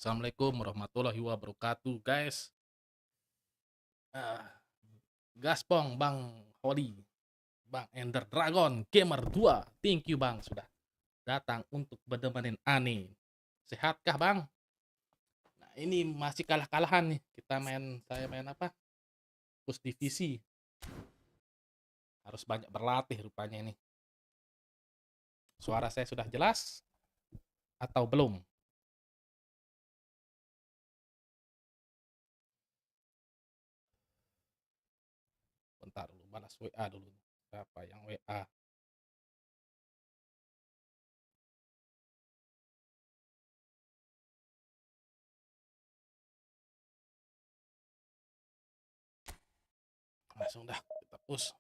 Assalamualaikum warahmatullahi wabarakatuh, guys. Ah, Gaspong, Bang Hodi, Bang Ender Dragon, Gamer 2. Thank you, Bang, sudah datang untuk bertemenin Ani. Sehatkah, Bang? Nah, ini masih kalah-kalahan nih. Saya main apa? Push divisi. Harus banyak berlatih rupanya ini. Suara saya sudah jelas atau belum? Bentar dulu, balas WA dulu. Siapa yang WA? Langsung dah kita push.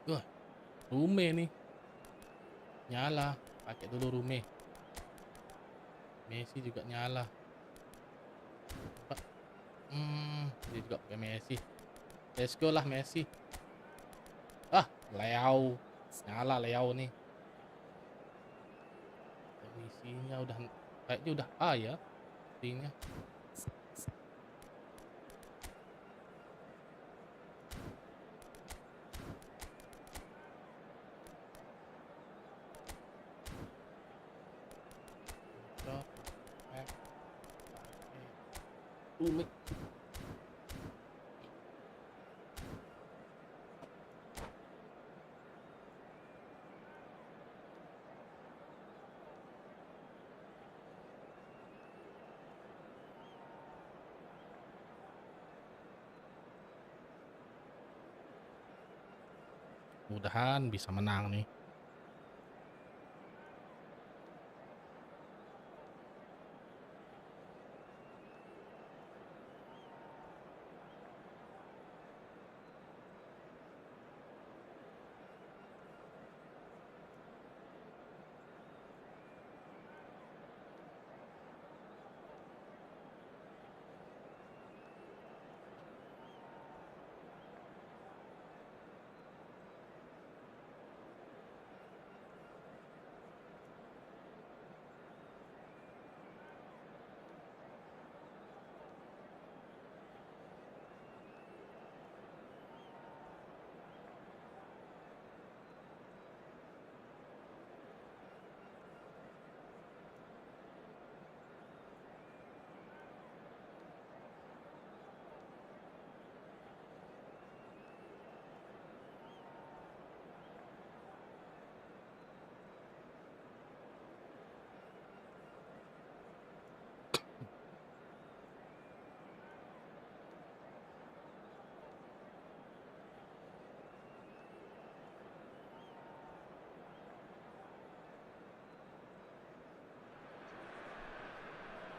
Wah, Rume nih. Nyala, pakai dulu Rume. Messi juga nyala. Dia juga pakai Messi. Let's go lah Messi. Leao. Nyala Leao nih. Emisinya udah kayaknya udah A ya. Sepertinya. PODMIC. Mudahan bisa menang nih.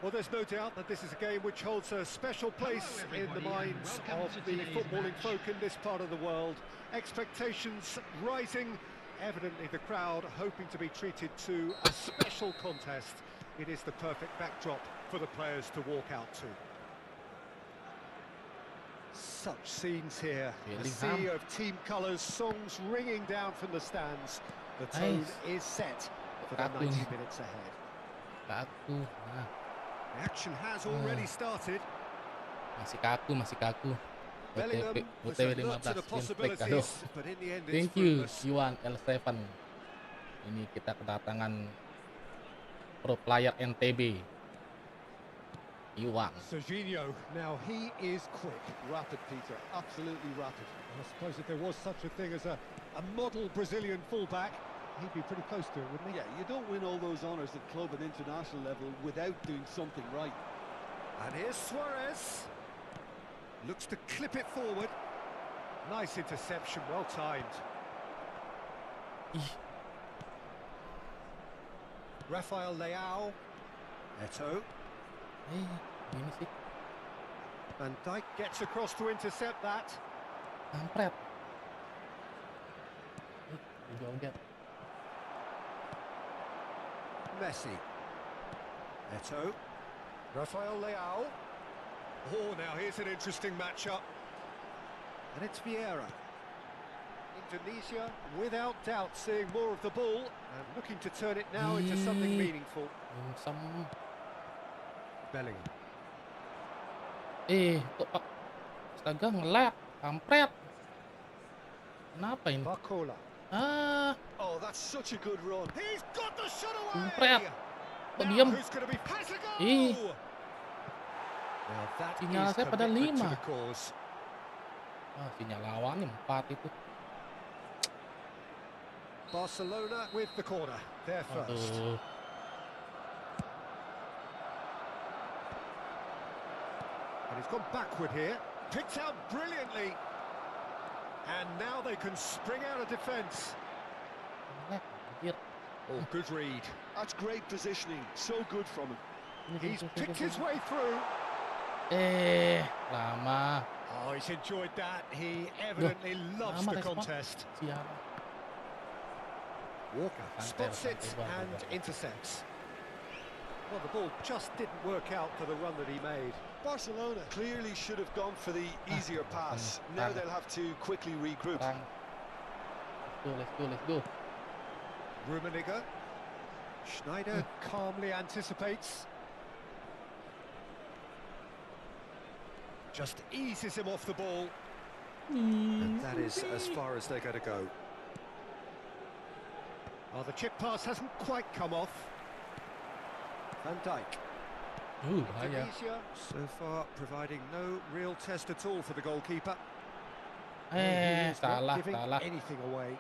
Well, there's no doubt that this is a game which holds a special place in the minds of the footballing folk in this part of the world. Expectations rising, evidently the crowd hoping to be treated to a special contest. It is the perfect backdrop for the players to walk out to. Such scenes here, a sea of team colours, songs ringing down from the stands. The tone is set for the 90 minutes ahead. The action has already started. Masih kaku. Bellingham was OTW alert to the 15 spek kado. possibilities, but in the end it's Thank you fruitless. Yuan L7. Ini kita kedatangan pro player NTB. Iwang. Serginho, now he is quick. Rapid, Peter, absolutely rapid. I suppose if there was such a thing as a model Brazilian fullback, he'd be pretty close to it, wouldn't he? Yeah, you don't win all those honours at club and international level without doing something right. And here's Suarez. Looks to clip it forward. Nice interception, well timed. Ih, Rafael Leao. Eto. Ini sih Van Dijk gets across to intercept that. kampret. Joget. Messi. Eto. Rafael Leao. Oh, now here's an interesting matchup. And it's Vieira. Indonesia, without doubt, seeing more of the ball and looking to turn it now into something meaningful. Some Bellingham. kok Pak? Astaga, nge-lag, kampret. Kenapa ini? Barcola. Oh, that's such a good run. He's got the shot Kampret. away. Kok Now, diem? who's going to be has a goal? Now that Sinyal is saya pada commitment to 5. the cause. Sinyal lawannya 4 itu. Barcelona with the corner. There first. Aduh. And he's gone backward here. Picked out brilliantly. And now they can spring out of defence. Lag, anjir. Oh, good read. That's great positioning. So good from him. He's picked his way through. Lama. Oh, he's enjoyed that. He evidently loves lama the respon. contest. Siapa? Walker spots it and intercepts. Well, the ball just didn't work out for the run that he made. Barcelona clearly should have gone for the easier pass. Now they'll have to quickly regroup. Let's go. Rummenigge. Schneider calmly anticipates. Just eases him off the ball. And that is as far as they're going to go. Oh, the chip pass hasn't quite come off. Van Dijk. Bahaya. Indonesia so far providing no real test at all for the goalkeeper. Salah, Not giving salah. anything away.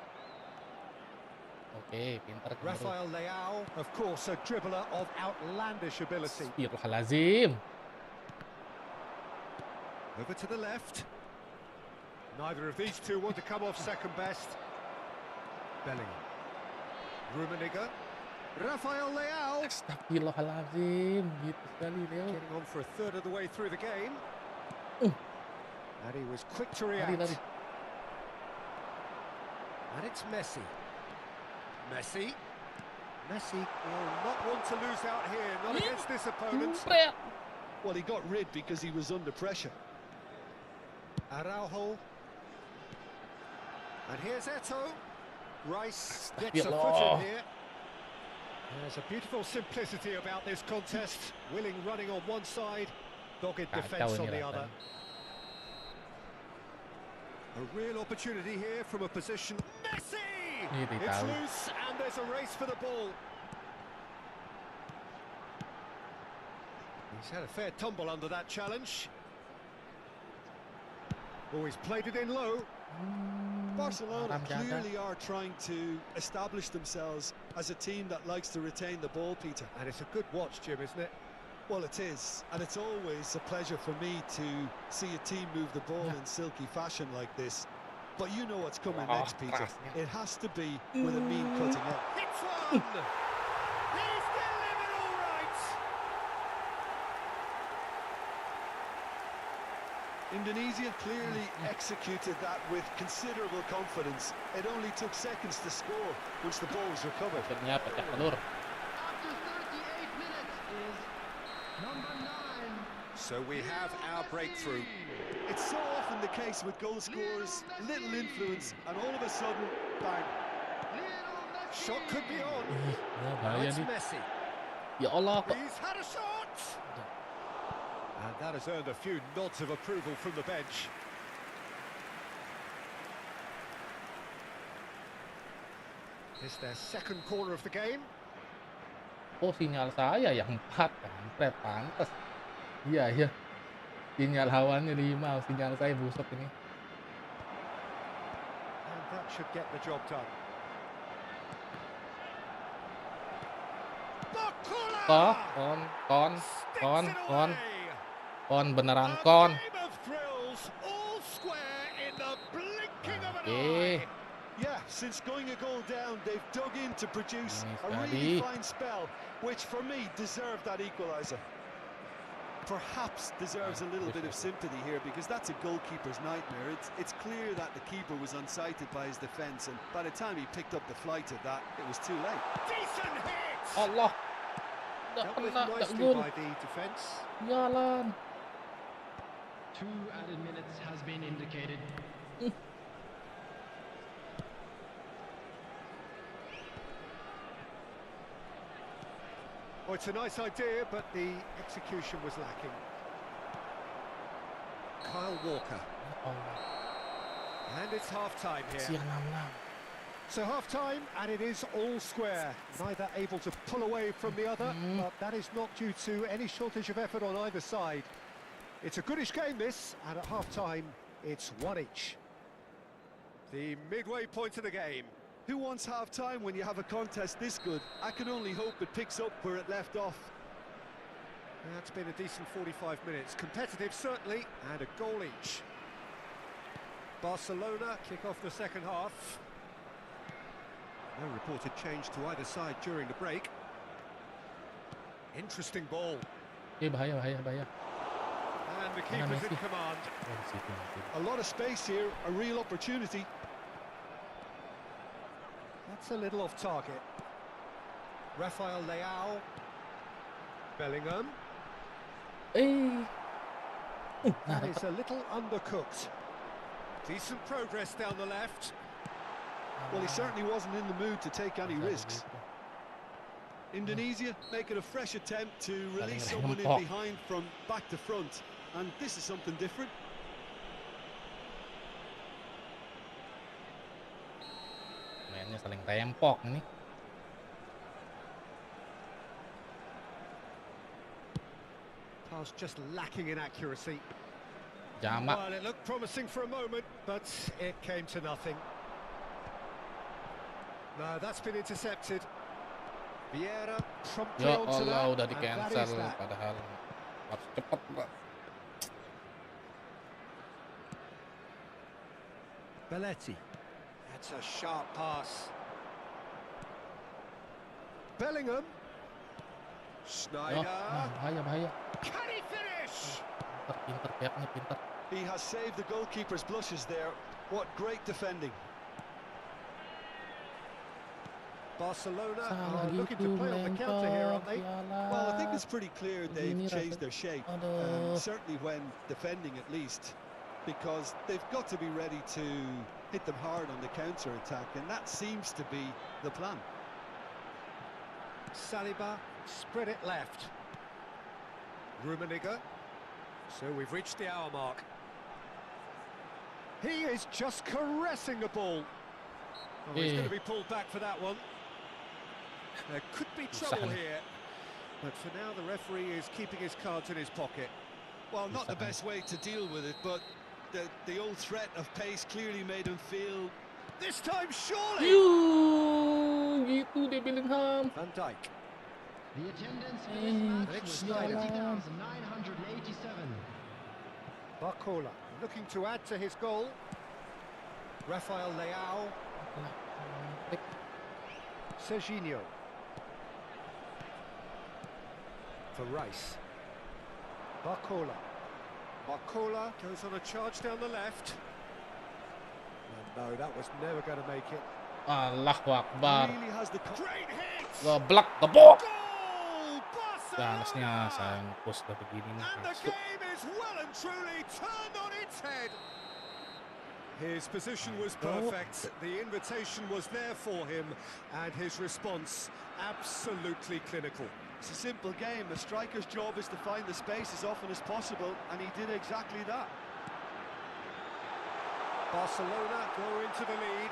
Oke, pintar. Rafael Leao, of course, a dribbler of outlandish ability. Astagfirullahaladzim. Over to the left. Neither of these two want to come off second best. Bellingham. Rummenigge. Rafael Leao. Astagfirullahaladzim. Gitu sekali, Leo. Getting on for a third of the way through the game. And he was quick to react. Lari. And it's Messi. Messi will not want to lose out here, not against this opponent. Well, he got rid because he was under pressure. Araujo. And here's Eto. Rice gets a foot in here. There's a beautiful simplicity about this contest. Willing running on one side, dogged defence on the other. A real opportunity here from a position. Messi! It's loose and there's a race for the ball. He's had a fair tumble under that challenge. Oh, he's played it in low. Barcelona clearly are trying to establish themselves as a team that likes to retain the ball, Peter. And it's a good watch, Jim, isn't it? Well, it is, and it's always a pleasure for me to see a team move the ball in silky fashion like this. But you know what's coming next, Peter. It has to be with a mean cutting up. Hits one! He's delivered all right! Indonesia clearly executed that with considerable confidence. It only took seconds to score once the ball was recovered. Akhirnya pecah telur. After 38 minutes is number 9. So we have our breakthrough. It's so often the case with goal scorers, little influence, and all of a sudden, bang. Shot could be on. Bahaya It's nih. Messi. Ya Allah, kok He's had a shot. And that has earned a few nods of approval from the bench. This is their second corner of the game. Oh, sinyal saya yang 4, kampret, pantes. Iya, iya. Sinyal lawannya 5, sinyal saya busuk ini. And that should get the job done. Kon beneran kon. Yeah, since going a goal down, they've dug in to produce a really fine spell, which for me deserved that equaliser. Perhaps deserves a little bit of sympathy here, because that's a goalkeeper's nightmare. It's clear that the keeper was unsighted by his defence, and by the time he picked up the flight of that, it was too late. Decent hit! Allah. Dealt with nicely by the defence. Jalan. 2 added minutes has been indicated. Well, it's a nice idea, but the execution was lacking. Kyle Walker. And it's half-time here. So half-time, and it is all square. Neither able to pull away from the other, but that is not due to any shortage of effort on either side. It's a goodish game, this, and at half-time, it's 1 each. The midway point of the game. Who wants half-time when you have a contest this good? I can only hope it picks up where it left off. That's been a decent 45 minutes. Competitive, certainly, and a goal each. Barcelona kick off the second half. No reported change to either side during the break. Interesting ball. Bahaya. And the keeper's in command. A lot of space here, a real opportunity. That's a little off target. Rafael Leao. Bellingham. That is a little undercooked. Decent progress down the left. Well, he certainly wasn't in the mood to take any risks. Indonesia making a fresh attempt to release someone in behind from back to front. And this is something different. Mainnya saling rempok nih. Pass just lacking in accuracy. Jamak. Well, it looked promising for a moment, but it came to nothing. No, that's been intercepted. Vieira promptly Ya onto Allah, that, udah and di-cancel, that is that. padahal harus cepet, Pak. Belletti. That's a sharp pass. Bellingham. Schneider. Bahaya. Can he finish? Pinter, pihaknya pinter. He has saved the goalkeeper's blushes there. What great defending. Barcelona are looking to play on the counter here, aren't they? Well, I think it's pretty clear they've changed their shape, certainly when defending at least, because they've got to be ready to hit them hard on the counter-attack, and that seems to be the plan. Saliba spread it left. Rummenigge. So we've reached the hour mark. He is just caressing the ball. Oh, he's going to be pulled back for that one. There could be trouble here, but for now the referee is keeping his cards in his pocket. Well, not the best way to deal with it, but the old threat of pace clearly made him feel... This time, surely! Gitu dia Bellingham. Van Dijk. The attendance for this match was 30,987. Barcola looking to add to his goal. Rafael Leao. Serginho. For Rice. Barcola. Barcola goes on a charge down the left. No, that was never going to make it. Allahu Akbar. Really has the Great hit! Goblok, gebok. Goal! Harusnya Barcelona! saya push udah begini nih. And the game is well and truly turned on its head. His position was perfect, the invitation was there for him, and his response absolutely clinical. It's a simple game. A striker's job is to find the space as often as possible, and he did exactly that. Barcelona go into the lead.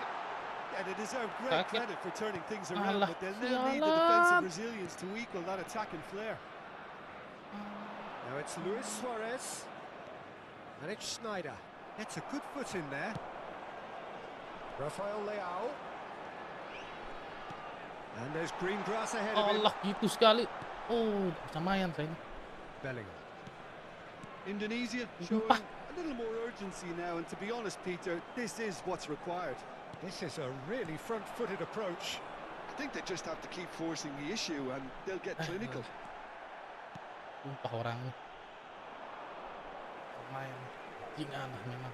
Yeah, they deserve great credit for turning things around, Alah, but they'll now need the sialan. defensive resilience to equal that attacking flair. Now it's Luis Suarez. And it's Schneider. Gets a good foot in there. Rafael Leao. And there's green grass ahead of him. Allah, gitu sekali. Oh, bisa main saya ini. Bellingham. Indonesia showing a little more urgency now, and to be honest, Peter, this is what's required. This is a really front-footed approach. I think they just have to keep forcing the issue, and they'll get clinical. Sumpah orang ini. Main jingan lah memang.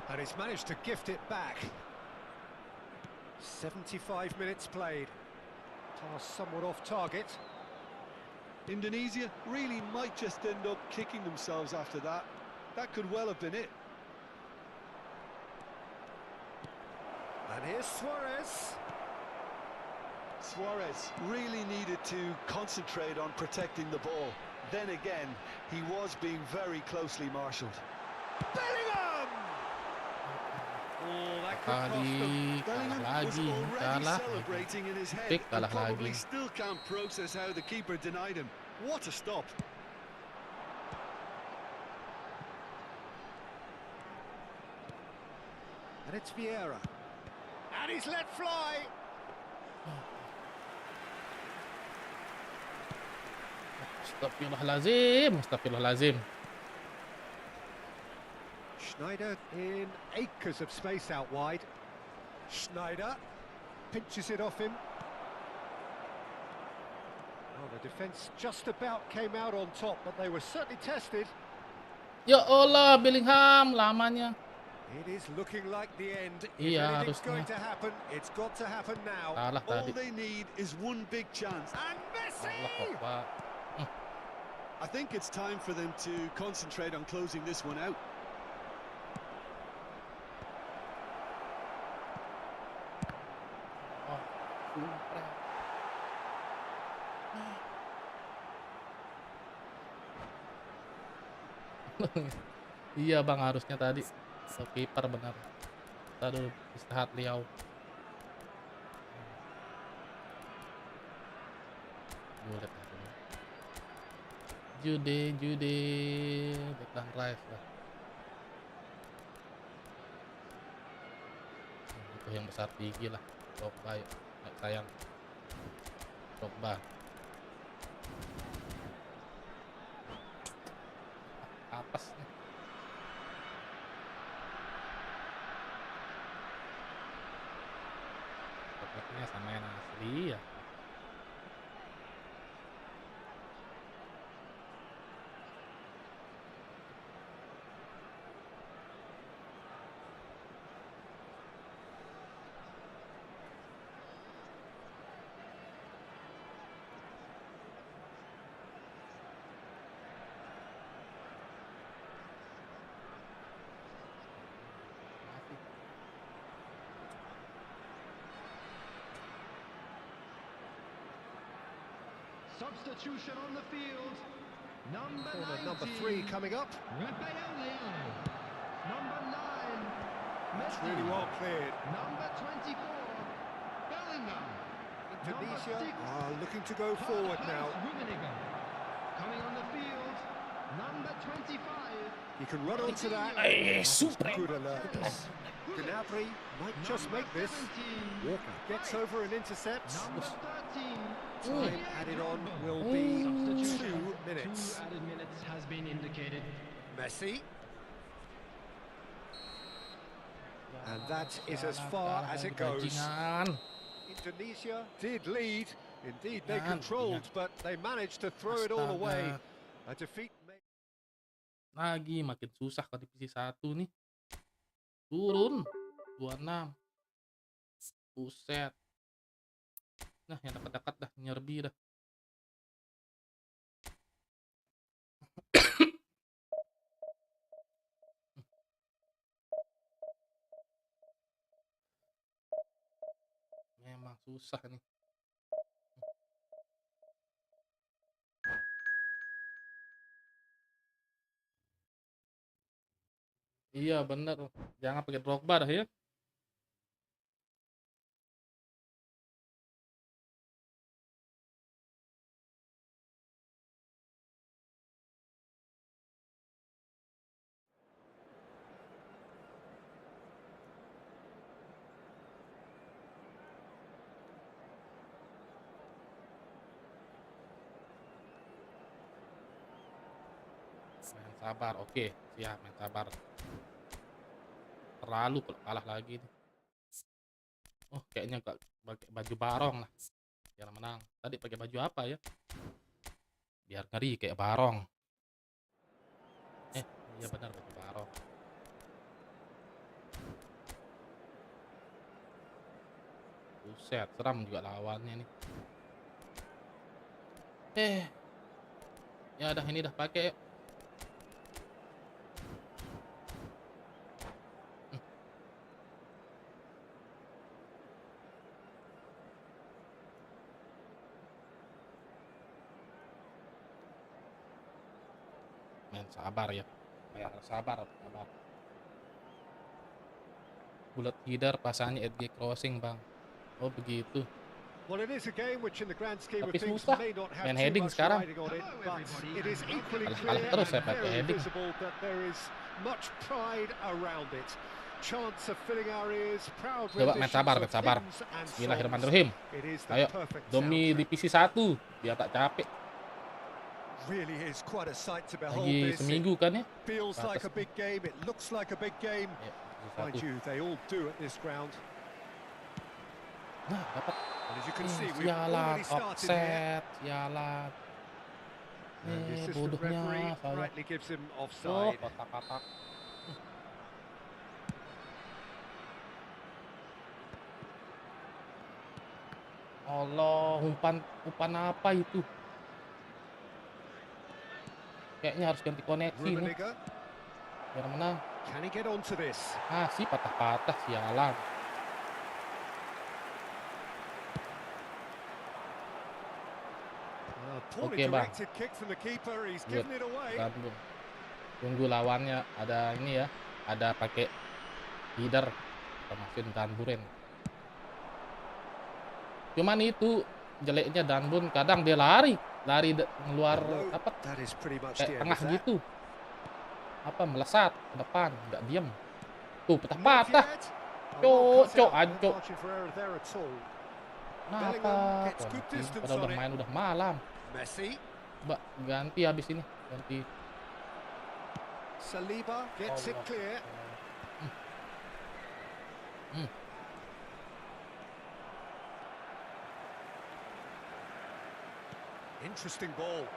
And he's managed to gift it back. 75 minutes played. Task somewhat off target. Indonesia really might just end up kicking themselves after that. That could well have been it. And here's Suarez. Suarez really needed to concentrate on protecting the ball. Then again, he was being very closely marshalled. Bellingham! Oh, that could cost them. Kali kalah Bellingham was lagi, already kalah. celebrating in his head, Pick and kalah probably lagi. still can't process how the keeper denied him. What a stop! And it's Vieira. And he's let fly. Astagfirullahalazim, astagfirullahalazim. Schneider in acres of space out wide. Schneider pinches it off him. Oh, the defence just about came out on top, but they were certainly tested. Ya Allah, Bellingham lamanya. It is looking like the end. If Iya, anything's harusnya. going to happen, it's got to happen now. Salah All tadi. they need is one big chance. And Messi! Allah, Pak. I think it's time for them to concentrate on closing this one out. Oh, sumpah. Iya bang, harusnya tadi keeper benar. Tadi istirahat Liao. Bulat lah dulu. Jude Pelan Rice lah. Itu yang besar tinggi lah. Drogba yuk. Ayo, sayang. Drogba. Apes nih. Drogba sama yang asli ya. Substitution on the field. Number Corner 19. number 3 coming up. Rafael Leao. Number 9. It's Messi. really well cleared. Number 24. Bellingham. Indonesia Number 6. are looking to go forward now. Rummenigge. Coming on the field. Number 25. You can run onto that. Super. Good alert. Gnabry might just make this. 17. Walker gets over and intercepts. Number 13. Time added on will be 2 Substitution. minutes. 2 added minutes has been indicated. Messi. And that is as far as it goes. Bajingan. Indonesia did lead. Indeed, they Jangan, controlled, but they managed to throw it all away. Astaga. A defeat. Lagi makin susah ke divisi 1 nih. Turun 26. Buset. Nah, yang dekat-dekat dah nyerbi dah. susah nih. Iya bener, jangan pakai Drogba dah ya. Main sabar, oke, siap main sabar. Terlalu kalau kalah lagi nih. Oh, kayaknya gak pakai baju barong lah. Biar menang. Tadi pakai baju apa ya? Biar ngeri kayak barong. Iya benar baju barong. Buset, seram juga lawannya nih. Ya dah ini dah pakai. Main sabar ya. Kayak sabar. Bullet header pasangannya edge crossing, Bang. Oh, begitu. Well, it is a game which in the grand scheme of Tapi things susah. may not have Main too heading much sekarang. riding on it, but it is equally Kalah clear terus and saya pakai very heading. visible that there is much pride around it. Chance of filling our ears, proud Coba main sabar, renditions main of sabar. hymns and Bismillahirrahmanirrahim. songs. It is the Ayo, perfect domi soundtrack. divisi 1 biar tak capek. Really is quite a sight to behold Lagi this. seminggu kan ya? It feels like a big game. It looks like a big game. Ayo, divisi Mind 1. you, they all do at this ground. Nah, dapat. And as you can see, we've Sialan, already started here. offset, sialan. And the assistant Bodohnya referee saya. rightly gives him Oh, offside. kotak-kotak. Allah, umpan apa itu? Kayaknya harus ganti koneksi nih Rummenigge, biar menang. can he get onto this? Sih patah-patah, sialan. Poorly Oke, Bang. directed kick from the keeper. He's Good. given it away. Tunggu lawannya ada ini ya, ada pakai header kita masukin Danburen. Cuman itu jeleknya Danbun, kadang dia lari keluar No, apa that is pretty much kayak the end tengah of that. gitu. Apa melesat ke depan, nggak diem. Tuh Not patah-patah. yet. Cok, Well, ancok. margin for error there at all. Kenapa? gets good distance Padahal on udah it. main udah malam. Messi, Mbak ganti habis ini, ganti. Saliba gets it Allah. clear. Interesting ball.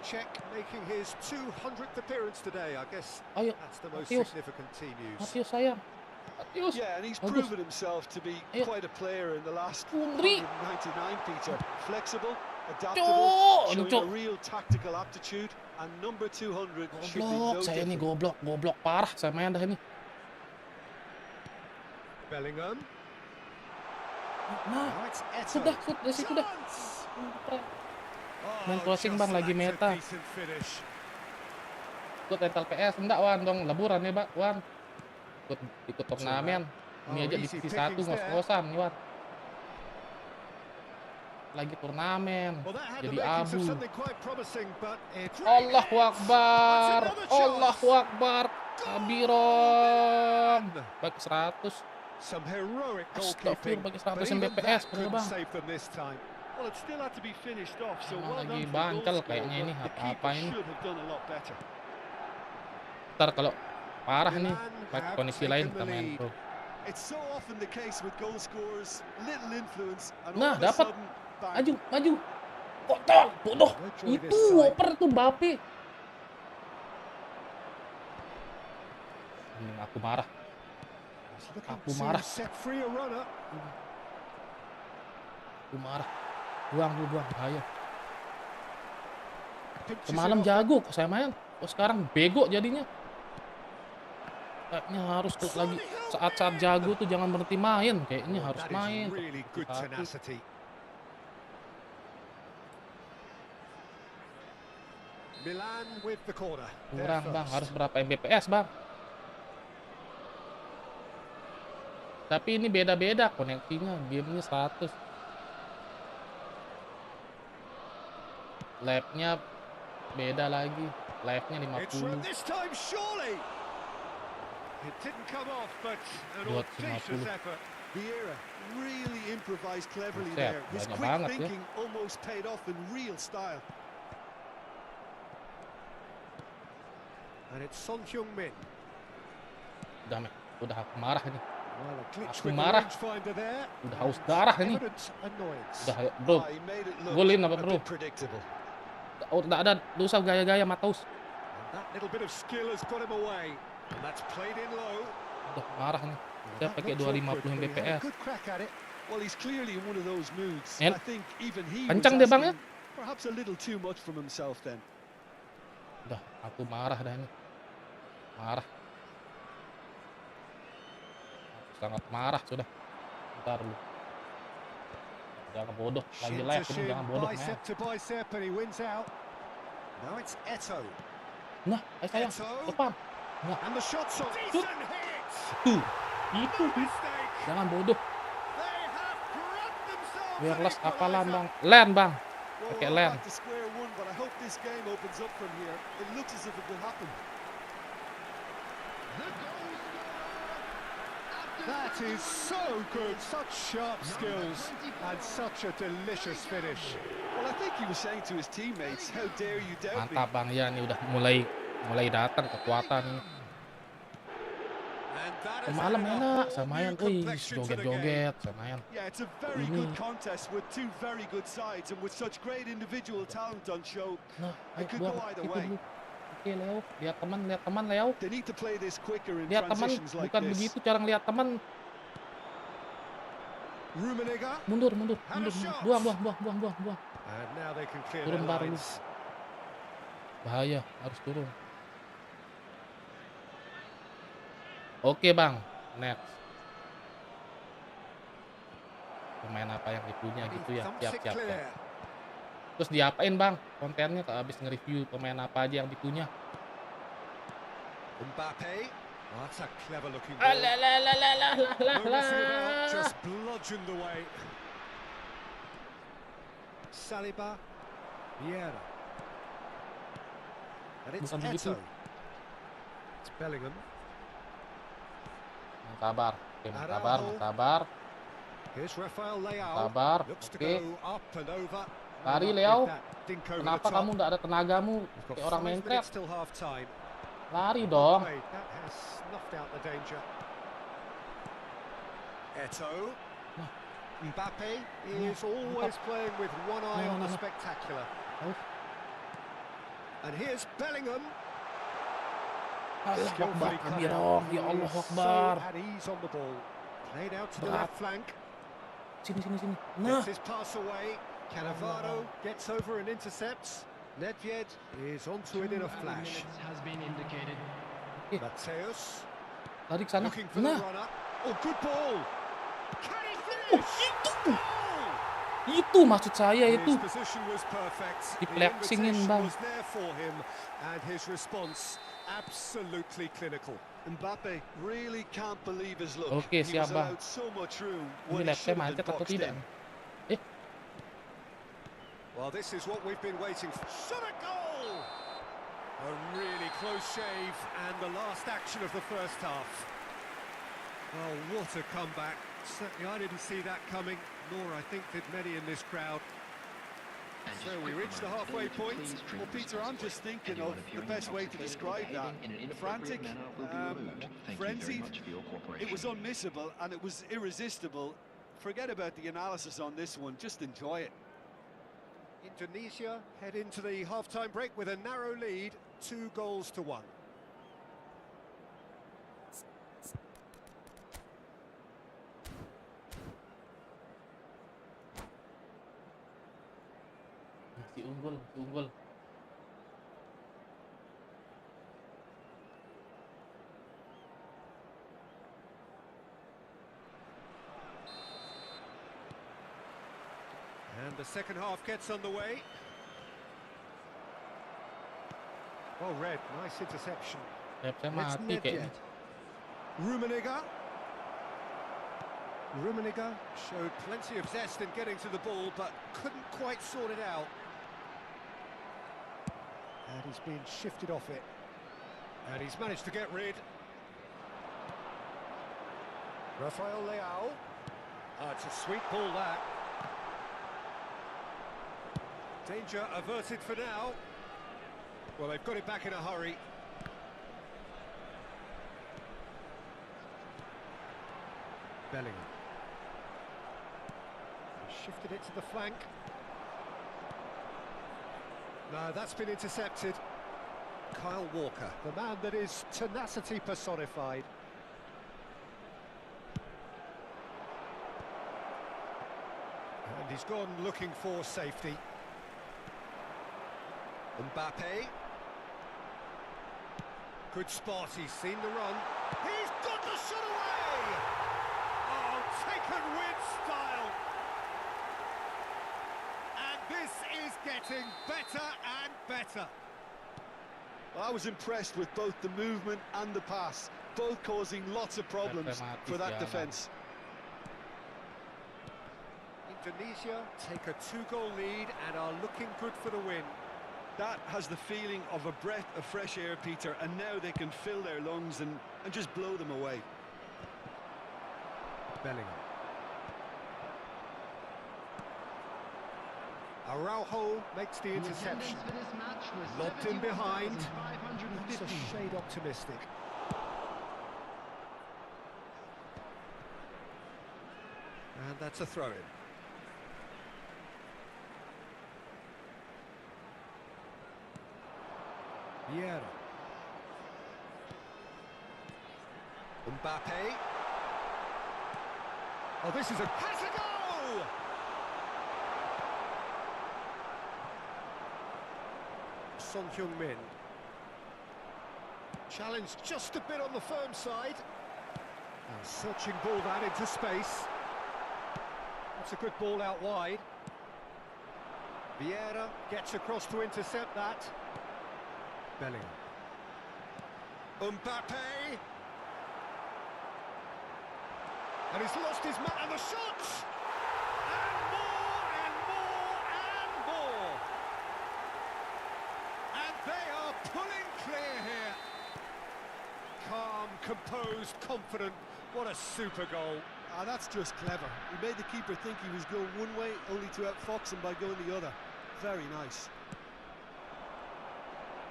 Czech making his 200th appearance today. I guess Ayo, that's the most Matius. significant team use. Matius sayang. Matius. Yeah, and he's Bagus. proven himself to be Ayo. quite a player in the last Undri. 199, Peter. Flexible, adaptable, Cok, showing cok. a real tactical aptitude, and number 200 should be no Goblok, saya ini different. goblok parah saya main dah ini. Bellingham. Nah, Now it's Eto'o. sudah dari situ dah. Main crossing, Bang, lagi lacks a meta. decent finish. Ikut rental PS enggak Wan dong, liburan ya Pak Wan. Ikut turnamen. Ini aja easy divisi 1 pickings there. ngos-ngosan nih Wan. Lagi turnamen. Well, that had the Jadi makings of abu. something quite promising, but it's Allahu Akbar. That's another chance. Allahu Akbar. Kabirong. Bagi 100. some heroic Astagfirullah, goalkeeping. bagi But 100 even BPS, that bener, couldn't Bang. save them this time. Well, it still had to be finished off, so Emang well lagi done for the bancel goal scorer, kayaknya ini, but the apa-apa keeper ini. should have done a lot better. Ntar kalau parah nih, Pelan pakai have kondisi lain taken kita the main lead. pro. It's so often the case with goal scorers, little influence, and Nah, all of a dapat. sudden, bang. Maju. Kotak, bodoh. Enjoy this Itu side. oper tuh Mbappe. Aku marah. He's looking Aku to marah. set free a runner. Aku marah. Buang, bahaya. Pinches it Semalam off. jago kok saya main. Oh sekarang bego jadinya. Kayaknya harus tuh lagi saat-saat jago tuh jangan berhenti main. Kayaknya harus That is main. really good Satu. tenacity. Milan with the corner. Kurang bang, harus berapa Mbps bang? Tapi ini beda-beda koneksinya, gamenya 100. Live-nya beda lagi, live-nya It's from 50. this time, surely. It didn't come off, but an Buat audacious 50. effort. Vieira really improvised cleverly Buset, there. His banyak quick banget ya. thinking almost paid off in real style. And it's Son Heung-min. Udah aku marah nih. Well, a glitch Aku with the marah. rangefinder there. Udah haus darah ini. Evident annoyance. Udah bro, He made it look golin apa a bro? bit predictable. Udah ada, usah gaya-gaya Mataus. And that little bit of skill has got him away. And that's played in low. Udah marah nih. Saya pakai 250 Mbps. Good crack at it. Well, he's clearly in one of those moods. And I think even he was kencang dia, Bang, ya? asking perhaps a little too much from himself then. Udah, aku marah dah ini. Marah. Aku sangat marah sudah. Bentar lu. Jangan bodoh. Lagi Shin live to ini shin, jangan bodoh, men. bicep to bicep, and he wins out. Now it's Eto. Nah, sayang. Depan. Nah, And the shot's on. Decent hit. itu. Mistake. Jangan bodoh. They have grabbed themselves. Wireless an apalan equaliser. bang. Land bang. Well, Pakai we're land. back to square one, but I hope this game opens up from here. It looks as if it could happen. The goal scorer after That is so good. Such sharp skills and such a delicious finish. Well, I think he was saying to his teammates, how dare you doubt me? Mantap bang ya, ini udah mulai datang kekuatan nih. And that has Semalam added a enak, whole samayan, new complexion to the game. joget-joget, samayan. Yeah, it's a very Ini. good contest with two very good sides, and with such great individual talent on show, Nah, it ayo could buang go either itu way. dulu. Oke Leo, lihat teman Leo. They need to play this quicker in Lihat teman, transitions like bukan this. begitu cara ngelihat teman. Rummenigge. Mundur. And a shot. Buang. And now they can clear Turun their baru. lines. Bahaya, harus turun. Oke bang, next. Pemain apa yang dipunya gitu ya, Thumps it siap ya. clear. Terus diapain bang kontennya habis nge-review pemain apa aja yang dipunya? Mbappe. Oh, that's a clever looking ball. No messing about, just bludgeoned away. Saliba. Vieira. And it's Bukan begitu. Eto. It's Bellingham. Sabar, oke, sabar. Here's Rafael Leao. Sabar, Looks to oke. go up and over. Lari, Not Leo. with that dink over Kenapa the top. kamu nggak ada tenagamu We've got kayak orang 5 mencret? minutes till half time. Lari dong. That has snuffed out the danger. Eto. Nah. Mbappe is always playing with one eye on the No. spectacular. Oh. And here's Bellingham. Allah Akbar, Skillfully cut ya out. Allah, ya He Allah is Akbar. so at ease on the ball. Played out to the Berat. left flank. Sini. Nah, Gets his pass away. Cannavaro gets over and intercepts. Nedved is onto it in a flash. minutes has been indicated. Mateus lari ke sana. looking for the Nah, run-up. Oh, good ball. Can he finish? Goal! itu maksud saya itu. His position was perfect. The Di-flexingin, invitation Bang. was there for him, and his response absolutely clinical. Mbappe really can't believe his luck. Oke, He siap, was Bang. allowed so much room Ini when he laptop should have macet been atau boxed tidak? in. Well, this is what we've been waiting for. Shot a goal! A really close shave, and the last action of the first half. Well, what a comeback. Certainly I didn't see that coming, nor I think did many in this crowd. So we reached the halfway point. Well, Peter, I'm just thinking of the best way to describe that. Frantic, frenzied. It was unmissable and it was irresistible. Forget about the analysis on this one. Just enjoy it. Indonesia head into the half-time break with a narrow lead, 2-1. Masih unggul. And the second half gets underway. Well read, nice interception. Saya It's mati kayaknya. Rummenigge. Rummenigge showed plenty of zest in getting to the ball, but couldn't quite sort it out. And he's been shifted off it. And he's managed to get rid. Rafael Leao. Oh, it's a sweet ball, that. Danger averted for now. Well, they've got it back in a hurry. Bellingham. He shifted it to the flank. No, that's been intercepted. Kyle Walker, the man that is tenacity personified. And he's gone looking for safety. Mbappe. Good spot, he's seen the run. He's got the shot away! Oh, taken with style. And this is getting better and better. Well, I was impressed with both the movement and the pass, both causing lots of problems for that defence. Indonesia take a 2-goal lead and are looking good for the win. That has the feeling of a breath of fresh air, Peter, and now they can fill their lungs and just blow them away. Bellingham. Araujo makes the interception. Lobbed in behind. It's a shade optimistic. And that's a throw-in. Vieira. Mbappe. Oh, this is a... Has a goal! Son Heung-min. Challenged just a bit on the firm side. Now searching ball that into space. That's a good ball out wide. Vieira gets across to intercept that. Bellingham. Mbappe. And he's lost his man, and the shots! And more, and more, and more! And they are pulling clear here. Calm, composed, confident. What a super goal. Ah, that's just clever. He made the keeper think he was going one way, only to outfox him by going the other. Very nice.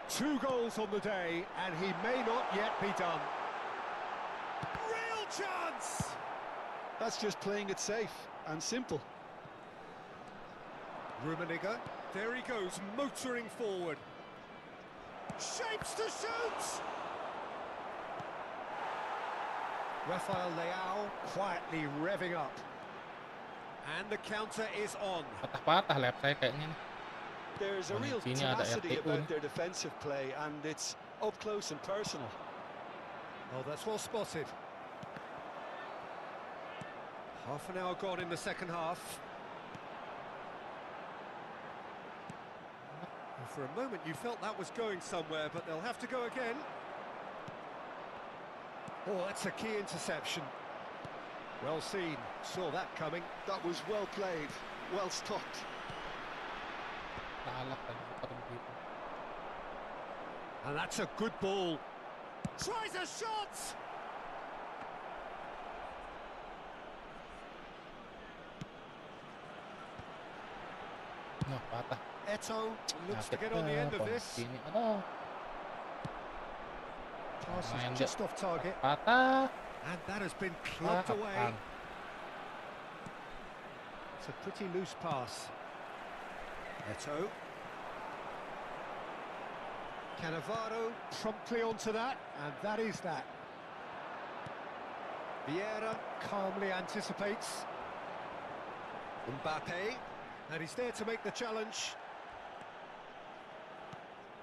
2 goals on the day, and he may not yet be done. Real chance! That's just playing it safe and simple. Rummenigge, there he goes, motoring forward. Shapes to shoot! Rafael Leao quietly revving up. And the counter is on. Patah-patah lap saya kayaknya nih. There's a real tenacity about their defensive play, and it's up close and personal. Oh, that's well spotted. Half an hour gone in the second half. And for a moment you felt that was going somewhere, but they'll have to go again. Oh, that's a key interception. Well seen, saw that coming. That was well played, well stopped. And that's a good ball. Tries a shot! No, patah. Eto looks to get on the end of this. Pass is just off target. Patah. And that has been clubbed away. It's a pretty loose pass. Eto. Cannavaro promptly onto that, and that is that. Vieira calmly anticipates. Mbappe, and he's there to make the challenge.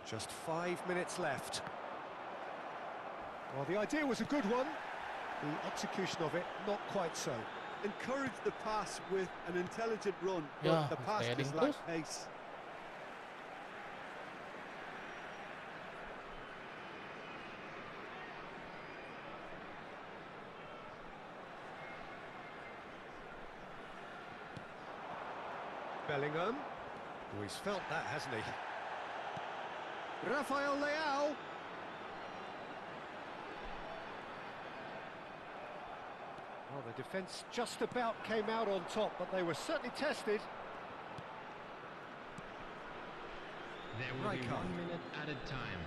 Just 5 minutes left. Well, the idea was a good one. The execution of it, not quite so. encouraged the pass with an intelligent run, Yeah, but the pass sliding just lacked terus. pace. Bellingham. Oh, he's felt that, hasn't he? Rafael Leao. Well, the defence just about came out on top, but they were certainly tested. There will Right be card. 1 minute added time.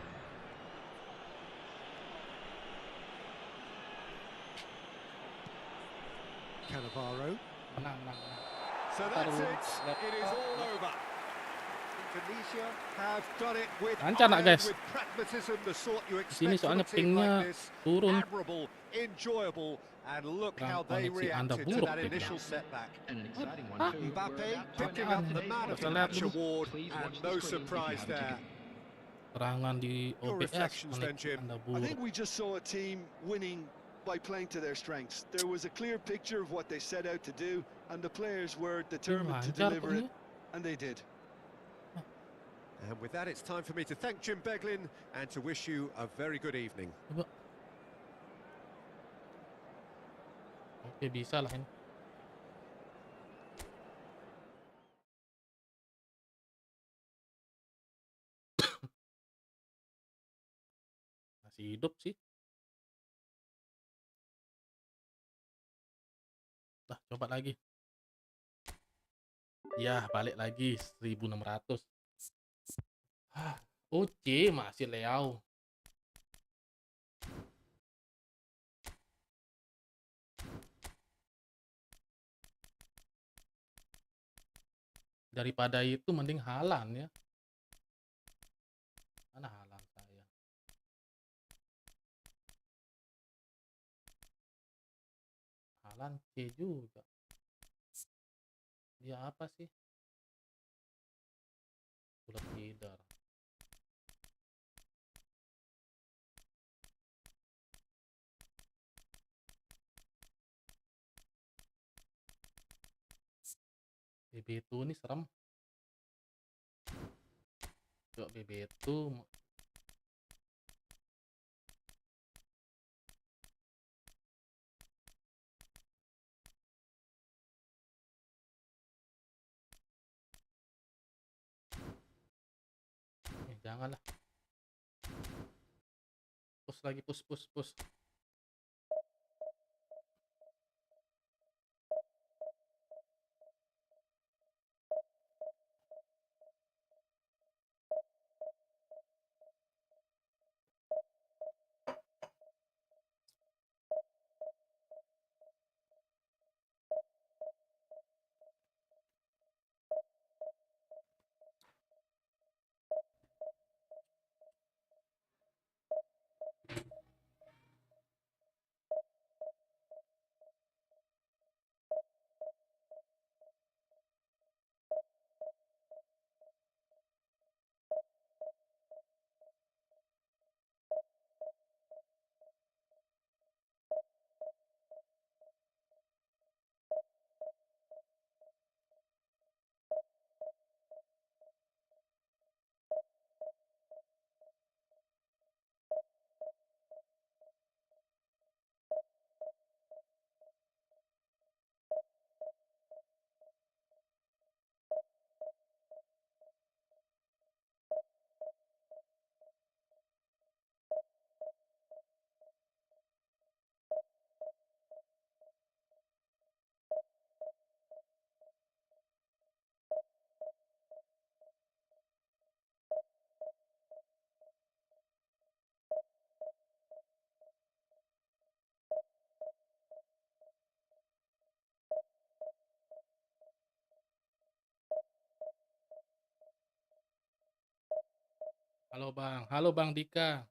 Cannavaro. Menang, menang, menang. So that's Taruh it. laptop. It is all over. Indonesia have done it with Lancar nak, iron, guys? with pragmatism, the sort you Sini expect from a soalnya team pingnya like this. turun. Admirable, enjoyable, and look Kurang how they koneksi Anda reacted to buruk that ping. initial setback. And an exciting one Hah? too. We're Mbappe about to picking find up out the today's Man of the Kita lihat Match dulu. award, Please and watch the no screen if you surprise have a there. ticket. Serangan di Your OBS reflections then, koneksi Jim. Anda I buruk. think we just saw a team winning by playing to their strengths. There was a clear picture of what they set out to do, and the players were determined to lancar deliver it, pingnya. and they did. And with that, it's time for me to thank Jim Beglin and to wish you a very good evening. Coba. Oke, bisa lah ini. Masih hidup sih. Dah, coba lagi. Ya, balik lagi 1600. Oke, masih Leao. Daripada itu mending Halan ya. Mana Halan saya? Halan C juga. Dia apa sih? Bulat leader. BB2 ini serem. Yuk BB2. Janganlah. Push lagi, push. Halo Bang Dika.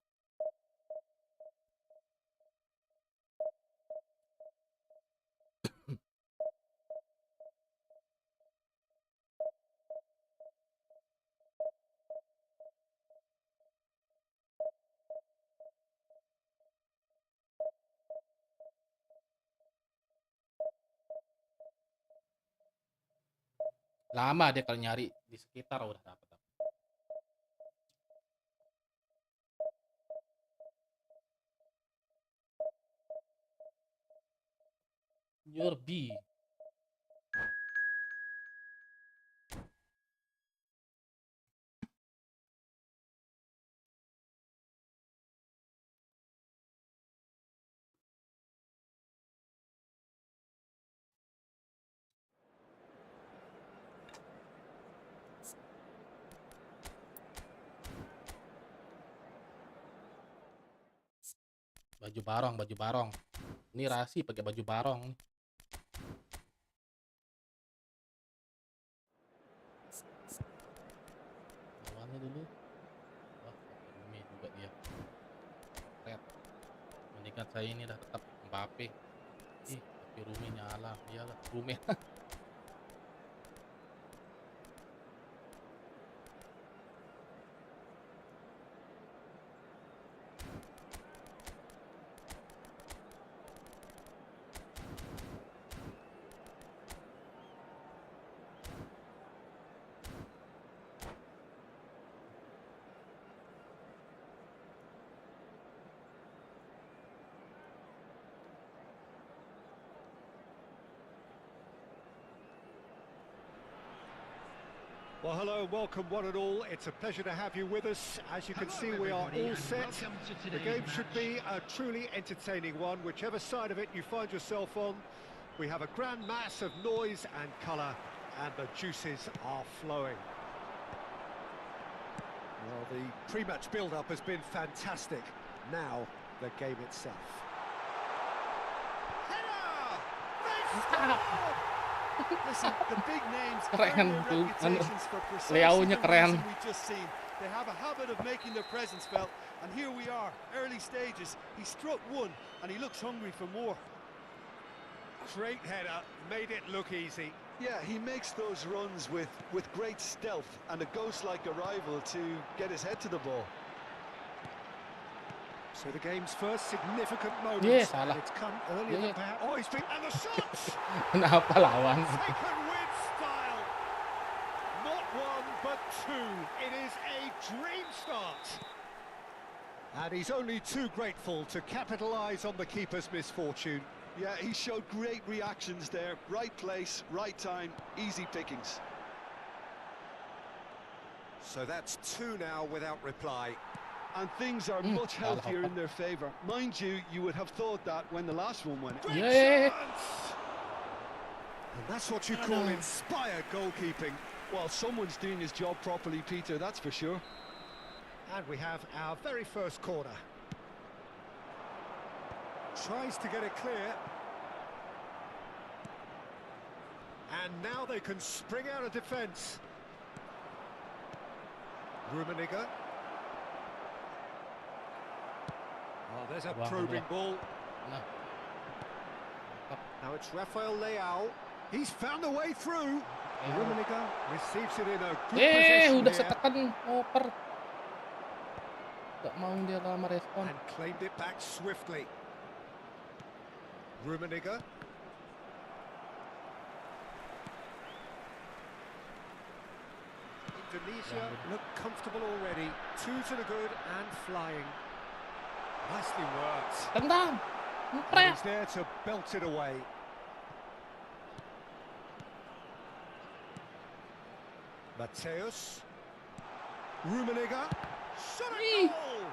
Lama dia kalau nyari di sekitar udah dapat. Your B. Baju barong. Ini Rasi pakai baju barong. Lawannya dulu. Wah, Rumi juga dia. Red. Mendingan saya ini dah tetap Mbappe. Tapi Rumi nyala. Iyalah, Rumi. Well, hello, welcome one and all. It's a pleasure to have you with us. As you can see, we are all set. The game should be a truly entertaining one, whichever side of it you find yourself on. We have a grand mass of noise and colour, and the juices are flowing. Well, the pre-match build-up has been fantastic. Now, the game itself. Header! Listen, the big names Keren earn their tuh. reputations for precisely Layoutnya the keren. reason we just seen. They have a habit of making their presence felt, and here we are, early stages. He struck one, and he looks hungry for more. Great header, made it look easy. Yeah, he makes those runs with great stealth and a ghost-like arrival to get his head to the ball. So the game's first significant moment. Yeah, salah. It's come earlier than perhaps. Oh, he's been... And the shots! Kenapa lawan? Taken with style. Not one, but two. It is a dream start. And he's only too grateful to capitalise on the keeper's misfortune. Yeah, he showed great reactions there. Right place, right time, easy pickings. So that's two now without reply. And things are much healthier in their favour. Mind you, you would have thought that when the last one went. Yeah. And that's what you call inspired goalkeeping. Well, someone's doing his job properly, Peter, that's for sure. And we have our very first corner. Tries to get it clear. And now they can spring out of defence. Rummenigge. Oh, there's a probing ball. Now it's Rafael Leao. He's found a way through. Rummenigge receives it in a good position Udah here. setekan oper. Gak mau dia lama respon. And claimed it back swiftly. Rummenigge. Indonesia look comfortable already. Two to the good and flying. Nicely worked. Tendang. And he's there to belt it away. Mateus. Rummenigge. Shot a goal!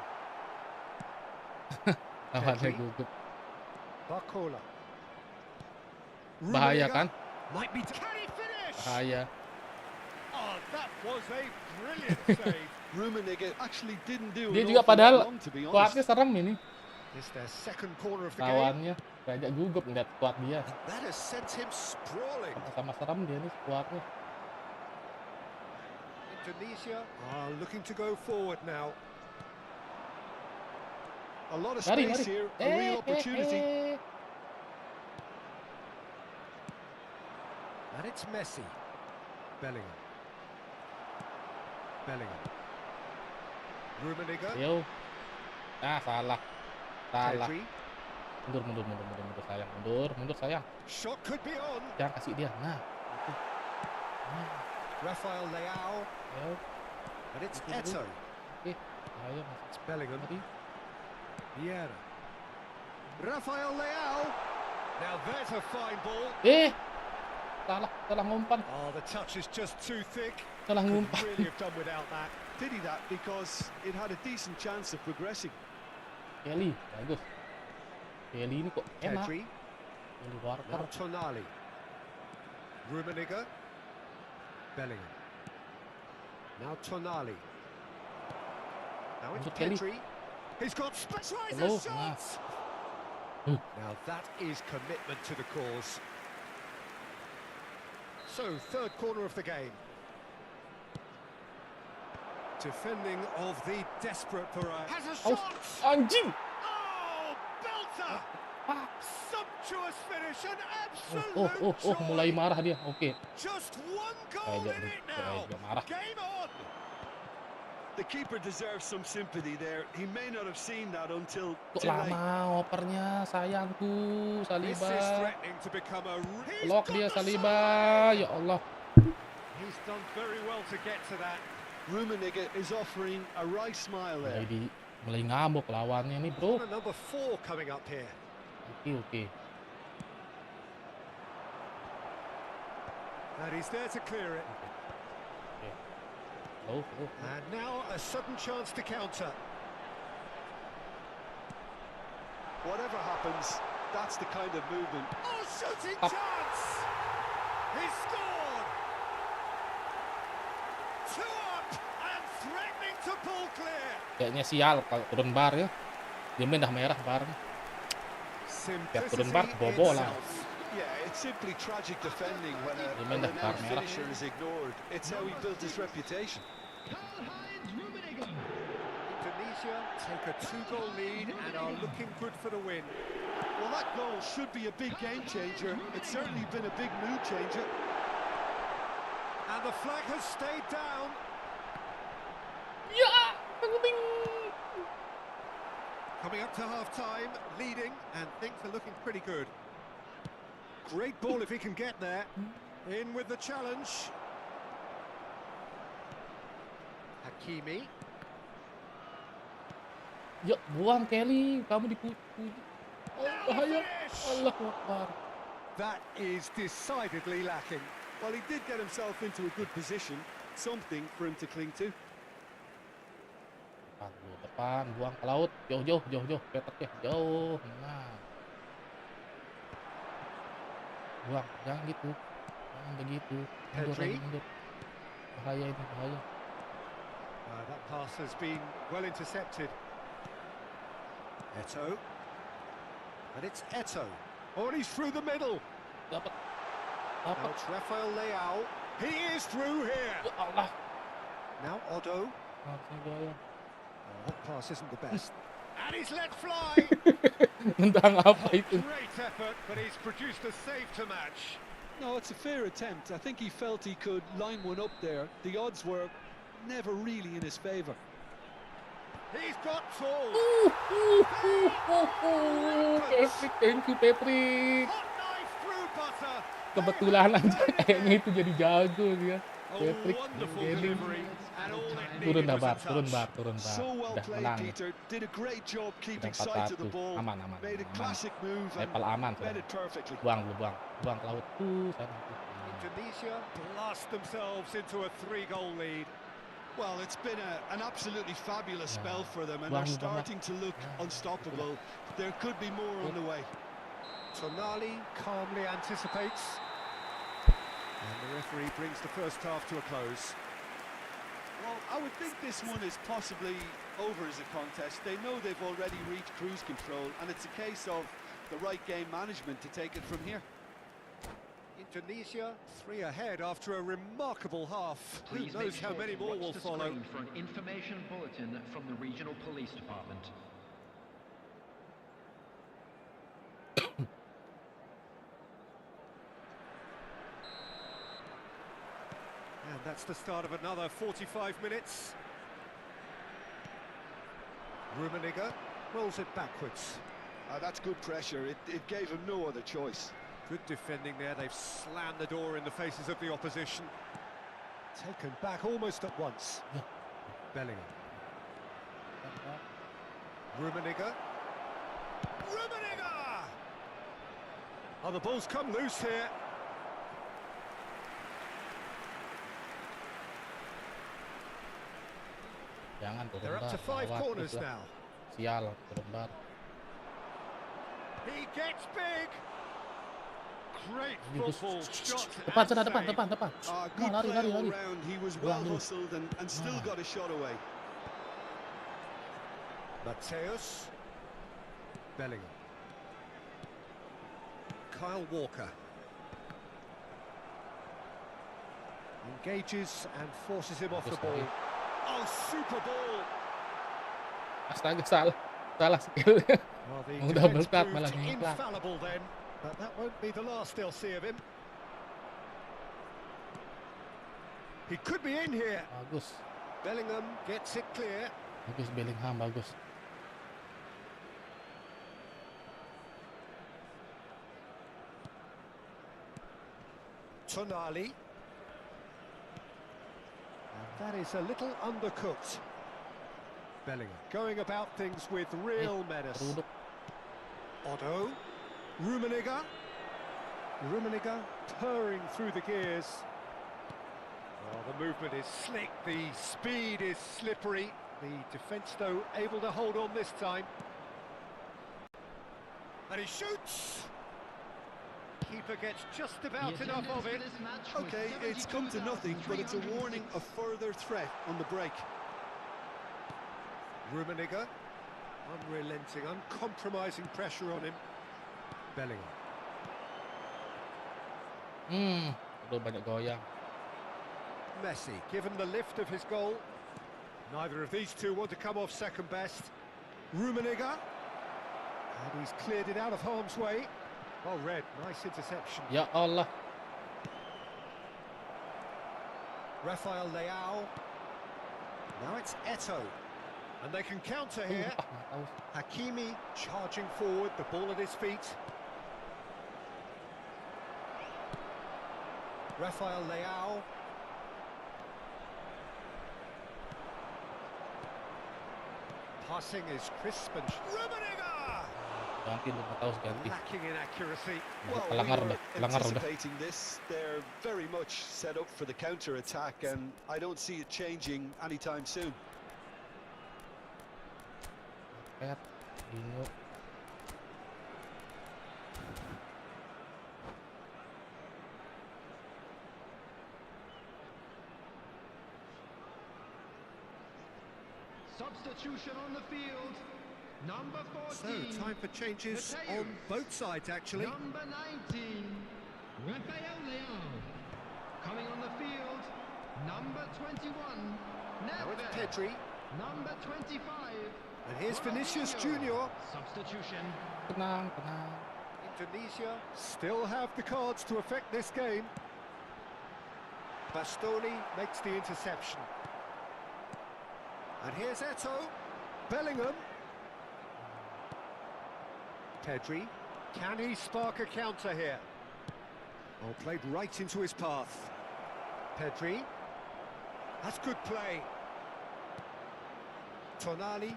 Lawannya gugup. Bacola. Bahaya kan? Might be. Can he finish? Bahaya. Oh, that was a brilliant save. Rummenigge actually didn't do Dia an juga awful lot padahal wrong, to be honest. kuatnya serem ini. It's their second corner of the game. Lawannya kayak gugup ngeliat kuat dia. That has sent him sprawling. Sama serem dia nih kuatnya. Indonesia are looking to go forward now. A lot of Mari, space mari. here, a real opportunity. And it's Messi. Bellingham. Bellingham. Rummenigge. Yo. Salah. Salah. Pedri. Mundur sayang. Mundur sayang. Shot could be on. Jangan kasih dia. Nah. Itu. Nah. Rafael Leao. Ayo. And it's Itu Eto. Oke. Ayo masuk. It's Bellingham. Tadi. Vieira. Rafael Leao. Now there's a fine ball. Salah ngumpan. Oh, the touch is just too thick. Salah Could ngumpan. really have done without that. Pity that because it had a decent chance of progressing. Kelly, bagus. Kelly ini kok enak. Pedri. Kelly Walker. Now Tonali. Rummenigge. Bellingham. Now Tonali. Now it's Untuk Kelly. Pedri. He's got tries Hello, a shot. Now that is commitment to the cause. So, third corner of the game. Defending of the desperate variety. Has a Oh, shot! anjing. Oh, belter! Ah. Sumptuous finish, an absolute Oh, mulai joy. marah dia. Oke. Just one goal in it now. Marah. Game on. The keeper deserves some sympathy there. He may not have seen that until Kok too late. lama opernya, sayangku. This Saliba. is threatening to become a... He's Lock got dia the Saliba. side. Ya Allah. He's done very well to get to that. Rummenigge is offering a wry smile there. Mulai ngamuk lawannya nih, bro. Corner number 4 coming up here. Oke. And he's there to clear it. Oh. And now a sudden chance to counter. Whatever happens, that's the kind of movement. Oh, shooting Up. chance! He scored! 2 up and threatening to pull clear. Kayaknya sial kalau turun bar ya. Dia main dah merah bar. Tiap turun bar kebobolan. Yeah, it's simply tragic defending when a Dia dah renowned merah. finisher is ignored. It's how he built his reputation. Karl-Heinz Rummenigge. Indonesia take a 2-goal lead and are looking good for the win. Well, that goal should be a big game changer. It's certainly been a big mood changer. And the flag has stayed down. Ya, Coming up to half-time, leading, and things are looking pretty good. Great ball if he can get there. In with the challenge. Hakimi. Ya, buang Kelly, kamu dipuji. Oh, bahaya. Allahu Akbar. That is decidedly lacking. Well, he did get himself into a good position, something for him to cling to. Depan, buang ke laut, jauh, peteknya jauh. Nah. Buang, jangan gitu. Jangan begitu. Mundur. Bahaya ini, bahaya. That pass has been well intercepted. Eto. And it's Eto. Oh, and he's through the middle. Dapat. Now it's Rafael Leao. He is through here. Ya Allah. Now Odo. Harusnya gaya. Oh, that pass isn't the best. And he's let fly. Tentang apa itu? Great effort, but he's produced a save to match. No, it's a fair attempt. I think he felt he could line one up there. The odds were never really in his favour. He's got tall. Patrick, thank you Patrick. Hot knife through butter. Kebetulan aja kayaknya itu jadi jago dia. A Patrick, wonderful Kelly. delivery, and all it Turun needed dah was bar, a touch. turun bar. So well Udah played, menang. Peter. Did a great job keeping Udah sight of the 4-1. ball. Aman. Made a classic move and Level aman. read it perfectly. Buang ke laut. Sana. Indonesia blast themselves into a 3-goal lead. Well, it's been an absolutely fabulous spell for them, and Buang, they're buang. starting to look unstoppable. There could be more on the way. Tonali calmly anticipates. And the referee brings the first half to a close. Well, I would think this one is possibly over as a contest. They know they've already reached cruise control, and it's a case of the right game management to take it from here. Indonesia 3 ahead after a remarkable half. Please Who knows how many more will follow? for an information bulletin from the regional police department. And that's the start of another 45 minutes. Rummenigge rolls it backwards. That's good pressure. It gave him no other choice. Good defending there. They've slammed the door in the faces of the opposition. Taken back almost at once. Yeah. Bellingham. Rummenigge. Rummenigge! Oh, the ball's come loose here. Jangan They're up to 5 corners now. Sial, terlembar. He gets big. Great football shot. Depan and sana, save. depan. Good Lari. play all round. He was well Lari. hustled and still got a shot away. Mateus. Bellingham. Kyle Walker. Engages and forces him off the ball. Oh, super ball. Astaga, salah skill. Well, the Double defense tap proved malah ngelak. infallible then, but that won't be the last they'll see of him. He could be in here. Bagus. Bellingham gets it clear. Bagus Bellingham, bagus. Tonali. And that is a little undercooked. Bellingham going about things with real menace. Teruduk. Otto. Rummenigge. Rummenigge purring through the gears. Oh, the movement is slick, the speed is slippery. The defence, though, able to hold on this time. And he shoots! Keeper gets just about enough of it. Okay, it's come to nothing, but it's a warning of further threat on the break. Rummenigge, unrelenting, uncompromising pressure on him. Bellingham. Udah banyak goyang. Messi, given the lift of his goal. Neither of these two want to come off second best. Rummenigge. And he's cleared it out of harm's way. Oh, Red, nice interception. Ya Allah. Rafael Leao. Now it's Eto. And they can counter here. Hakimi charging forward, the ball at his feet. Rafael Leao. Passing is crisp and Rummenigge! Ganti lu, tahu ganti. Lacking in accuracy. Well, we Pelanggar were udah, pelanggar udah. anticipating this. They're very much set up for the counter-attack, and I don't see it changing anytime soon. Pet, Dino. Substitution on the field. Number 14. So, time for changes Mateus. on both sides, actually. Number 19. Rafael Leao. Coming on the field. Number 21. Now it's Nedved. Pedri. Number 25. And here's Vinicius Ronaldinho. Junior. Substitution. Tenang. Indonesia still have the cards to affect this game. Bastoni makes the interception. And here's Eto. Bellingham. Pedri. Can he spark a counter here? Oh, played right into his path. Pedri. That's good play. Tonali.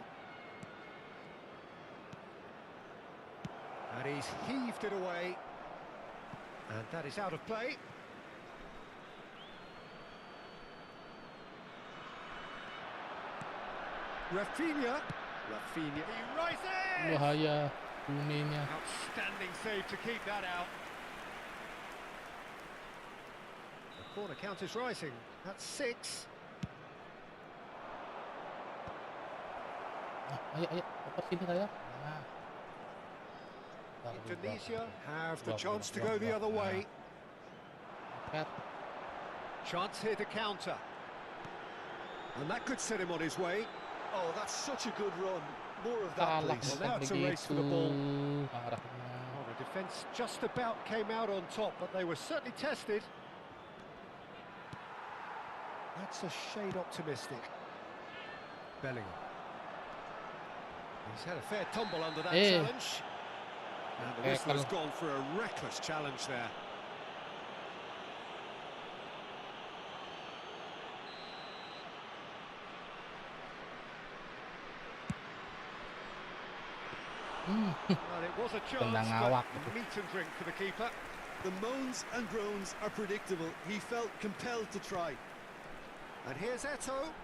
And he's heaved it away. And that is out of play. Rafinha. He rises! Bahaya Kuningnya. Outstanding save to keep that out. The corner count is rising. That's 6. Ayo, lepas sini saya. Nah. Indonesia have the chance to go the other way. Pet. Chance here to counter. And that could set him on his way. Oh, that's such a good run. More of that, Salah please. Well, now it's a race for the begitu. ball. Parahnya. Oh, the defence just about came out on top, but they were certainly tested. That's a shade optimistic. Bellingham. He's had a fair tumble under that challenge. And the whistle has gone for a reckless challenge there. Was a Tendang chance, awak but gitu. meat and drink for the keeper. The moans and groans are predictable. He felt compelled to try. And here's Eto.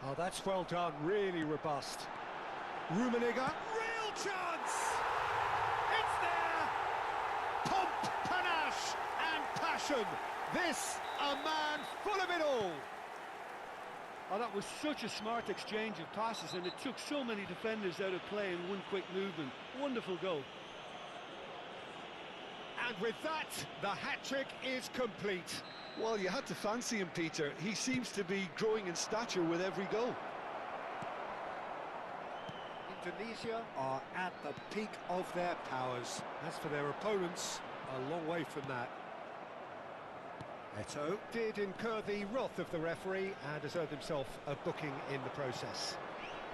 Oh, that's well done, really robust. Rummenigge, real chance! It's there! Pomp, panache and passion. This, a man full of it all. Oh, that was such a smart exchange of passes, and it took so many defenders out of play in one quick movement. Wonderful goal. And with that, the hat-trick is complete. Well, you had to fancy him, Peter. He seems to be growing in stature with every goal. Indonesia are at the peak of their powers. As for their opponents, a long way from that. Eto did incur the wrath of the referee and has earned himself a booking in the process.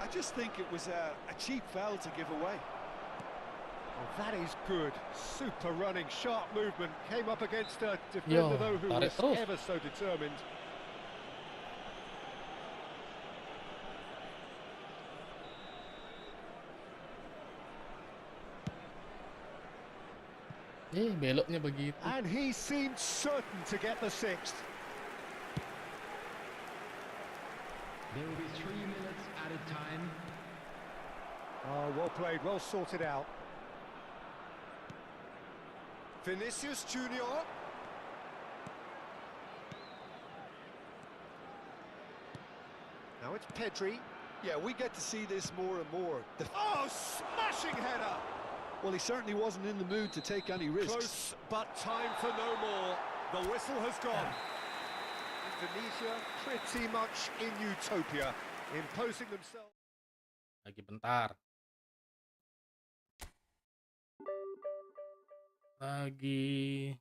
I just think it was a cheap foul to give away. Oh, that is good. Super running, sharp movement. Came up against a defender, though, who tarik was terus. ever so determined. Beloknya begitu. And he seemed certain to get the sixth. There will be 3 minutes added time. Oh, well played, well sorted out. Vinicius Junior. Now it's Pedri. Yeah, we get to see this more and more. Oh, smashing header! Well, he certainly wasn't in the mood to take any risks. Close, but time for no more. The whistle has gone. Indonesia pretty much in utopia, imposing themselves. Lagi bentar. Lagi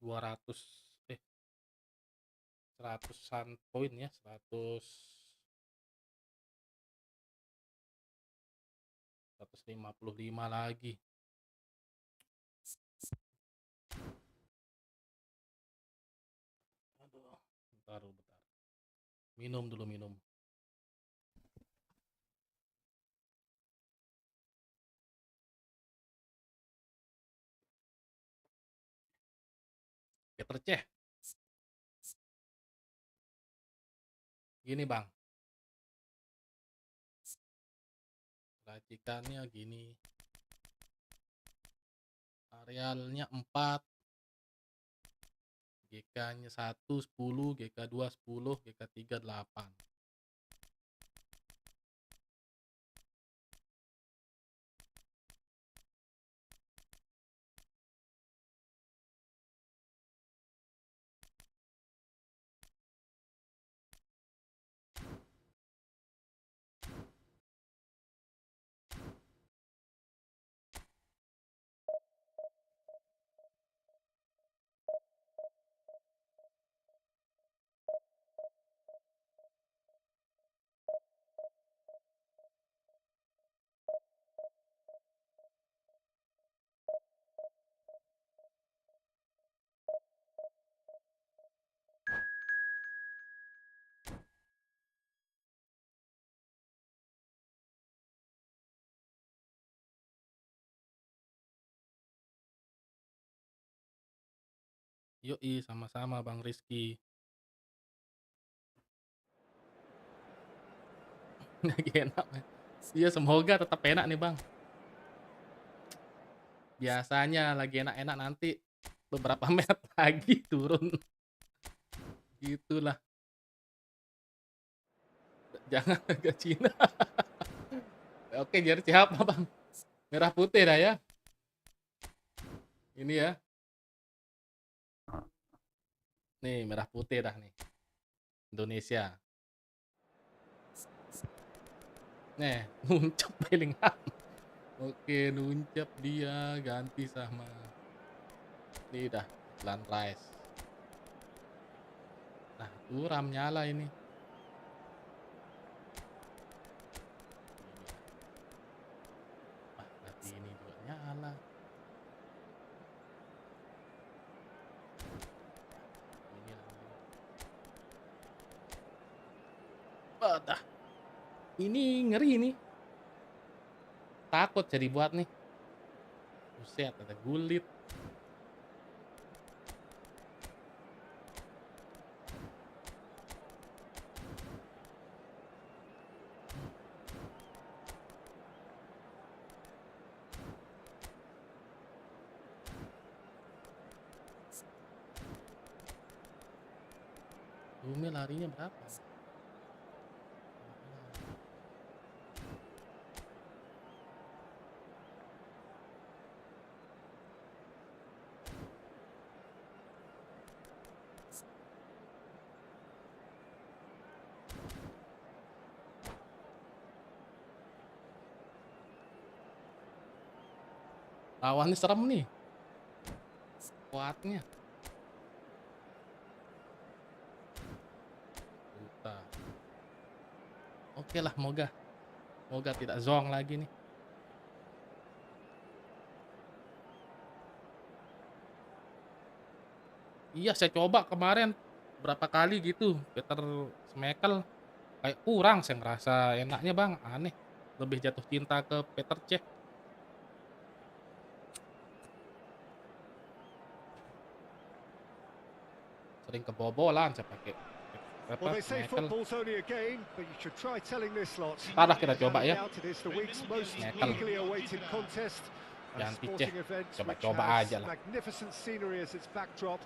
100-an poin ya, 155 lagi. Aduh, bentar. Minum dulu, minum. Ya terceh. Gini bang, racikannya gini, arealnya 4, GK-nya 1, 10, GK 2, 10, GK 3, 8. Yoi, sama-sama Bang Rizky. Lagi enak. Iya, semoga tetap enak nih Bang. Biasanya lagi enak-enak, nanti beberapa menit lagi turun. Gitulah. Jangan agak Cina. Oke, jadi siapa Bang? Merah putih dah ya. Ini ya. Nih, merah putih dah nih. Indonesia. Nih, nuncep Bellingham. Oke, nuncep dia, ganti sama. Ini dah, Pelan Rice. Nah, RAM nyala ini. Wah, berarti ini juga nyala. Dah. Ini ngeri nih. takut jadi buat nih. Buset, ada Gullit. Bumi larinya berapa? Lawannya serem nih. Kuatnya. Oke lah, moga tidak zong lagi nih. Iya, saya coba kemarin berapa kali gitu Peter Schmeichel, kayak kurang saya ngerasa enaknya bang, aneh, lebih jatuh cinta ke Peter Cech. Sering kebobolan saya pakai Well, they say Schmeichel. football's only a game, but you should try telling this lot. Ntar kita coba ya. Without a doubt, it is the week's most Schmeichel. eagerly awaited contest. A Ganti sporting Cech. event which Coba-coba has aja lah. magnificent scenery as its backdrop.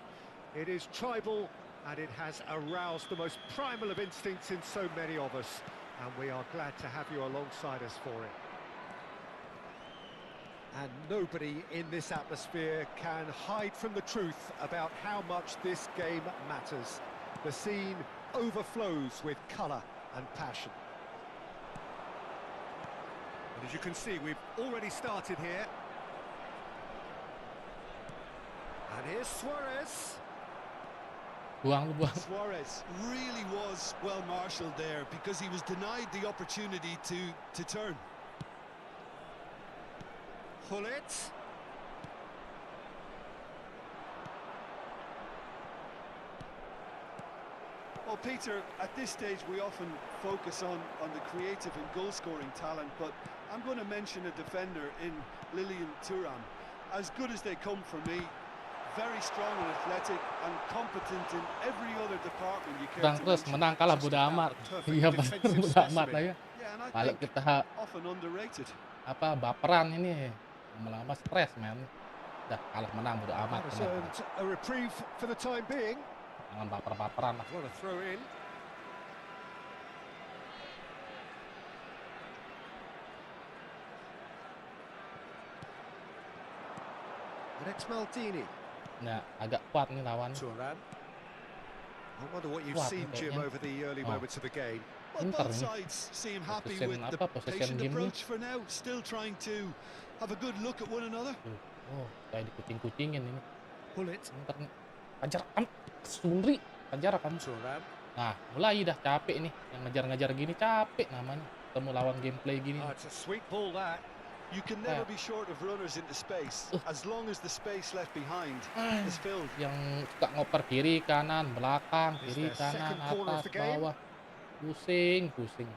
It is tribal and it has aroused the most primal of instincts in so many of us. And we are glad to have you alongside us for it. And nobody in this atmosphere can hide from the truth about how much this game matters. The scene overflows with colour and passion. And as you can see, we've already started here. And here's Suarez. Buang. Suarez really was well marshalled there because he was denied the opportunity to turn. Gullit. Well, Peter, at this stage we often focus on the creative and goal-scoring talent, but I'm going to mention a defender in Lilian Thuram. As good as they come for me, very strong and athletic and competent in every other department you care to Terus mention. menang kalah bodo amat. Iya benar bodo amat lah ya. Yeah, and I Kalau think kita often underrated. baperan ini lama-lama stres men. Udah kalah menang bodo amat. Has earned a reprieve for the time being. Jangan baper-baperan lah. What a throw in. Rex Maldini. Nah, agak kuat nih lawan. Thuram. I wonder what you've Kuat seen, nih Jim, kayaknya. over the early Oh. moments of the game. Well, Pintar both nih. sides seem happy Possession with the possession patient game nih. approach for now, still trying to have a good look at one another. Oh, kayak dikucing-kucingin ini. Gullit. Pintar nih. Hajar kamu, Sundri. Hajar kamu. Thuram. Nah, mulai dah capek nih. Yang ngejar-ngejar gini capek namanya. Ketemu lawan gameplay gini. Oh, it's a sweet ball that. You can never be short of runners into space, as long as the space left behind is filled. Yang suka ngoper kiri, kanan, belakang, kiri, Is their kanan, second corner of atas, the game. bawah. Pusing.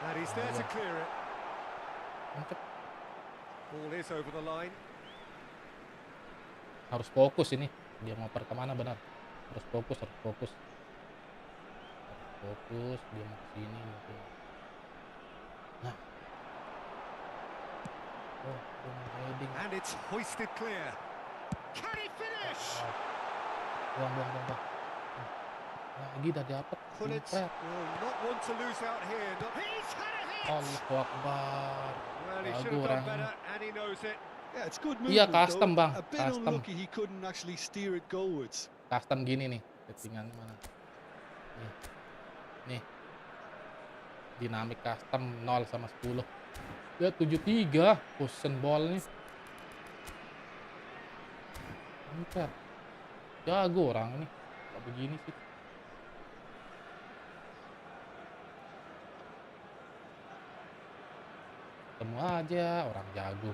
And he's there to clear it. Mantep. Ball is over the line. Harus fokus ini. Dia ngoper kemana benar. Harus fokus. Fokus, dia mau kesini mungkin. Nah. Oh, heading. And it's hoisted clear. Can he finish? Buang. Lagi dah dapat. Gullit will not want to lose out here. He's had a hit! Allahu Akbar. Well, he should have done better, and he knows it. Yeah, it's good Iya, movement, custom, though. Bang. A bit Custom. unlucky he couldn't actually steer it goalwards. Custom gini nih. Settingan mana? Nih. Dinamik custom 0 sama 10. Ya 73 possession ball nih. Mantap. Jago orang ini. Kok begini sih? Ketemu aja orang jago.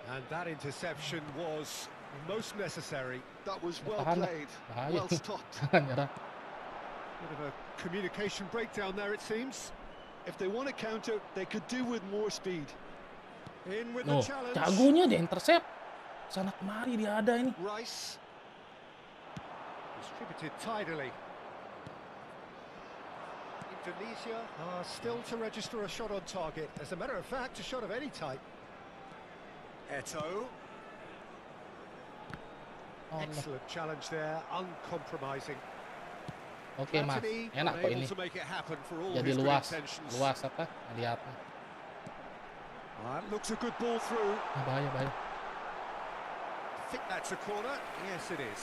And that interception was Most necessary. That was well Tahan lah. played. Bahaya. Well stopped. Nyerah. Bit of a communication breakdown there, it seems. If they want to counter, they could do with more speed. In with Oh, the challenge. jagonya dia intercept. Sana kemari dia ada ini. Rice. Distributed tidily. Indonesia are still to register a shot on target. As a matter of fact, a shot of any type. Eto. Oh, Excellent challenge there, uncompromising. Oke mas, Platini enak kok unable ini. to make it happen for all Jadi his good luas intentions. apa? Lihatnya. That looks a good ball through. Bahaya. I think that's a corner. Yes, it is.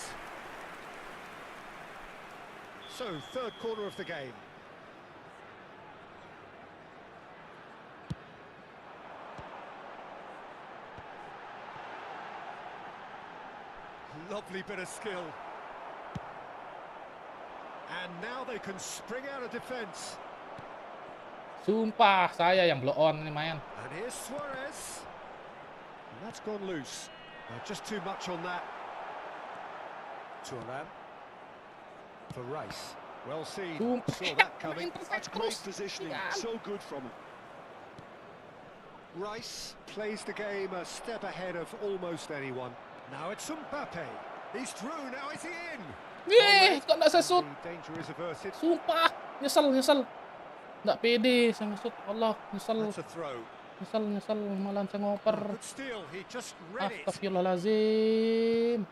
So, third corner of the game. Lovely bit of skill. And now they can spring out of defence. Sumpah, saya yang blow on ini main. And here's Suarez. And that's gone loose. Just too much on that. Pelan. For Rice. Well seen. Saw that coming. That's great positioning. So good from him. Rice plays the game a step ahead of almost anyone. Now it's Mbappe. He's through. Now is he in? Yeay, kok nggak sesut? The danger is averted. Sumpah, nyesel. Nggak pede saya ngesut. Allah, nyesel. That's a throw. Nyesel. Malah saya ngoper. Good steal. He just read it. Astagfirullahaladzim.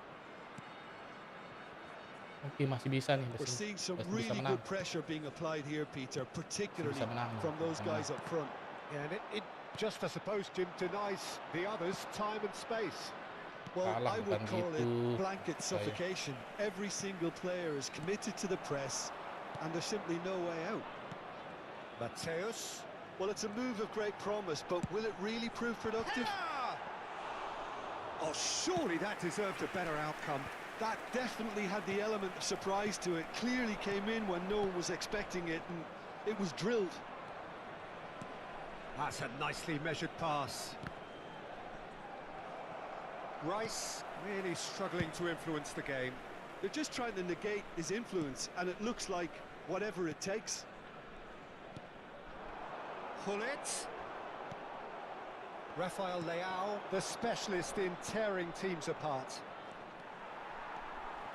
Oke, masih bisa nih. We're seeing some Masih bisa really menang. good pressure being applied here, Peter, particularly Bisa menang. from those Bisa guys up front. Yeah, and it just, I suppose, Jim, denies the others time and space. Well, Kalah, I would bukan call gitu. it blanket suffocation. Every single player is committed to the press, and there's simply no way out. Mateus. Well, it's a move of great promise, but will it really prove productive? Header! Oh, surely that deserved a better outcome. That definitely had the element of surprise to it. Clearly came in when no one was expecting it, and it was drilled. That's a nicely measured pass. Rice really struggling to influence the game. They're just trying to negate his influence, and it looks like whatever it takes. Hullet. Rafael Leao, the specialist in tearing teams apart.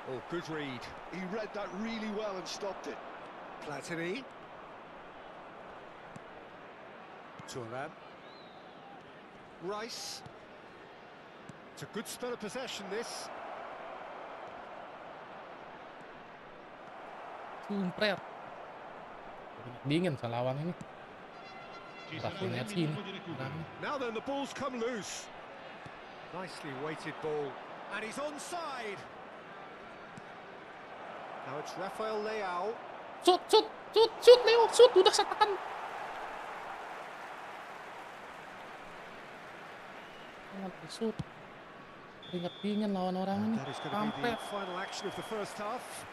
Oh, good read. He read that really well and stopped it. Platini. Pelan. Rice. It's a good spell of possession, this. Sumpret. Dingin sama lawan ini. Rafinha sini. Now then, the ball's come loose. Nicely weighted ball. And he's onside. Now it's Rafael Leao. Shoot, Leo, shoot, udah saya tekan. Shoot. Keringat dingin lawan orang ini. That is going to be Kampret. the final action of the first half.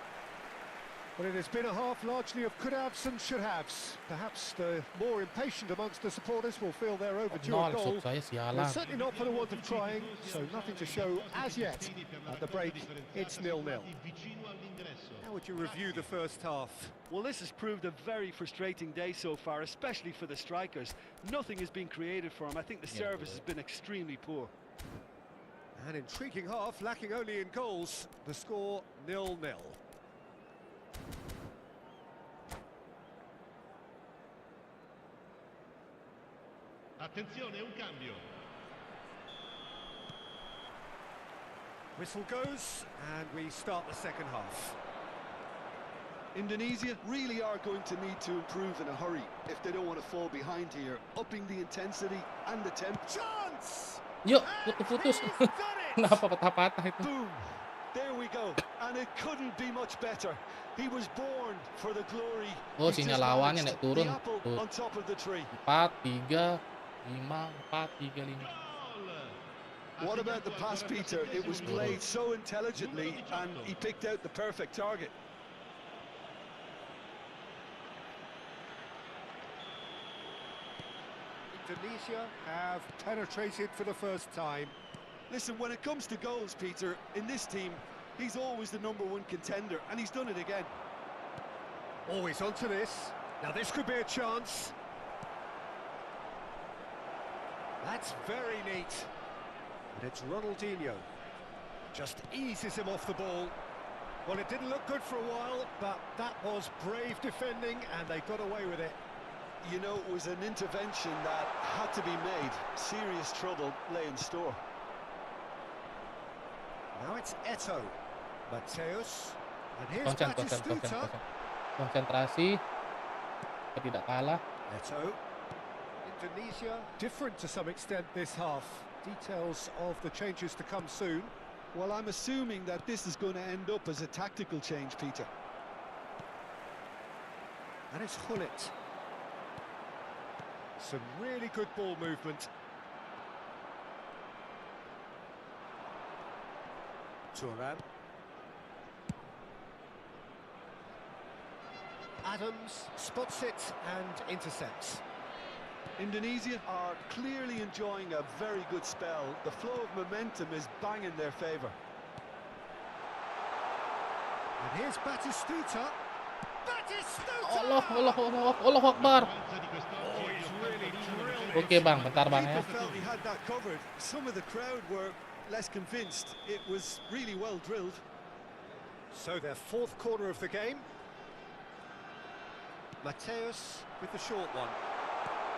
Well, it has been a half largely of could-haves and should-haves. Perhaps the more impatient amongst the supporters will feel their overdue Nol, goal. shoot saya sialan. Well, certainly not for the want of trying, so nothing to show as yet. At the break, it's 0-0. How would you review the first half? Well, this has proved a very frustrating day so far, especially for the strikers. Nothing has been created for them. I think the service has been extremely poor. An intriguing half, lacking only in goals. The score 0-0. Attenzione, un cambio. Whistle goes, and we start the second half. Indonesia really are going to need to improve in a hurry if they don't want to fall behind here, upping the intensity and the tempo. Chance! Yuk, putus. And he's done it! Kenapa patah-patah itu? Boom! There we go. And it couldn't be much better. He was born for the glory. Oh, He's sinyal just lawannya managed naik turun. the apple Tuh. on top of the tree. 4, 3, 5, 4, 3, 5. What about the pass, Peter? It was played so intelligently, and he picked out the perfect target. Indonesia have penetrated for the first time. Listen, when it comes to goals, Peter, in this team, he's always the #1 contender, and he's done it again. Always onto this. Now this could be a chance. That's very neat. And it's Ronaldinho. Just eases him off the ball. Well, it didn't look good for a while, but that was brave defending, and they got away with it. You know, it was an intervention that had to be made. Serious trouble lay in store. Now it's Eto. Mateus. And here's Batistuta. Konsentrasi. Tidak kalah. Eto. Indonesia. Different to some extent this half. Details of the changes to come soon. Well, I'm assuming that this is going to end up as a tactical change, Peter. And it's Hullet. Some really good ball movement. Turan. Adams spots it and intercepts. Indonesia are clearly enjoying a very good spell. The flow of momentum is bang in their favour. And here's Batistuta. Batistuta! Allah Akbar. Oh, he's really drilled. Oke bang, bentar bang ya. People felt he had that covered. Some of the crowd were less convinced. It was really well drilled. So their fourth corner of the game. Mateus with the short one.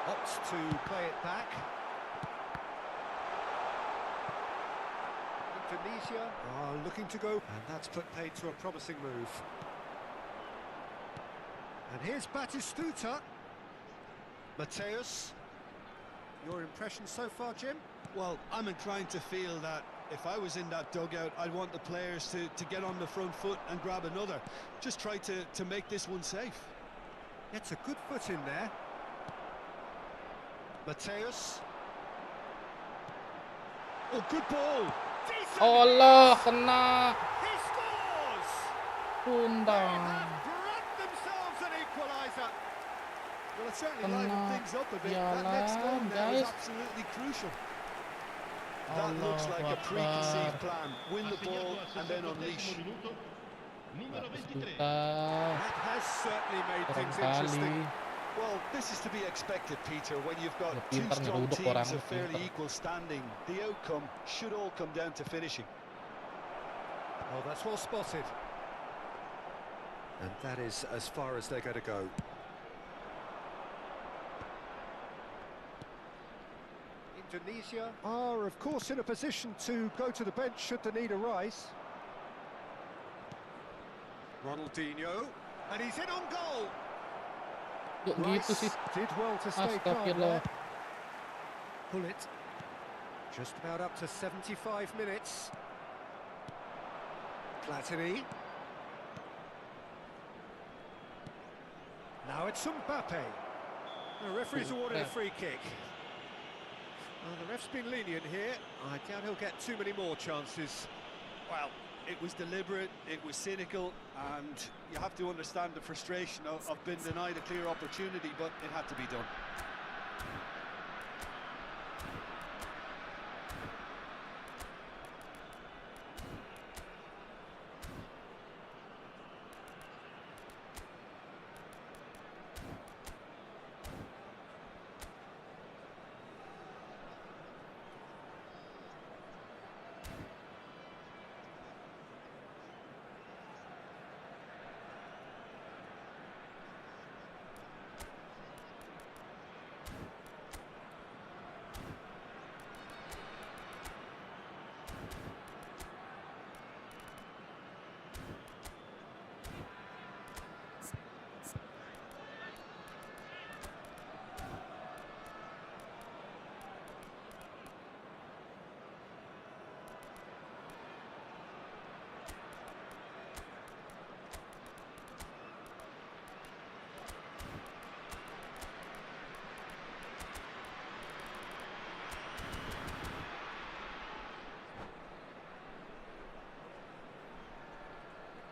Opts to play it back. Indonesia are looking to go, and that's put paid to a promising move. And here's Batistuta. Mateus. Your impression so far, Jim? Well, I'm inclined to feel that if I was in that dugout, I'd want the players to get on the front foot and grab another. Just try to make this one safe. It's a good foot in there. Mateus. Oh, good ball. Decent. Allah, kena. He scores. Undang. Brought themselves an equaliser. Well, it certainly livened things up a bit. That next goal now is absolutely crucial. That looks like a preconceived plan. Win the ball and then unleash. That has certainly made things interesting. Well, this is to be expected, Peter, when you've got two strong teams of fairly equal standing. The outcome should all come down to finishing. Oh, that's well spotted. And that is as far as they're going to go. Indonesia are, of course, in a position to go to the bench should the need arise. Ronaldinho, and he's in on goal. Gitu sih. Did well to stay calm there. Pull it. Just about up to 75 minutes. Platini. Now it's Mbappe. The referee's awarded a free kick. Well, the ref's been lenient here. I doubt he'll get too many more chances. Well, it was deliberate, it was cynical, and you have to understand the frustration of being denied a clear opportunity, but it had to be done.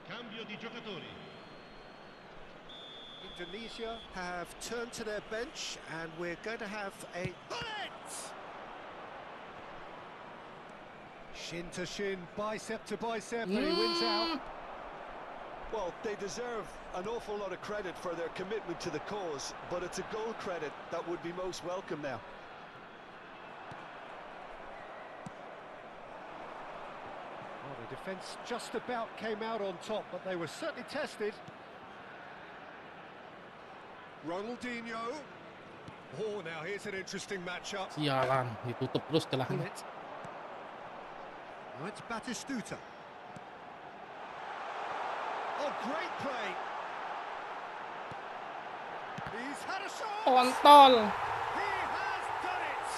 Cambio di giocatori. Indonesia have turned to their bench, and we're going to have a bullet! Shin to shin, bicep to bicep, and he wins out. Well, they deserve an awful lot of credit for their commitment to the cause, but it's a goal credit that would be most welcome now. Well, the defence just about came out on top, but they were certainly tested. Ronaldinho. Oh, now here's an interesting matchup. Sialan, ditutup terus celahnya. Now it's Batistuta. Oh, great play. He's had a shot. Kontol. He has done it.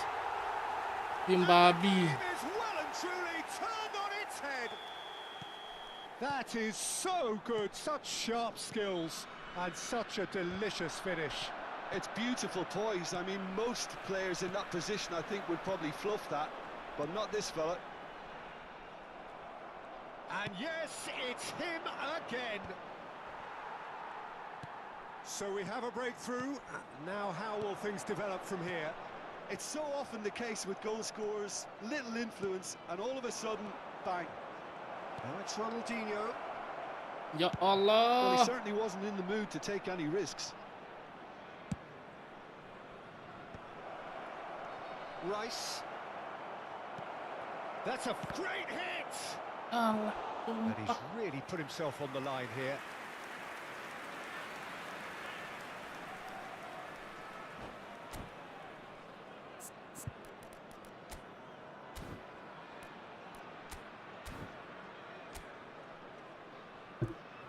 Tim babi. The game is well and truly turned on its head. That is so good. Such sharp skills and such a delicious finish. It's beautiful poise. I mean, most players in that position, I think, would probably fluff that, but not this fella. And yes, it's him again. So we have a breakthrough. Now how will things develop from here? It's so often the case with goal scorers, little influence, and all of a sudden, bang. Now it's Ronaldinho. Ya Well, he Allah. certainly wasn't in the mood to take any risks. Rice. That's a great hit. Allah. And he's Sumpah. really put himself on the line here.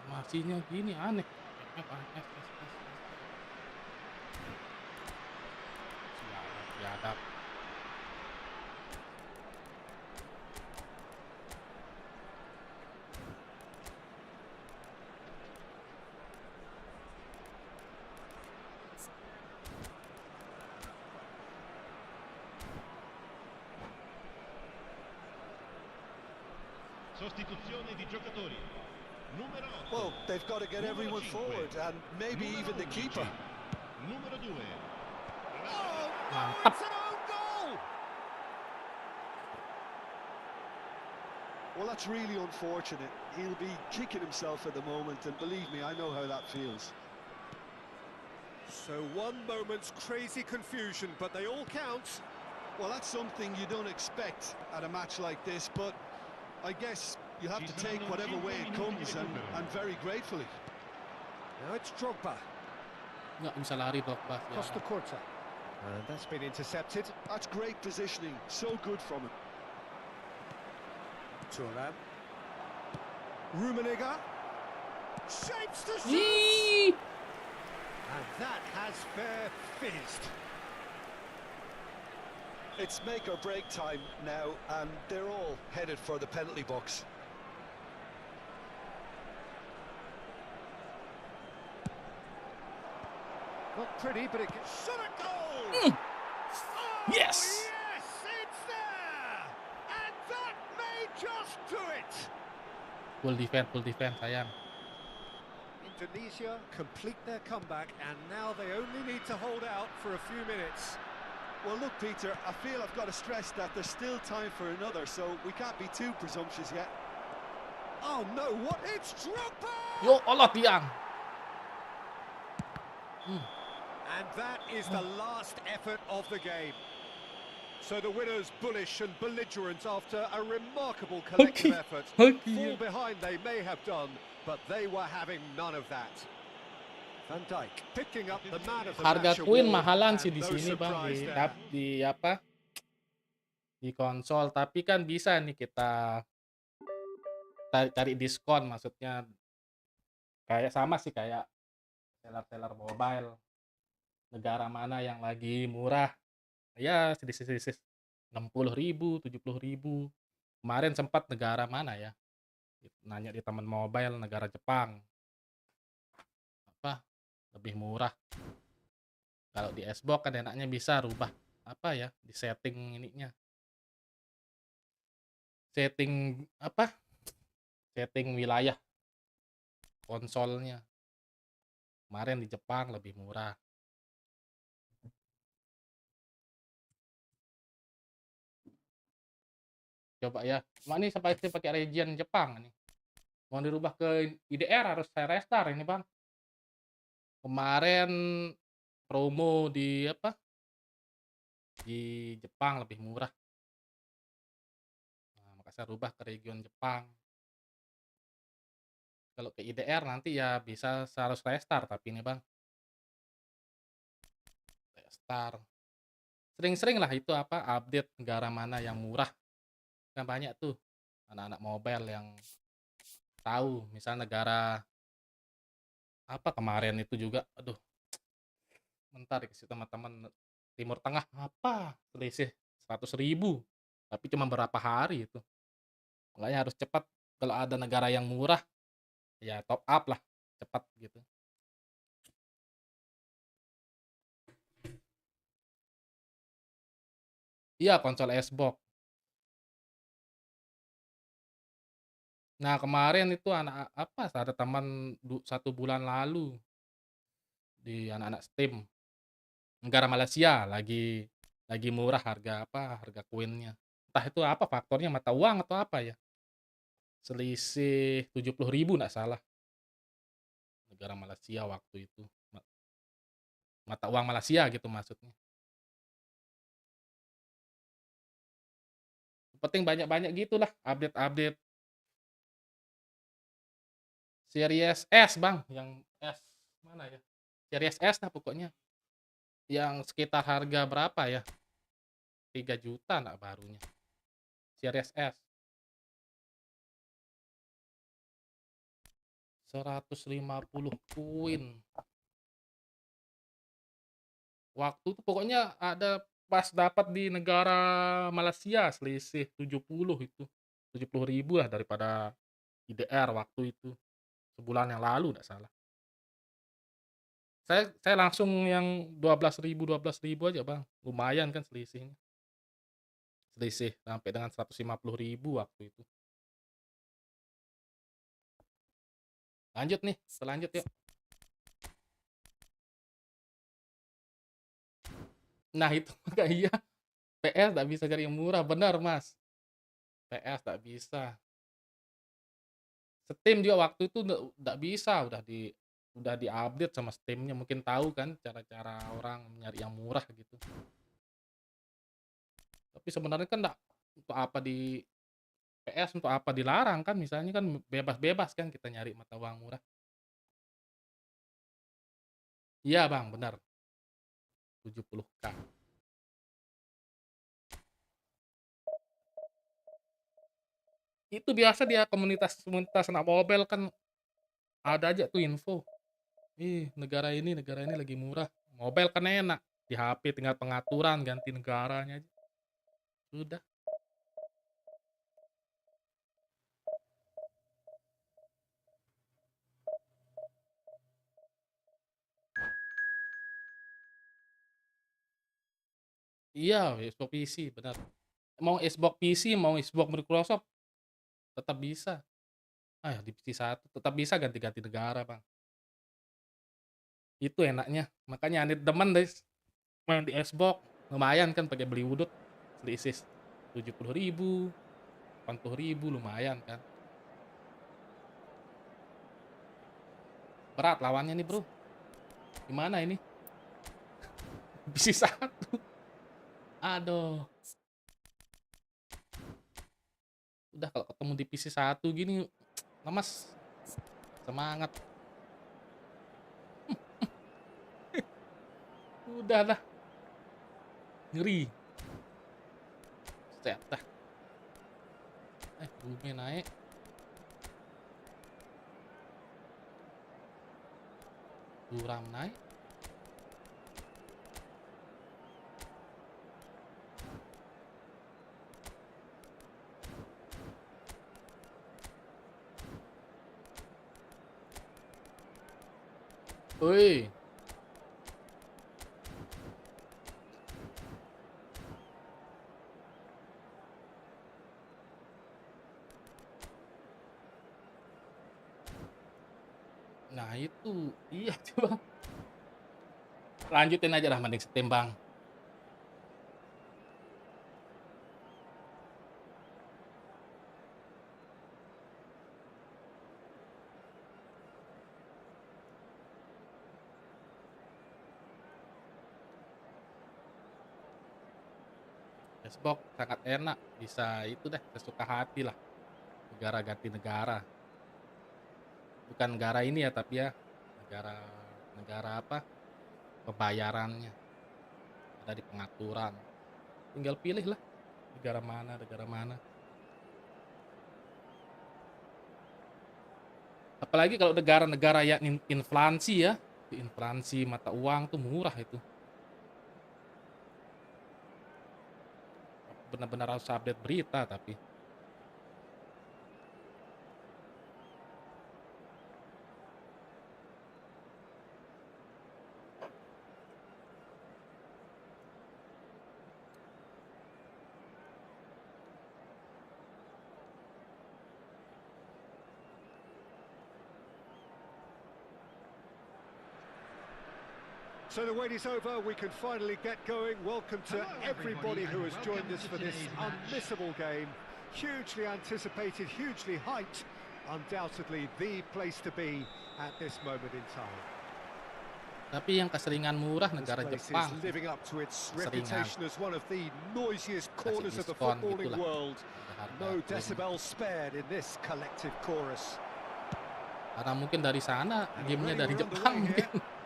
Masihnya gini aneh. Siadap. Sostituzione di giocatori. Numero 8. Well, they've got to get everyone forward, and maybe even the keeper. Numero 2. Oh, no, Mantap. it's an own goal. Well, that's really unfortunate. He'll be kicking himself at the moment, and believe me, I know how that feels. So one moment's crazy confusion, but they all count. Well, that's something you don't expect at a match like this, but I guess you have to take whatever way it comes, and very gratefully. Now it's Drogba. Nggak bisa lari Drogba. Costa Curta. And that's been intercepted. That's great positioning, so good from him. Turan. Rummenigge. Shapes the shot. Ih. And that has fair fizzed. It's make or break time now, and they're all headed for the penalty box. Not pretty, but it gets shot at goal. Oh, Yes. yes, it's there. And that may just do it. Full defense sayang. Indonesia complete their comeback, and now they only need to hold out for a few minutes. Well, look, Peter, I feel I've got to stress that there's still time for another, so we can't be too presumptuous yet. Oh no, what? It's Drogba! Yo Allah tiang. And that is the last effort of the game. So the winners bullish and belligerent after a remarkable collective effort. Fall behind they may have done, but they were having none of that. Van Dijk picking up the man of the Harga match Queen award, mahalan and sih di no sini Bang, surprise di, there. di apa? Di konsol, tapi kan bisa nih kita cari diskon, maksudnya kayak sama sih kayak seller-seller mobile. Negara mana yang lagi murah? Ya sedikit-sedikit 60.000, 70.000. Kemarin sempat negara mana ya? Nanya di teman mobile, negara Jepang. Apa? Lebih murah. Kalau di Xbox kan enaknya bisa rubah apa ya, di setting ininya. Setting apa? Setting wilayah konsolnya. Kemarin di Jepang lebih murah. Coba ya. Cuma ini sampai pakai region Jepang nih. Mau dirubah ke IDR harus saya restart ini, Bang. Kemarin promo di apa? Di Jepang lebih murah. Nah, maka saya rubah ke region Jepang. Kalau ke IDR nanti ya bisa saya harus restart tapi ini, Bang. Restart. Sering-sering lah itu apa update negara mana yang murah. Kan banyak tuh anak-anak mobile yang tahu misal negara apa kemarin itu juga aduh bentar dikasih teman-teman Timur Tengah apa selisih 100.000 tapi cuma berapa hari itu makanya harus cepat kalau ada negara yang murah ya top up lah cepat gitu. Iya konsol Xbox. Nah kemarin itu anak apa ada teman 1 bulan lalu di anak-anak Steam negara Malaysia lagi murah harga apa harga koinnya entah itu apa faktornya mata uang atau apa ya selisih 70.000 nggak salah negara Malaysia waktu itu mata uang Malaysia gitu maksudnya penting banyak-banyak gitulah update-update series S bang yang S mana ya series S lah pokoknya yang sekitar harga berapa ya 3 juta nak barunya series S 150 koin waktu itu pokoknya ada pas dapat di negara Malaysia selisih 70 itu 70.000 lah daripada IDR waktu itu sebulan yang lalu enggak salah saya langsung yang 12.000 aja bang lumayan kan selisih sampai dengan 150.000 waktu itu lanjut nih selanjut yuk nah itu kayak iya PS tak bisa cari yang murah benar mas PS tak bisa Steam juga waktu itu nggak bisa udah diupdate sama Steamnya mungkin tahu kan cara-cara orang nyari yang murah gitu tapi sebenarnya kan nggak untuk apa di PS untuk apa dilarang kan misalnya kan bebas-bebas kan kita nyari mata uang murah iya bang benar 70k itu biasa dia komunitas anak mobile kan ada aja tuh info negara ini lagi murah mobile kan enak di HP tinggal pengaturan ganti negaranya aja sudah iya Xbox PC benar mau Xbox PC mau Xbox Microsoft tetap bisa di PC satu tetap bisa ganti-ganti negara bang itu enaknya makanya aneh demen deh main di Xbox lumayan kan pakai beli udut selisih 70.000 80.000 lumayan kan berat lawannya nih bro gimana ini PC satu aduh udah kalau ketemu di PC satu gini lemas semangat udah lah ngeri set dah bumi naik duram naik woi nah itu iya coba lanjutin aja lah mending Steam, Bang. Xbox sangat enak, bisa itu deh sesuka hati lah. Negara ganti negara. Bukan negara ini ya, tapi ya negara apa? Pembayarannya. Ada di pengaturan. Tinggal pilih lah negara mana. Apalagi kalau negara-negara yang inflasi ya, inflasi mata uang tuh murah itu. Benar-benar harus update berita tapi. So the wait is over, we can finally get going. Welcome to everybody who has joined us for this unmissable game. Hugely anticipated, hugely hyped. Undoubtedly the place to be at this moment in time. Tapi yang keseringan murah negara This place Jepang. is living up to its Keseringan. reputation as one of the noisiest corners of the diskon footballing gitulah. world. Harga No turun. decibels spared in this collective chorus. Karena mungkin dari sana, And gamenya already dari we're on the Jepang way mungkin. here.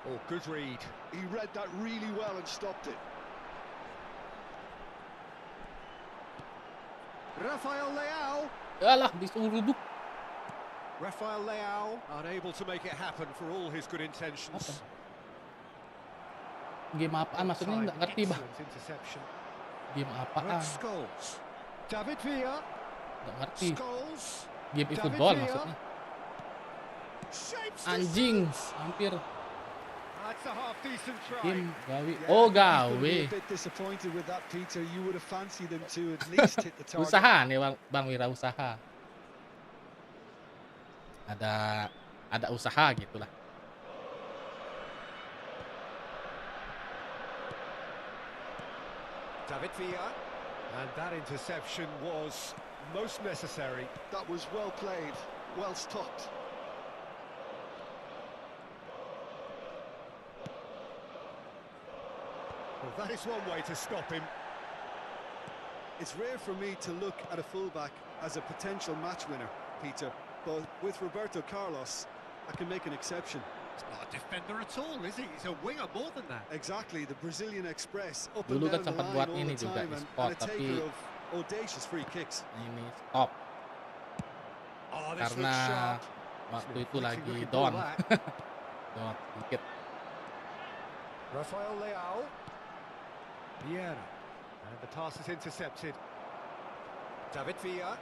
Oh, good read. He read that really well and stopped it. Rafael Leao. Yalah, disuruh duk. Rafael Leao unable to make it happen for all his good intentions. Game apaan maksudnya nggak ngerti bah. Excellent interception. Game apaan? Red Scholes. David Villa. Nggak ngerti. Scholes. Game David eFootball Villa. maksudnya. Shapes the Anjing, sense. hampir That's a half decent try. game gawe. Yeah, Oh, he's gonna be gawe. a bit disappointed with that, Peter. You would have fancied him to at least hit the target. Usaha nih Bang Wira, usaha. Ada usaha gitulah. David Villa. And that interception was most necessary. That was well played, well stopped. Well, that is one way to stop him. It's rare for me to look at a fullback as a potential match winner, Peter, but with Roberto Carlos, I can make an exception. He's not a defender at all, is he? He's a winger more than that. Exactly, the Brazilian Express, up and Dulu kan down the sempat line buat all ini the juga time, di and sport, a tapi taker of audacious free kicks. ini stop Oh, this karena looks sharp. waktu itu Fleeting lagi looking down. ball that. Down sedikit. Rafael Leao. Vieira. And the pass is intercepted. David Villa.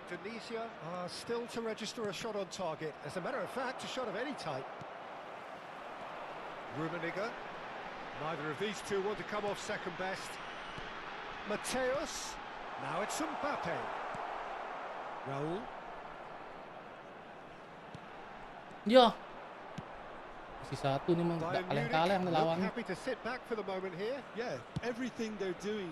Indonesia are still to register a shot on target. As a matter of fact, a shot of any type. Rummenigge. Neither of these two want to come off second best. Mateus. Now it's Mbappe. Raul. Yo. Si satu nih mah Bayern kaleng-kaleng nih Munich look lawannya. happy to sit back for the moment here. Yeah, everything they're doing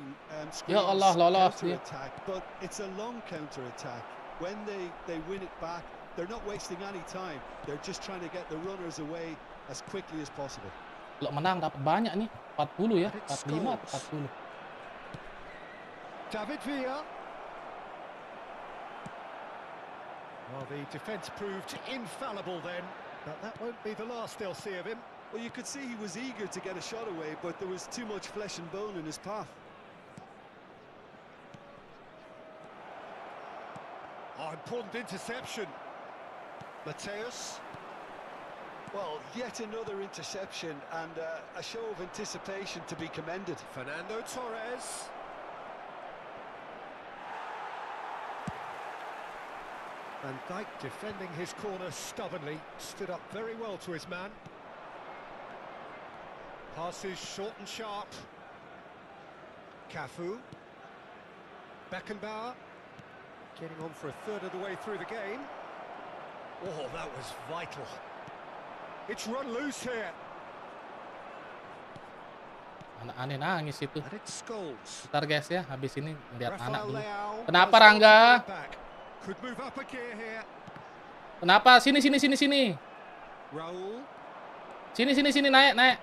Ya Allah, lolos dia. counter-attack, but it's a long counter-attack. When they win it back, they're not wasting any time. They're just trying to get the runners away as quickly as possible. Kalau menang dapat banyak nih, 40 ya, 45 atau 40. David Villa. Well, the defence proved infallible then, but that won't be the last they'll see of him. Well, you could see he was eager to get a shot away, but there was too much flesh and bone in his path. Oh, important interception. Mateus. Well, yet another interception and a show of anticipation to be commended. Fernando Torres. Van Dijk defending his corner stubbornly, stood up very well to his man. Passes short and sharp. Cafu. Beckenbauer. Getting on for a third of the way through the game. Oh, that was vital. It's run loose here. Anak aneh nangis itu. And it's Scholes. Ntar guys ya, habis ini lihat anak Rafael dulu. Leao. Kenapa Rangga? Could move up a gear here. Kenapa? Sini. Raul. Sini naik.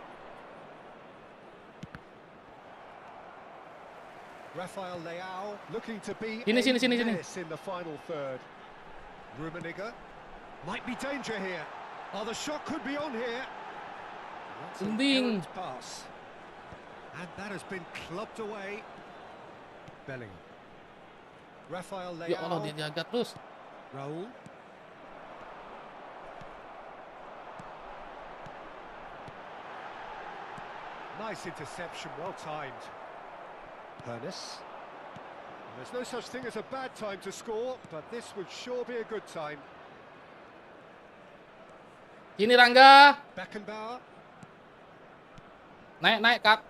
Rafael Leao looking to be Sini. menace in the final third. Rummenigge might be danger here. Oh, the shot could be on here. That's an errant pass. And that has been clubbed away. Bellingham. Rafael Leao. Ya Allah, dia jaga terus. Raul. Nice interception, well timed. Ernest. There's no such thing as a bad time to score, but this would sure be a good time. Ini Rangga. Beckenbauer. Naik, Kak.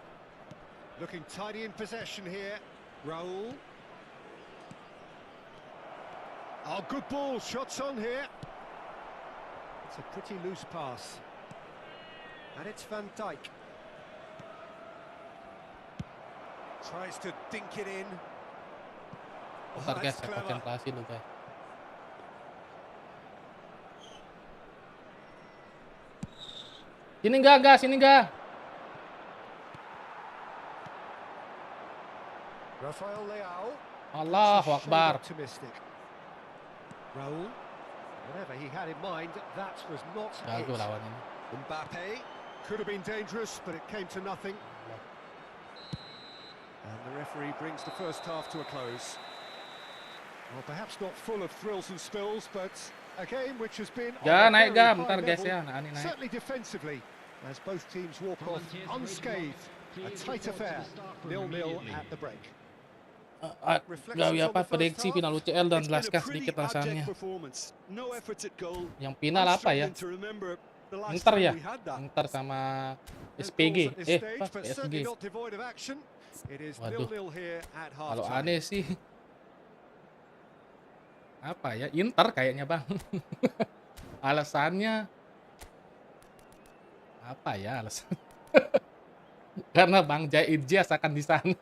Looking tidy in possession here. Raul. Oh, good ball. Shots on here. It's a pretty loose pass. And it's Van Dijk. Tries to dink it in. Oh, Bentar guys, that's saya clever. konsentrasi dulu guys. Sini enggak. Rafael Leao. Allahu Akbar. Optimistic. Raul. Whatever he had in mind, that was not Jago it. lawan ini. Mbappe. Could have been dangerous, but it came to nothing. And the referee brings the first half to a close. Well, perhaps not full of thrills and spills, but a game which has been Ya, on a naik very high bentar guys level, ya. Nah, ini naik. certainly defensively, as both teams walk off unscathed. A tight affair, 0-0 at the break. Gawi apa prediksi final UCL dan It's been a jelaskan pretty sedikit rasanya. abject performance. No efforts at goal. Yang final I'm apa ya? struggling to remember the last Inter time ya? we had that. Inter sama No SPG. goals at this stage, Apa? but PSG. certainly not devoid of action. It is Waduh. 0-0 here at Kalau half-time. aneh sih apa ya? Inter kayaknya, Bang. Alasannya apa ya alasan? Karena Bang Jai Ijaz akan di sana.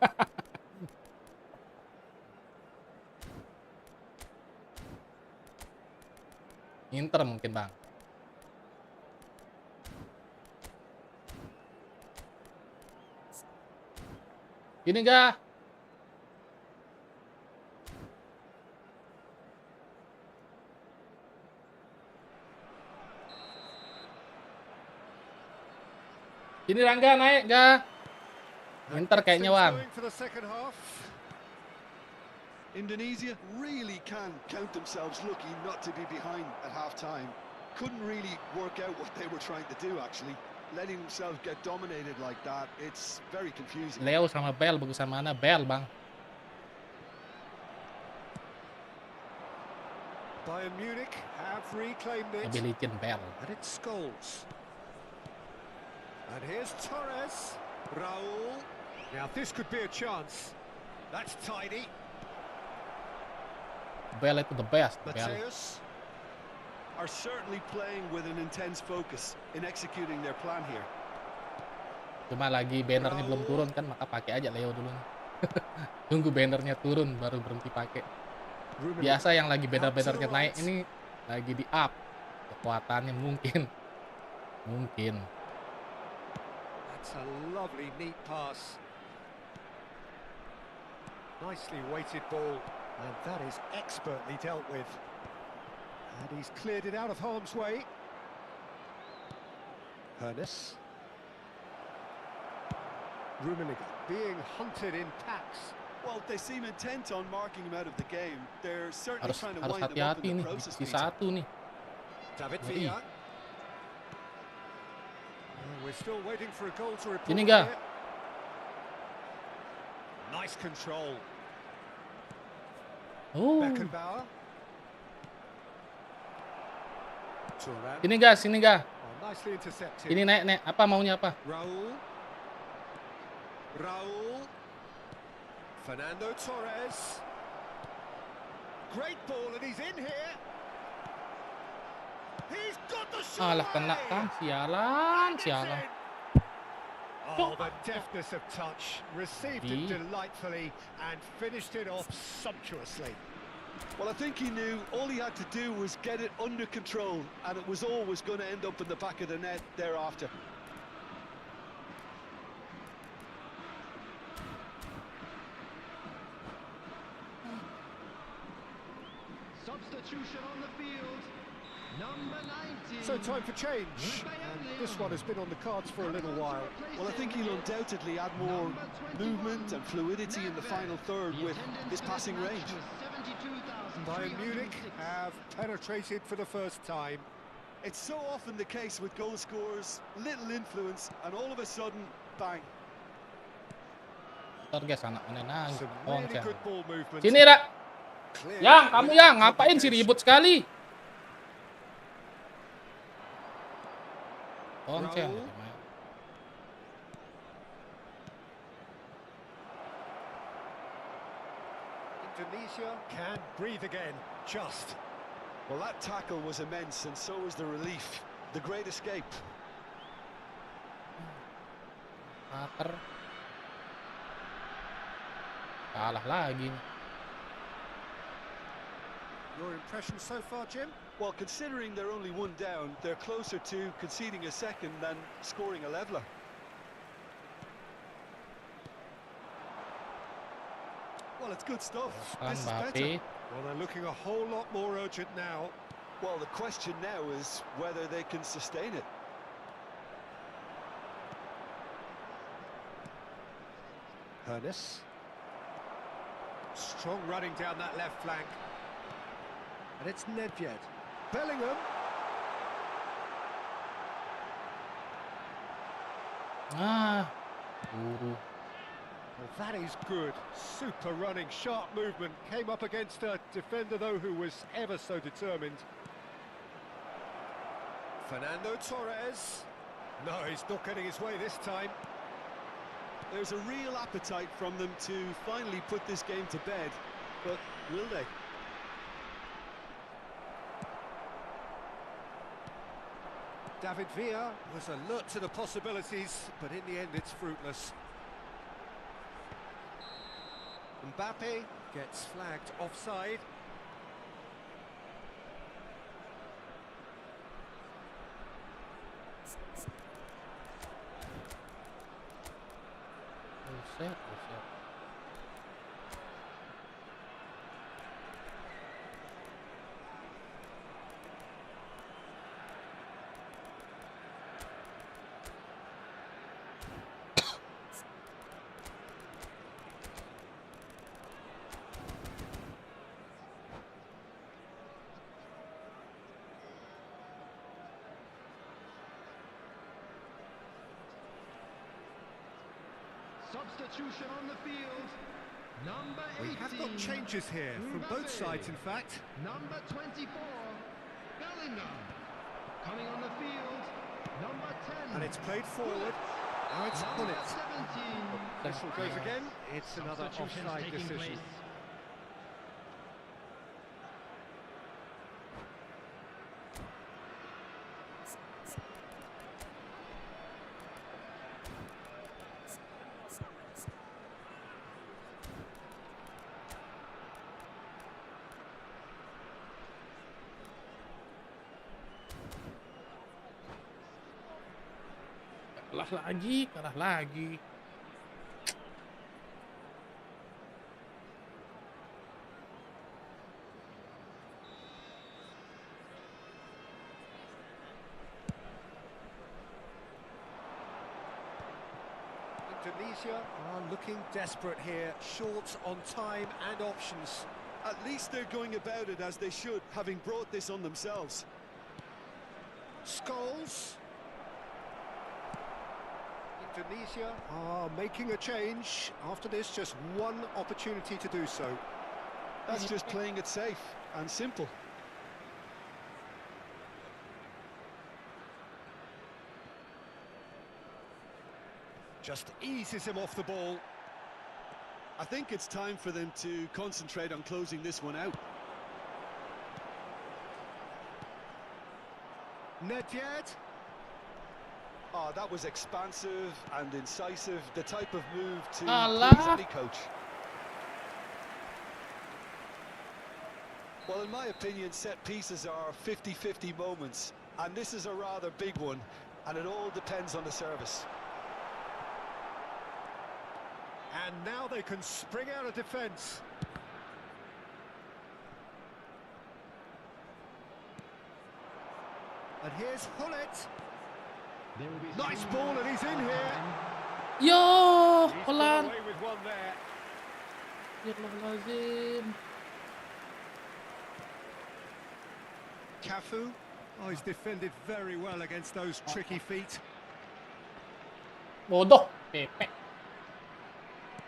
Inter mungkin, Bang. Ini enggak? Ini Rangga naik enggak? Inter kayaknya, Wan. Going for the second half. Indonesia really can count themselves lucky not to be behind at half-time. Couldn't really work out what they were trying to do, actually. Letting themselves get dominated like that, it's very confusing. Leo sama Bell bagusan mana? Bell, Bang. Bayern Munich have reclaimed it. Lebih licin Bell. And it's Scholes. And here's Torres. Raul. Now this could be a chance. That's tidy. Bell itu the best. Bell. Mateus. Are certainly playing with an intense focus in executing their plan here. Cuma lagi bannernya belum turun kan, maka pakai aja Leo dulu. Tunggu bannernya turun baru berhenti pakai. Biasa yang lagi bannernya naik ini lagi di up kekuatannya mungkin. That's a lovely neat pass. Nicely weighted ball, and that is expertly dealt with. And he's cleared it out of harm's way. Ernest. Rummenigge being hunted in packs. Well, they seem intent on marking him out of the game. They're certainly Harus trying to harus wind them up hati-hati in nih the process. di satu nih. David Oi. Villa. We're still waiting for a goal to report. Sini enggak? Here. Nice control. Oh, Beckenbauer. Thuram. sini enggak? Oh, nicely intercepted. Ini naik. Apa maunya apa? Raul. Fernando Torres. Great ball, and he's in here. He's got the shot. Alah kena away. kan, sialan. Oh, the deftness of touch. Received it Di. delightfully and finished it off sumptuously. Well, I think he knew all he had to do was get it under control, and it was always going to end up in the back of the net thereafter. Substitution on the field. Number 19. So time for change. And this one has been on the cards for a little while. Well, I think he'll undoubtedly add more movement and fluidity in the final third with his passing range. Bayern Munich have penetrated for the first time. It's so often the case with goal scorers, little influence, and all of a sudden, bang. Guys, anak mana nangis. Some really good ball movement. Sini, Ra. Clear. Yang, kamu yang ngapain sih ribut sekali? Ponceng. Indonesia can breathe again. Just. Well, that tackle was immense, and so was the relief. The great escape. Hater. Kalah lagi. Your impression so far, Jim? Well, considering they're only one down, they're closer to conceding a second than scoring a leveller. Well, it's good stuff. This is better. Well, they're looking a whole lot more urgent now. Well, the question now is whether they can sustain it. Ernest. Strong running down that left flank. And it's Nedved. Bellingham. Well, that is good. Super running, sharp movement. Came up against a defender, though, who was ever so determined. Fernando Torres. No, he's not getting his way this time. There's a real appetite from them to finally put this game to bed, but will they? David Villa was alert to the possibilities, but in the end it's fruitless. Mbappe gets flagged offside. Substitution on the field. Number 18. We have got changes here from both sides, in fact. Number 24, Bellingham. Coming on the field, number 10. And it's played forward. Now it's number Gullit. 17. Whistle goes again. It's another Substitutions offside taking decision. place. Kalah lagi. Indonesia are looking desperate here, short on time and options. At least they're going about it as they should, having brought this on themselves. Scholes. Indonesia are making a change. After this, just one opportunity to do so. That's just playing it safe and simple. Just eases him off the ball. I think it's time for them to concentrate on closing this one out. Nedved. Oh, that was expansive and incisive, the type of move to Allah. please any coach. Well, in my opinion, set pieces are 50-50 moments, and this is a rather big one, and it all depends on the service. And now they can spring out of defence. And here's Hullet. There will be Nice three ball, more and he's in here. Yo, He's Pelan. got away with one there. Astagfirullahaladzim. Cafu. Oh, he's defended very well against those tricky feet. Bodoh. Pepe.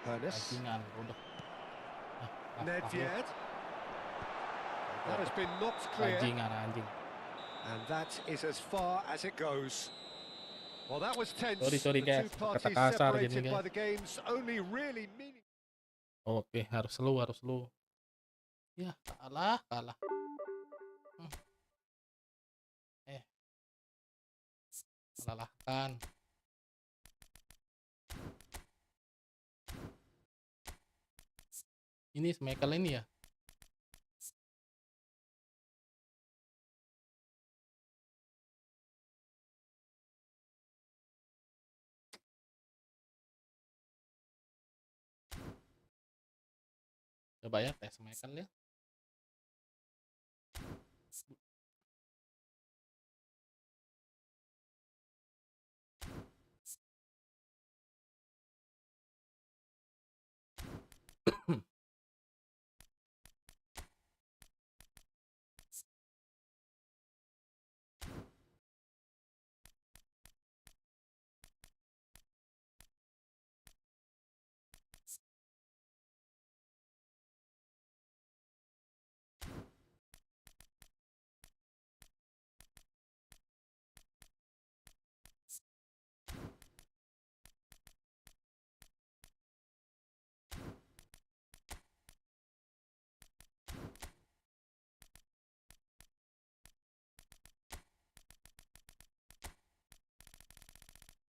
Hernes. Bajingan, bodoh. Nedved. That has been knocked clear. Bajingan, anjing. And that is as far as it goes. Well, that was tense. Sorry, The guys. two parties Kata kasar separated gini, by guys. the game's only really meaning. Oke, harus slow. Ya, kalah. Hmm. Kalahkan. Ini Michael ini ya. Coba ya tes Michael ya.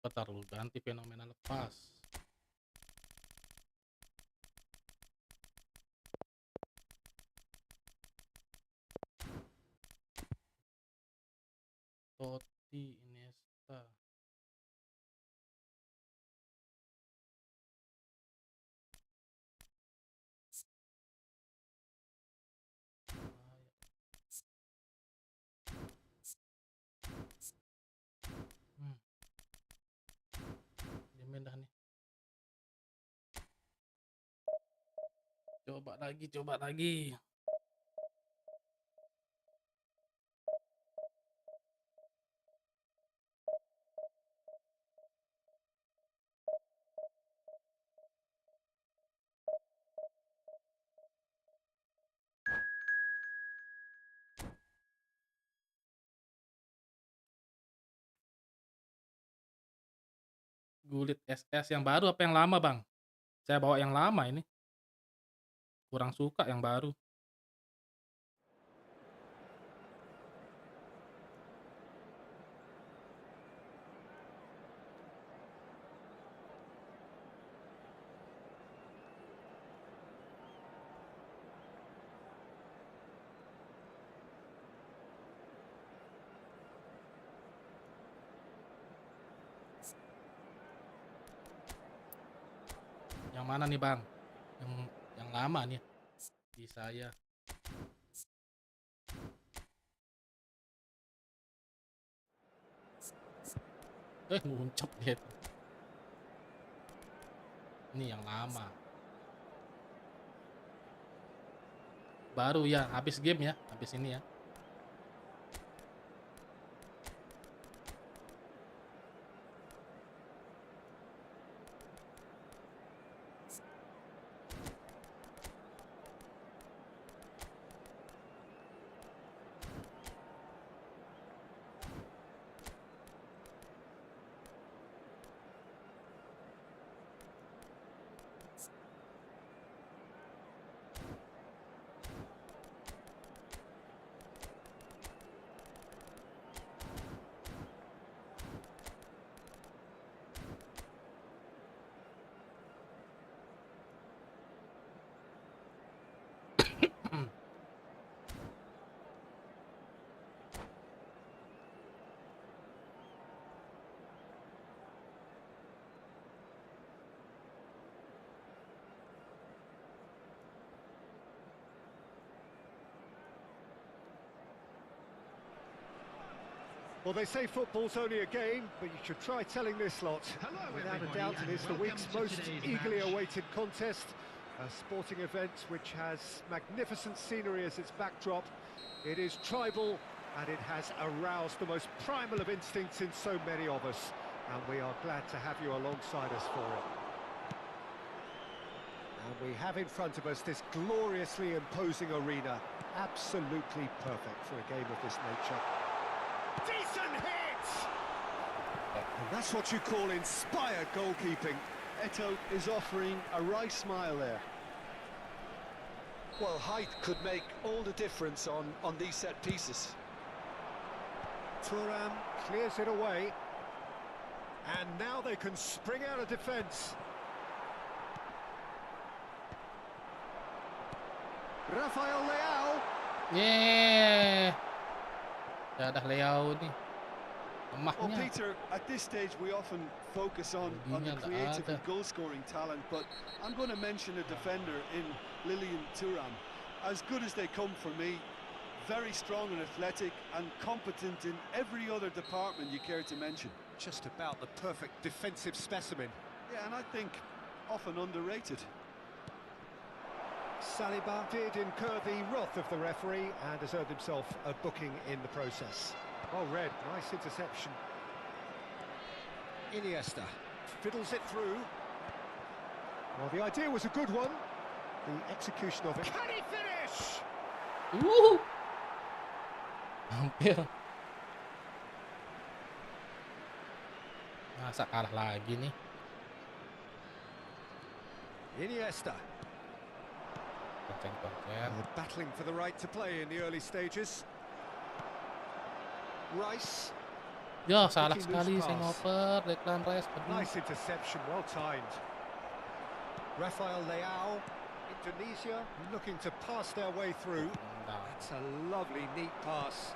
Bentar lu ganti fenomena lepas. Totti, Iniesta. Dia dah nih. Coba lagi. Gulit SS yang baru apa yang lama, Bang? Saya bawa yang lama ini. Kurang suka yang baru. Yang mana nih, Bang? Yang lama nih di saya. Nguncap dia. Ini yang lama. Baru ya, habis game ya, habis ini ya. Well, they say football's only a game, but you should try telling this lot. Hello, Without a everybody, doubt, it and is the welcome week's to most today's eagerly match. awaited contest. A sporting event which has magnificent scenery as its backdrop. It is tribal, and it has aroused the most primal of instincts in so many of us. And we are glad to have you alongside us for it. And we have in front of us this gloriously imposing arena. Absolutely perfect for a game of this nature. Decent hit! And that's what you call inspired goalkeeping. Eto is offering a wry smile there. Well, height could make all the difference on these set pieces. Thuram clears it away. And now they can spring out of defence. Rafael Leao. Yeah. Ya dah Leao ni. Well, Lemahnya. Peter, at this stage we often focus on the Tingginya tak creative ada. and goal-scoring talent, but I'm going to mention a defender in Lilian Thuram. As good as they come for me, very strong and athletic and competent in every other department you care to mention. Just about the perfect defensive specimen. Yeah, and I think often underrated. Saliba did incur the wrath of the referee and has earned himself a booking in the process. Oh, red, nice interception. Iniesta fiddles it through. Well, the idea was a good one. The execution of it. Can he finish? Hampir. Masa kalah lagi nih. Iniesta. Konsen-konsen. Battling for the right to play in the early stages. Rice. Yo, salah Looking sekali loose saya pass. ngoper Declan Rice. Nice interception, well timed. Rafael Leao, Indonesia, looking to pass their way through. Nah. That's a lovely, neat pass.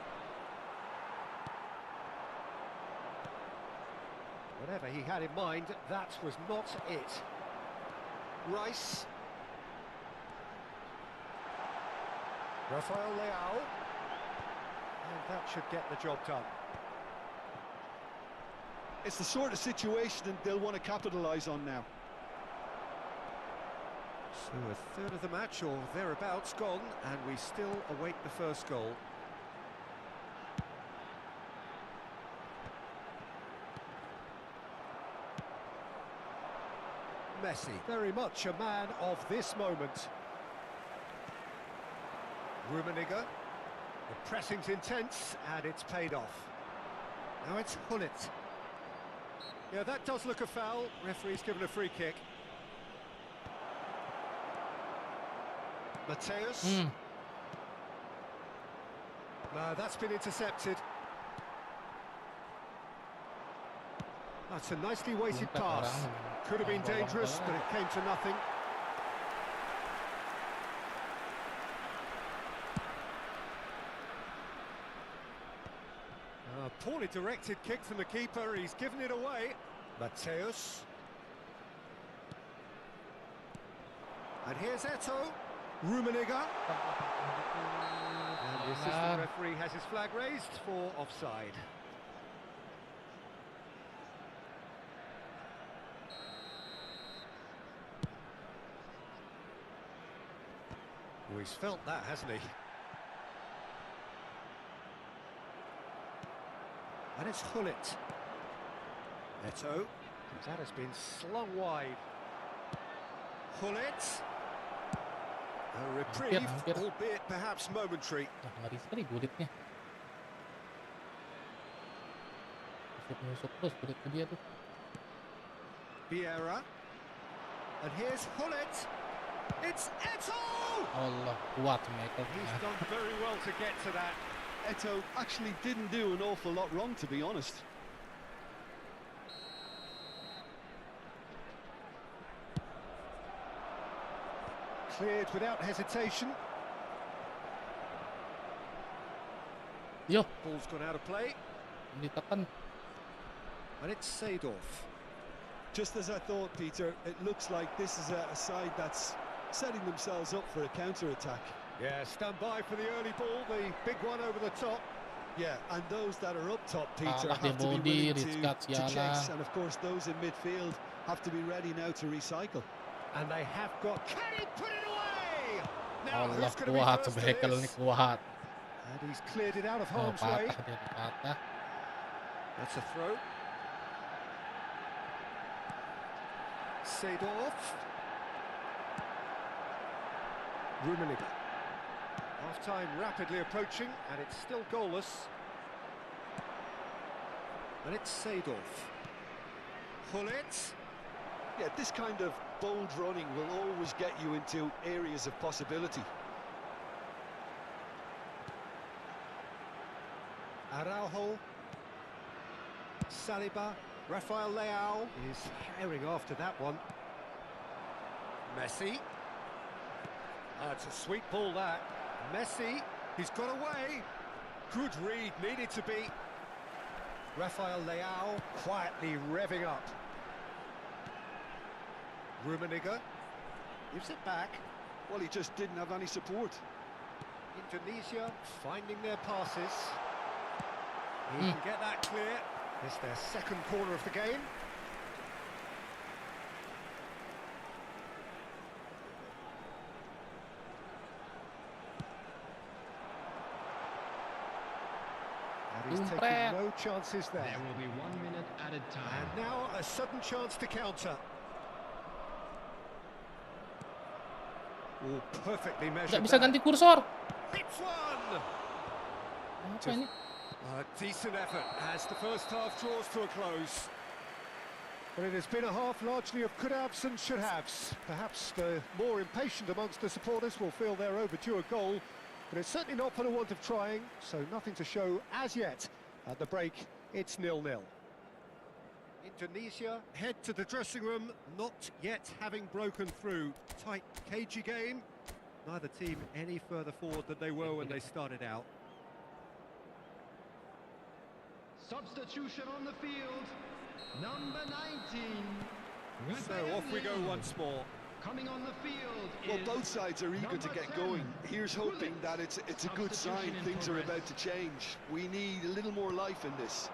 Whatever he had in mind, that was not it. Rice. Rafael Leao. And that should get the job done. It's the sort of situation that they'll want to capitalise on now. So a third of the match or thereabouts gone, and we still await the first goal. Messi, very much a man of this moment. Rummenigge, the pressing's intense, and it's paid off. Now it's Gullit. Yeah, that does look a foul. Referee's given a free kick. Mateus. No, that's been intercepted. That's a nicely weighted pass. Could have been dangerous, but it came to nothing. A poorly directed kick from the keeper. He's given it away. Mateus. And here's Eto. Rummenigge. And the assistant referee has his flag raised for offside. Oh, he's felt that, hasn't he? And it's Gullit. Eto. That has been slung wide. Gullit. A reprieve, Hampir. albeit perhaps momentary. Nah, ngeri sekali Gullitnya. Nusuk terus Gullit ke dia tuh. Vieira. And here's Gullit. It's Eto! Allah, kuat Michael. He's done very well to get to that. Eto actually didn't do an awful lot wrong, to be honest. Cleared without hesitation. Yo, Ball's gone out of play. ditekan. And it's Seedorf. Just as I thought, Peter, it looks like this is a side that's setting themselves up for a counter-attack. Yeah, stand by for the early ball, the big one over the top. Yeah, and those that are up top, Peter, Kalah dia have to be body, willing Rizkat to chase, sialan. and of course those in midfield have to be ready now to recycle. And they have got... Can he put it away? Now, Allah who's going to be kuat, first to sebekel nih this? kuat. And he's cleared it out of Oh, harm's way. patah dia, patah. That's a throw. Seedorf. Rummenigge. Half-time rapidly approaching, and it's still goalless. And it's Seedorf. Hullet. Yeah, this kind of bold running will always get you into areas of possibility. Araujo. Saliba. Rafael Leao is herring after that one. Messi. That's a sweet ball, that. Messi, he's got away. Good read, needed to be. Rafael Leao quietly revving up. Rummenigge gives it back. Well, he just didn't have any support. Indonesia finding their passes. He can get that clear. It's their second corner of the game. And he's taking no chances there. There will be 1 minute added time. And now a sudden chance to counter. Oh, perfectly measured. Nggak bisa ganti kursor. It's one! Apa ini? A decent effort as the first half draws to a close. But it has been a half largely of could-haves and should-haves. Perhaps the more impatient amongst the supporters will feel they're overdue a goal, but it's certainly not for the want of trying, so nothing to show as yet. At the break, it's 0-0. Indonesia head to the dressing room, not yet having broken through. Tight, cagey game. Neither team any further forward than they were when they started out. Substitution on the field. Number 19. So off we go once more. Coming on the field. Well, both sides are eager to get going. Here's hoping that it's a good sign. Things are about to change. We need a little more life in this.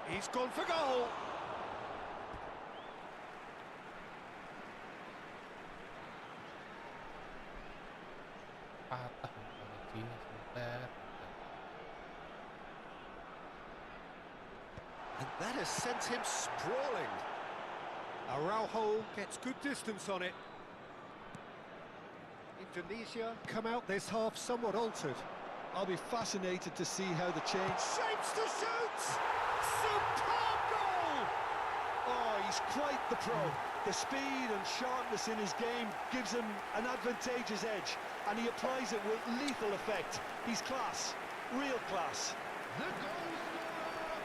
He's gone for goal. Patah. Sini sebentar. And that has sent him sprawling. Araujo gets good distance on it. Indonesia come out this half somewhat altered. I'll be fascinated to see how the change... Shapes to shoot! Superb goal! Oh, he's quite the pro. The speed and sharpness in his game gives him an advantageous edge, and he applies it with lethal effect. He's class, real class. The goal scorer.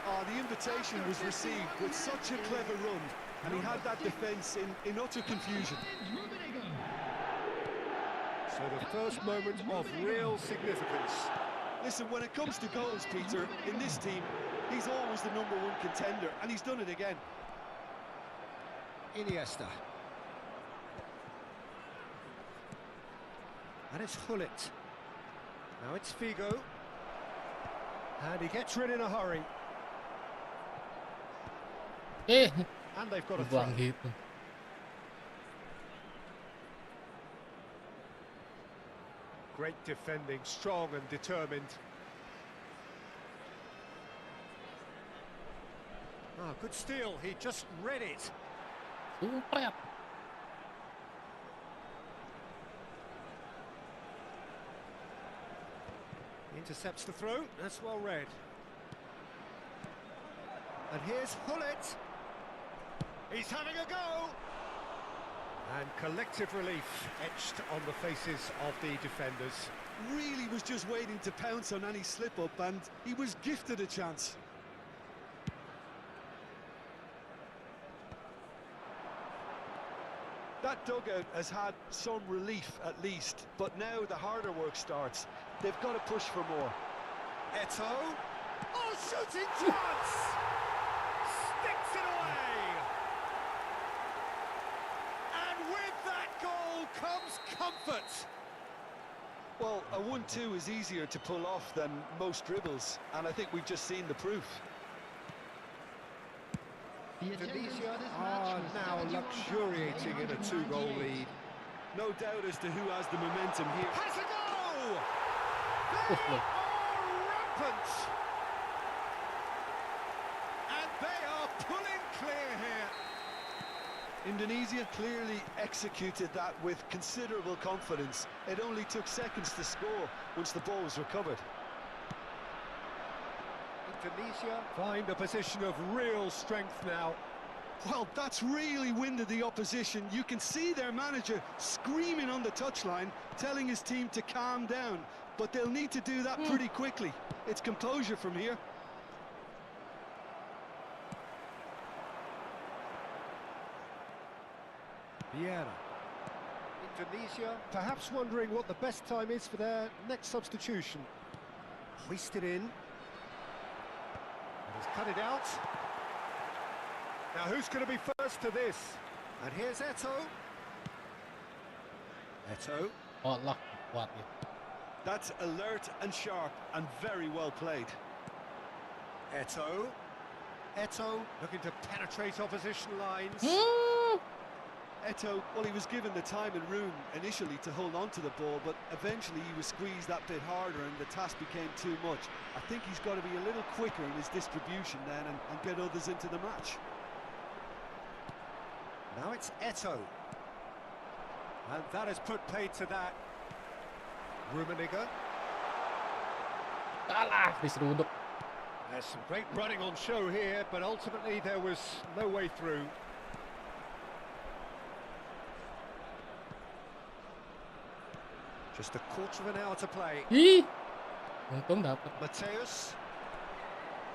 Oh, the invitation was received with such a clever run, and he had that defence in utter confusion. So the first moment of real significance. Listen, when it comes to goals, Peter, in this team, he's always the #1 contender, and he's done it again. Iniesta. And it's Hullet. Now it's Figo. And he gets rid in a hurry. And they've got a throw. Buang gitu. Great defending, strong and determined. Ah, good steal. He just read it. Supret. Intercepts the throw. That's well read. And here's Hullet. He's having a go. And collective relief etched on the faces of the defenders. Really was just waiting to pounce on any slip-up, and he was gifted a chance. That dugout has had some relief at least, but now the harder work starts. They've got to push for more. Eto. Oh, shooting chance! Sticks it away! And with that goal comes comfort. Well, a 1-2 is easier to pull off than most dribbles, and I think we've just seen the proof. The attendance Indonesia for this are match was now 71,898. luxuriating in a two-goal lead. No doubt as to who has the momentum here. Has a go! Look. They are rampant! And they are pulling clear here. Indonesia clearly executed that with considerable confidence. It only took seconds to score once the ball was recovered. Indonesia find a position of real strength now. Well, that's really winded the opposition. You can see their manager screaming on the touchline, telling his team to calm down. But they'll need to do that pretty quickly. It's composure from here. Vieira. Indonesia perhaps wondering what the best time is for their next substitution. Hoisted in. And he's cut it out. Now who's going to be first to this? And here's Eto. Eto. Oh lah, kuat ya. That's alert and sharp and very well played. Eto. Eto looking to penetrate opposition lines. Eto, well, he was given the time and room initially to hold on to the ball, but eventually he was squeezed that bit harder and the task became too much. I think he's got to be a little quicker in his distribution then and get others into the match. Now it's Eto. And that has put paid to that. Rummenigge. Kalah diseruduk. There's some great running on show here, but ultimately there was no way through. Just a quarter of an hour to play. Ih, untung dapat. Mateus.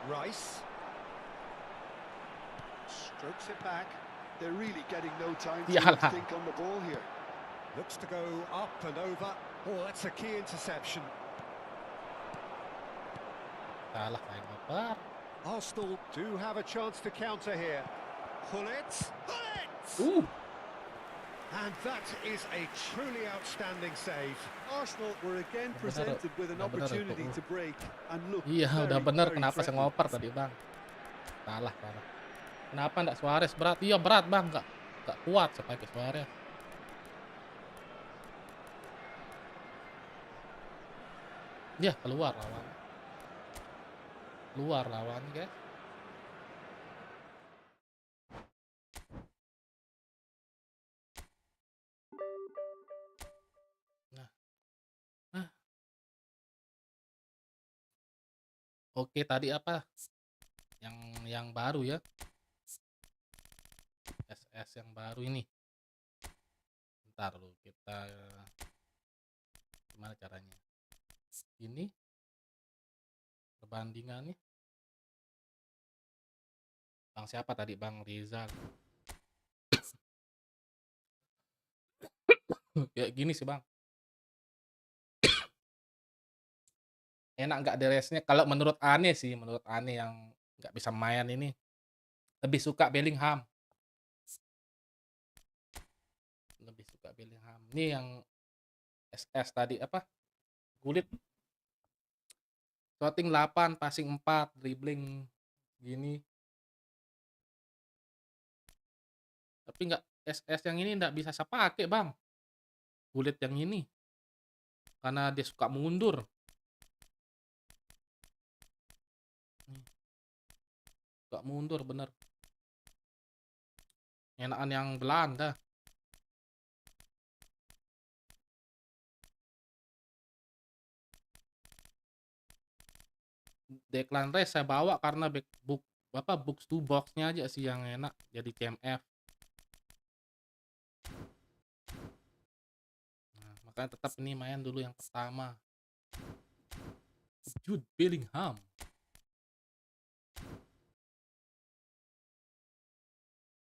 Rice. Strokes it back. They're really getting no time to Yalah. think on the ball here. Looks to go up and over. Oh, that's a key interception. Kalah kayak ngoper. Arsenal do have a chance to counter here. Hullet. Hullet! And that is a truly outstanding save. Arsenal were again Benar, presented with an udah benar opportunity itu. to break and look Iya, very, udah bener. very Kenapa saya threatening. ngoper tadi, Bang? Kalah, parah. Kenapa nggak Suarez berat? Iya, berat, Bang. Nggak kuat saya pakai Suarez. Dia keluar lawan. Keluar lawan, guys. Nah. Oke, tadi apa? Yang baru ya. SS yang baru ini. Bentar dulu, kita gimana caranya? Ini perbandingannya. Bang siapa tadi? Bang Rizal. Kayak gini sih, Bang. Enak nggak DRS-nya? Kalau menurut Ane sih, menurut Ane yang nggak bisa main ini, lebih suka Bellingham. Lebih suka Bellingham. Ini yang SS tadi apa? Kulit. Shooting 8, passing 4, dribbling gini. Tapi nggak SS yang ini nggak bisa saya pakai, Bang. Kulit yang ini. Karena dia suka mundur. Suka mundur bener. Enakan yang Belanda. Declan Rice saya bawa karena box to box-nya aja sih yang enak jadi CMF. Nah, makanya tetap ini main dulu yang pertama. Jude Bellingham.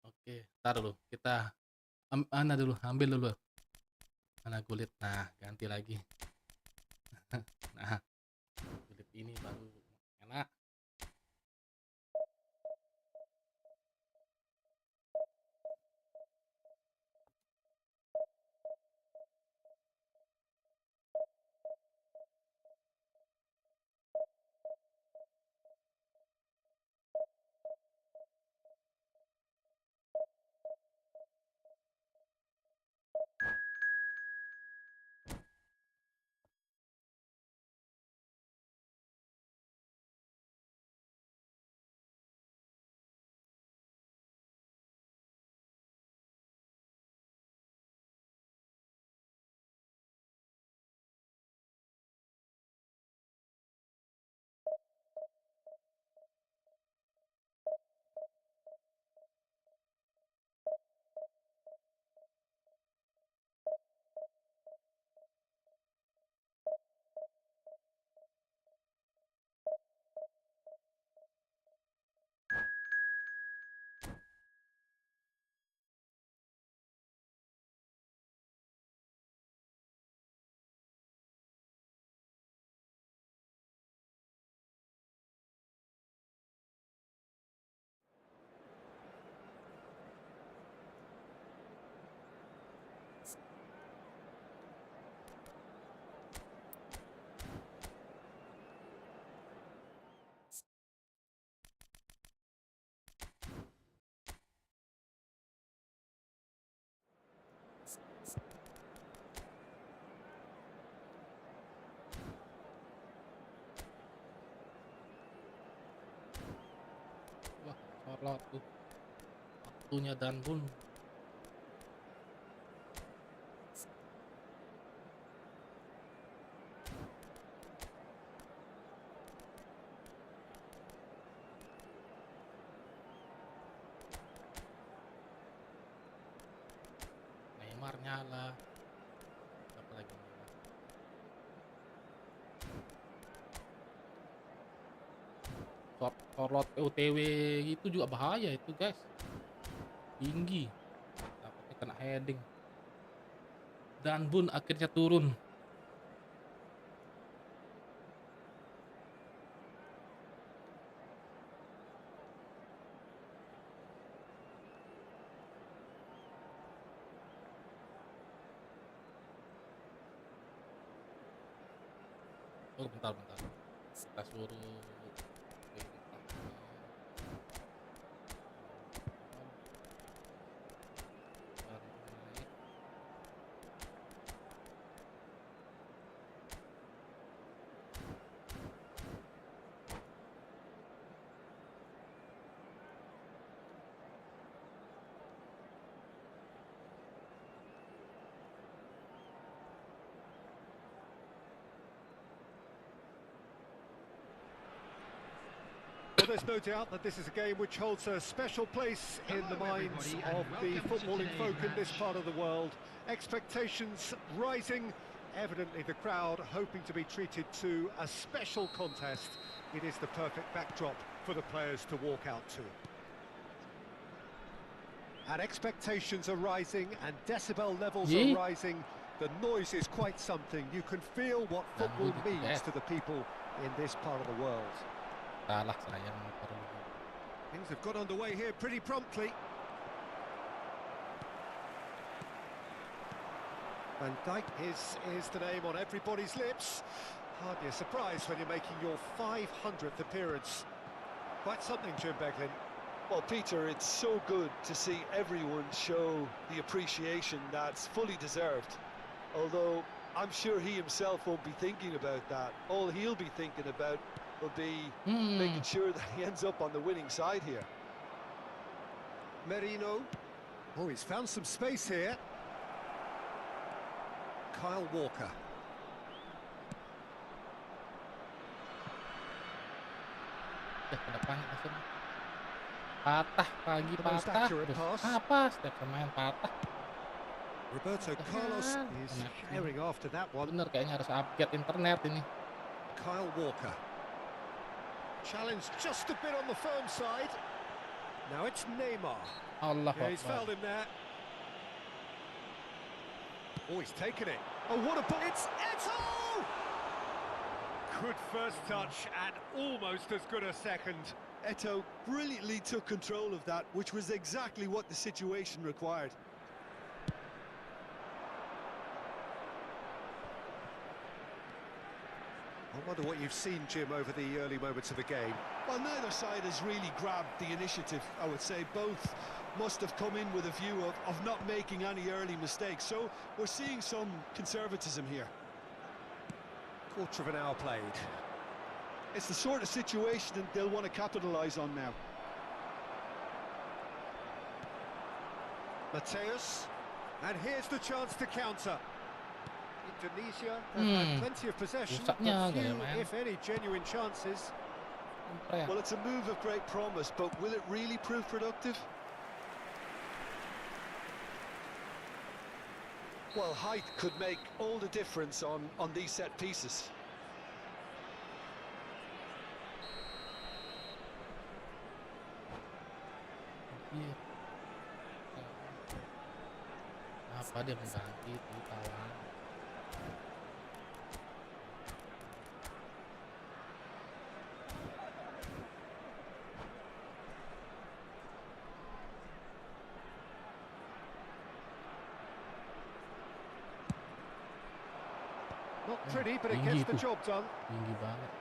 Oke, ntar dulu kita ambil dulu. Mana kulit? Nah, ganti lagi. Nah, kulit ini baru enak. lewat tuh. Waktunya Danbun. Neymar nyala. Apa lagi? Sorot OTW itu juga bahaya itu guys, tinggi, takutnya kena heading. Danbun akhirnya turun. Oh bentar, kita suruh Well, there's no doubt that this is a game which holds a special place in the minds of the footballing folk in this part of the world. Expectations rising, evidently the crowd hoping to be treated to a special contest. It is the perfect backdrop for the players to walk out to. And expectations are rising and decibel levels are rising. The noise is quite something. You can feel what football means to the people in this part of the world. Kalah sayang. Things have got underway here pretty promptly. Van Dijk is the name on everybody's lips. Hardly a surprise when you're making your 500th appearance. Quite something, Jim Beglin. Well, Peter, it's so good to see everyone show the appreciation that's fully deserved. Although I'm sure he himself won't be thinking about that. All he'll be thinking about will be making sure that he ends up on the winning side here. Merino. Oh, he's found some space here. Kyle Walker. Ke depan langsung. Patah pagi patah. Terus apa? Setiap pemain patah. Roberto Carlos is firing after that one. Bener kayaknya harus upgrade internet ini. Kyle Walker. Challenge just a bit on the firm side. Now it's Neymar. Allah Yeah, he's fouled him there. Oh, he's taken it. Oh, what a ball. It's Eto'o! Good first touch and almost as good a second. Eto'o brilliantly took control of that, which was exactly what the situation required. I wonder what you've seen, Jim, over the early moments of the game. Well, neither side has really grabbed the initiative, I would say. Both must have come in with a view of not making any early mistakes. So we're seeing some conservatism here. Quarter of an hour played. It's the sort of situation that they'll want to capitalise on now. Mateus. And here's the chance to counter. Indonesia have had plenty of possession, but few, if any, genuine chances. Well, it's a move of great promise, but will it really prove productive? Well, height could make all the difference on these set pieces. Apa dia mengganti itu kawan? Not pretty, but it gets the job done. Tinggi banget.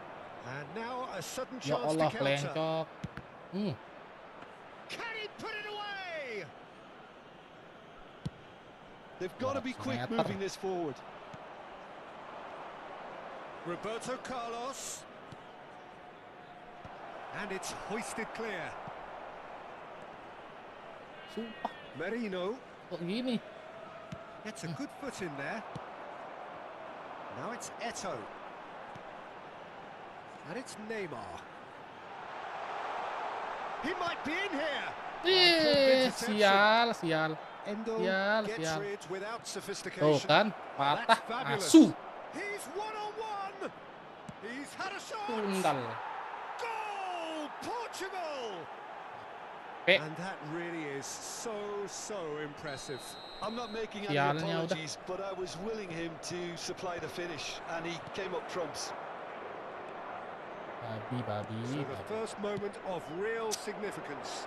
And now a sudden Ya chance Allah, to counter. lencok. Can he put it away? They've got to be quick moving this forward. Roberto Carlos. And it's hoisted clear. Sumpah, Merino kok gini? gets a good foot in there. Now it's Eto. And it's Neymar. He might be in here. Sial. Endo Sial. gets rid without Tuh sophistication. kan, patah, That's fabulous. asu. He's one-on-one. He's had a shot. Tundal. Goal, Portugal. And that really is so impressive. I'm not making any Sialnya udah. apologies, but I was willing him to supply the finish, and he came up trumps. Babi. So the first moment of real significance.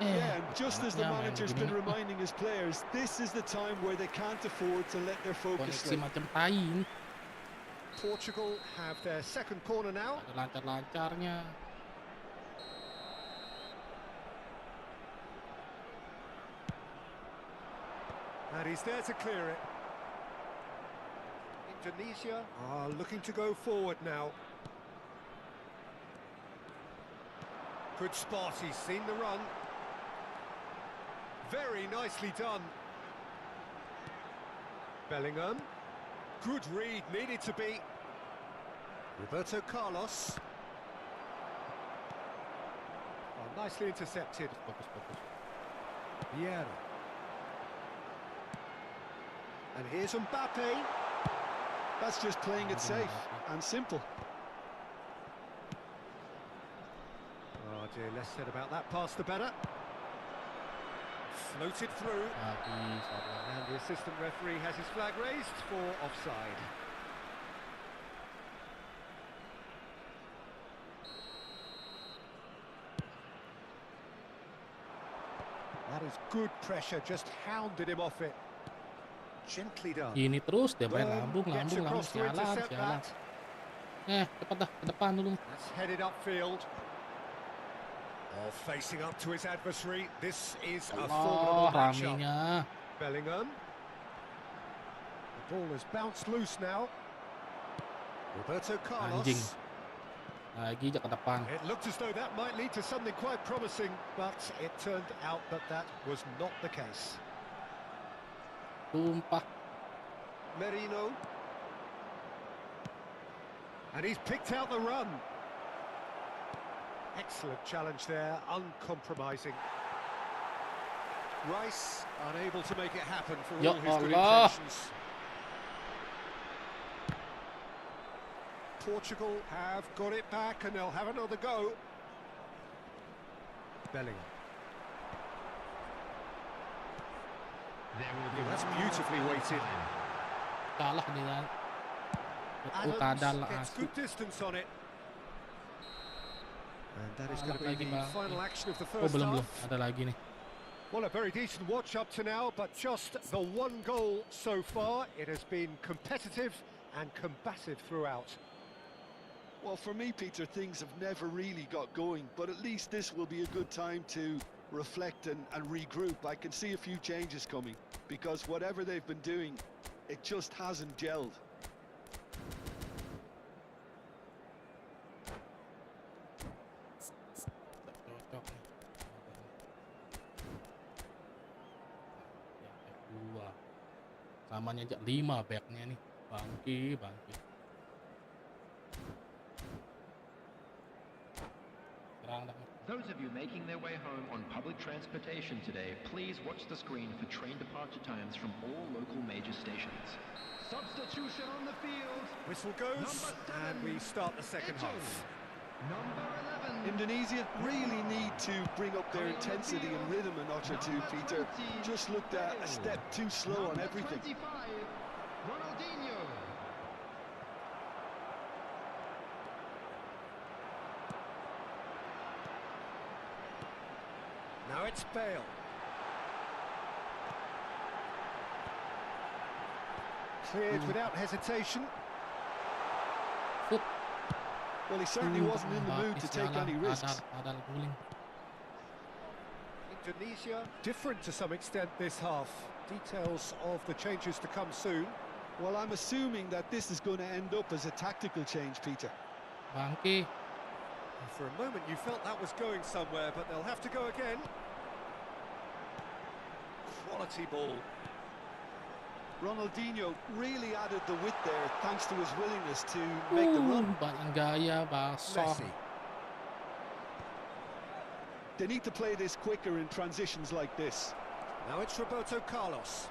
Yeah, and just as the anaknya main manager's been begini. reminding his players, this is the time where they can't afford to let their focus Koneksi slip. macam tai ini. Portugal have their second corner now. Ada lancar-lancarnya. And he's there to clear it. Indonesia are looking to go forward now. Good spot, he's seen the run. Very nicely done. Bellingham. Good read, needed to be. Roberto Carlos. Oh, nicely intercepted. Fokus. Vieira. And here's Mbappe. That's just playing it safe and simple. Oh dear, less said about that pass the better. Floated through. Babi, salah. And the assistant referee has his flag raised for offside. That is good pressure, just hounded him off it. Gently done. Ini terus dia main lambung. Gets across to intercept Sialan. that. Cepat dah, ke depan dulu. That's headed upfield. Oh, facing up to his adversary. This is a Oh, formidable matchup. raminya. Bellingham. The ball has bounced loose now. Roberto Carlos. Anjing. Lagi aja ke depan. It looked as though that might lead to something quite promising, but it turned out that that was not the case. Sumpah. Merino. And he's picked out the run. Excellent challenge there, uncompromising. Rice unable to make it happen for Ya all his good Allah. intentions. Portugal have got it back and they'll have another go. Bellingham. That's beautifully weighted. Kalah dengan kadal Adams gets asu. good distance on it. And that is going to Lagi, be the Bang. final action of the Oh, first belum. half. Ada lagi nih. Well, a very decent watch up to now, but just the one goal so far. It has been competitive and combative throughout. Well, for me, Peter, things have never really got going, but at least this will be a good time to reflect and regroup. I can see a few changes coming, because whatever they've been doing, it just hasn't gelled. Cocok nih. Dua. Samanya aja 5 backnya nih. Bangki. Serang dah. Those of you making their way home on public transportation today, please watch the screen for train departure times from all local major stations. Substitution on the field. Whistle goes, and we start the second half. Number 11. Indonesia really need to bring up their intensity and rhythm a notch or two, Peter. Just looked a step too slow on everything. 25, Ronaldinho. Now it's Bale. Cleared without hesitation. Well, he certainly wasn't in the mood to take any risks. Padahal guling. Indonesia different to some extent this half. Details of the changes to come soon. Well, I'm assuming that this is going to end up as a tactical change, Peter. Bangki. For a moment you felt that was going somewhere, but they'll have to go again. quality ball. Ronaldinho really added the width there thanks to his willingness to make the run. Banyak gaya, basah. Messi. They need to play this quicker in transitions like this. Now it's Roberto Carlos.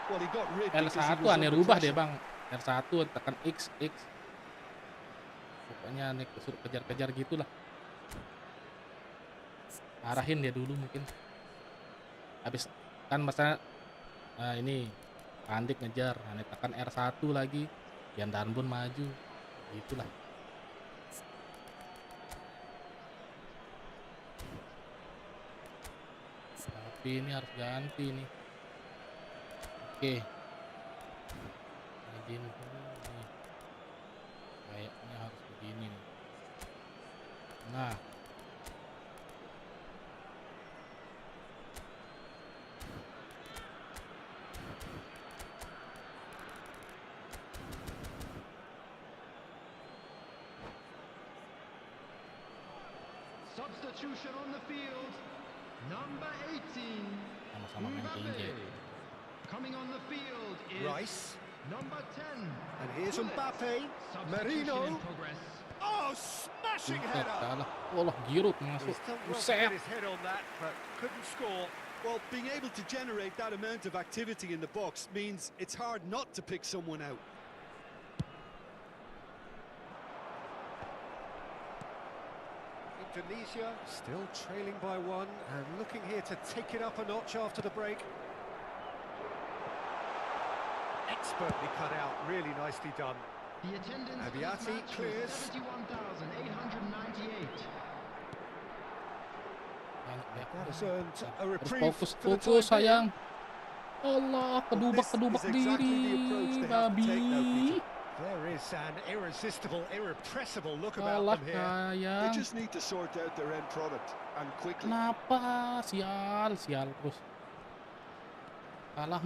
Well, he got rid because he L1 was aneh under rubah deh pressure. bang. R1 tekan X. Pokoknya aneh suruh kejar-kejar gitulah. Arahin dia dulu mungkin. Habis kan masa ini Pandik ngejar, aneh tekan R1 lagi. Yan Danbun maju. Gitulah. Tapi ini harus ganti nih. Oke. Begini nih. Kayaknya harus begini nih. Nah. Substitution on the field. Number 18. Sama-sama main tinggi. Coming on the field is Rice. number 10. And here's Mbappe. Substitution Marino. in progress. Oh, smashing Pintar header. kalah. Allah, Giroud masuk. He's done well to Buset. get his head on that, but couldn't score. Well, being able to generate that amount of activity in the box means it's hard not to pick someone out. Indonesia still trailing by one and looking here to take it up a notch after the break. Expertly cut out, really nicely done. The attendance for this Abiati match clears. was 71,898. That has earned a Harus reprieve for the fokus time being. sayang. Allah, kedubak This is exactly the approach diri, they have to take now, babi. Peter. There is an irresistible, irrepressible look about Kalah them here. They sayang. just need to sort out their end product and quickly. Kenapa? Sial terus. Kalah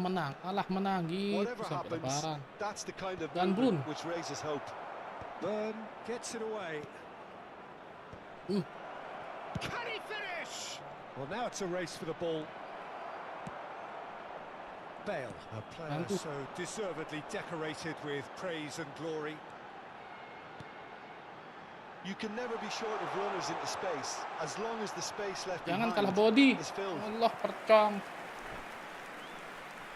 menang gitu Whatever sampai happens, lebaran. that's the kind of Dan movement Brun. which raises hope. Burn gets it away. Hmm. Can he finish? Well, now it's a race for the ball. Bale, a player Bantu. so deservedly decorated with praise and glory. You can never be short of runners into space as long as the space left Jangan behind kalah body. is filled. Allah, percong.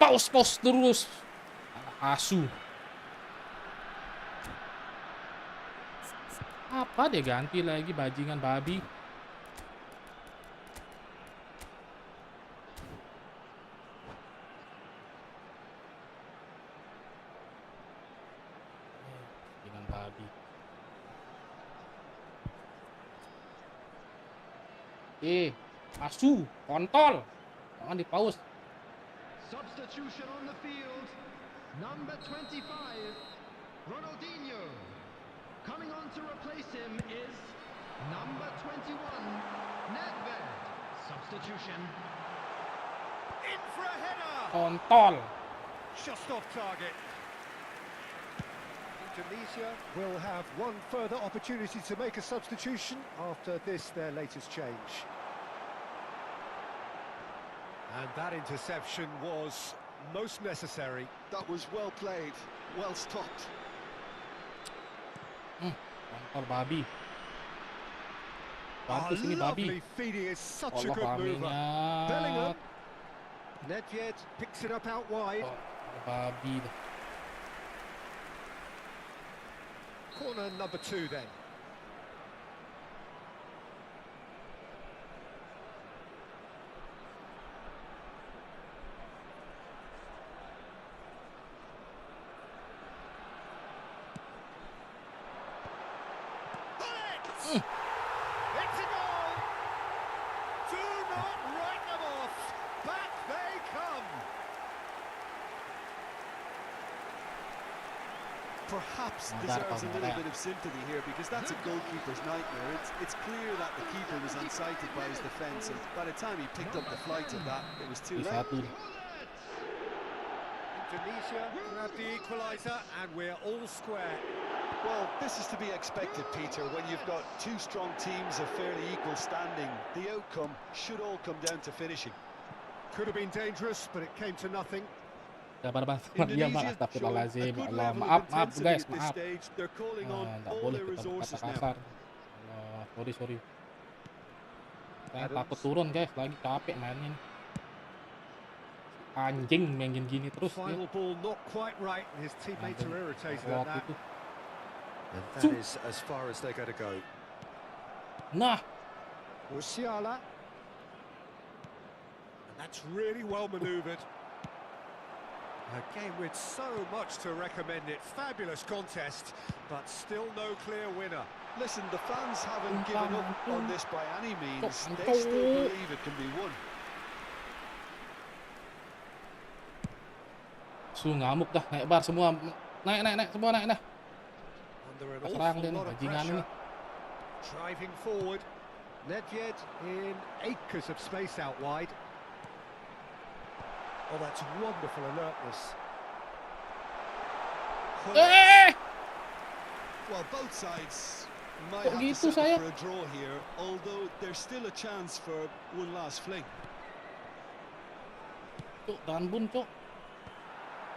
Paus terus. Asu. Apa dia ganti lagi bajingan babi? Bajingan babi. Asu, kontol. Jangan dipaus. Substitution on the field. Number 25, Ronaldinho. Coming on to replace him is number 21, Nedved. Substitution. In for a header! Kontol. Just off target. Indonesia will have one further opportunity to make a substitution after this, their latest change. And that interception was most necessary. That was well played, well stopped. Kontol babi. Bantu sini babi. Lovely feeding is such a Allah good mover. babinya. Bellingham. Nedved picks it up out wide. Babi. Corner number 2 then. It's a goal! Do not write them off! Back they come! Perhaps Madar deserves a kau, little Madar. bit of sympathy here because that's a goalkeeper's nightmare. It's clear that the keeper was unsighted by his defence, and by the time he picked up the flight of that, it was too late. Satu. Indonesia grab the equaliser and we're all square. Well, this is to be expected, Peter, when you've got two strong teams of fairly equal standing. The outcome should all come down to finishing. Could have been dangerous, but it came to nothing. Sabar bang, dia mah Indonesia's showing a astagfirullahaladzim. good Allah, level maaf of maaf intensity guys, at this maaf. stage. They're calling on Nggak all boleh their kita berkata resources now. kasar. Allah, sorry. Saya takut turun guys, lagi capek mainnya nih. Anjing mainin gini terus dia. Final ball not quite right, and his teammates are irritated at that. Itu. And that is as far as they're going to go. Nah, Musiala. And that's really well manoeuvred. A game with so much to recommend it. Fabulous contest, but still no clear winner. Listen, the fans haven't given up on this by any means. They still believe it can be won. ngamuk dah, naik bar semua. Naik semua naik dah. Under an Serang awful dia nih, lot of bajingan ini. pressure. Driving forward. Nedved in acres of space out wide. Oh, that's wonderful alertness. Well, both sides might Kok have to gitu settle saya? for a draw here, although there's still a chance for one last fling. Cuk, dan bun, cuk.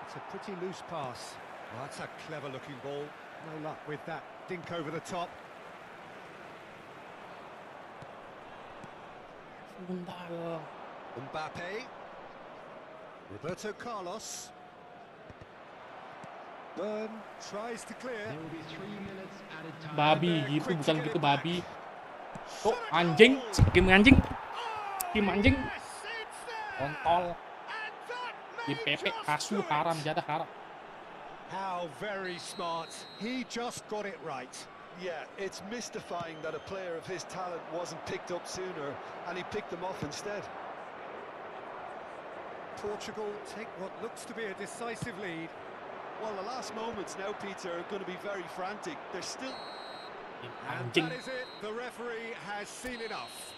It's a pretty loose pass. Oh, that's a clever looking ball. No luck with that dink over the top. Sebentar. Mbappe. Roberto Carlos. Burn tries to clear. There will be 3 minutes added time. Babi gitu, bukan gitu babi. Cuk, anjing, skim anjing. Skim anjing. Kontol. Di PP asu haram jadah haram. How very smart. He just got it right. Yeah, it's mystifying that a player of his talent wasn't picked up sooner, and he picked them off instead. Portugal take what looks to be a decisive lead. Well, the last moments now, Peter, are going to be very frantic. They're still... And Anjing. that is it. The referee has seen enough.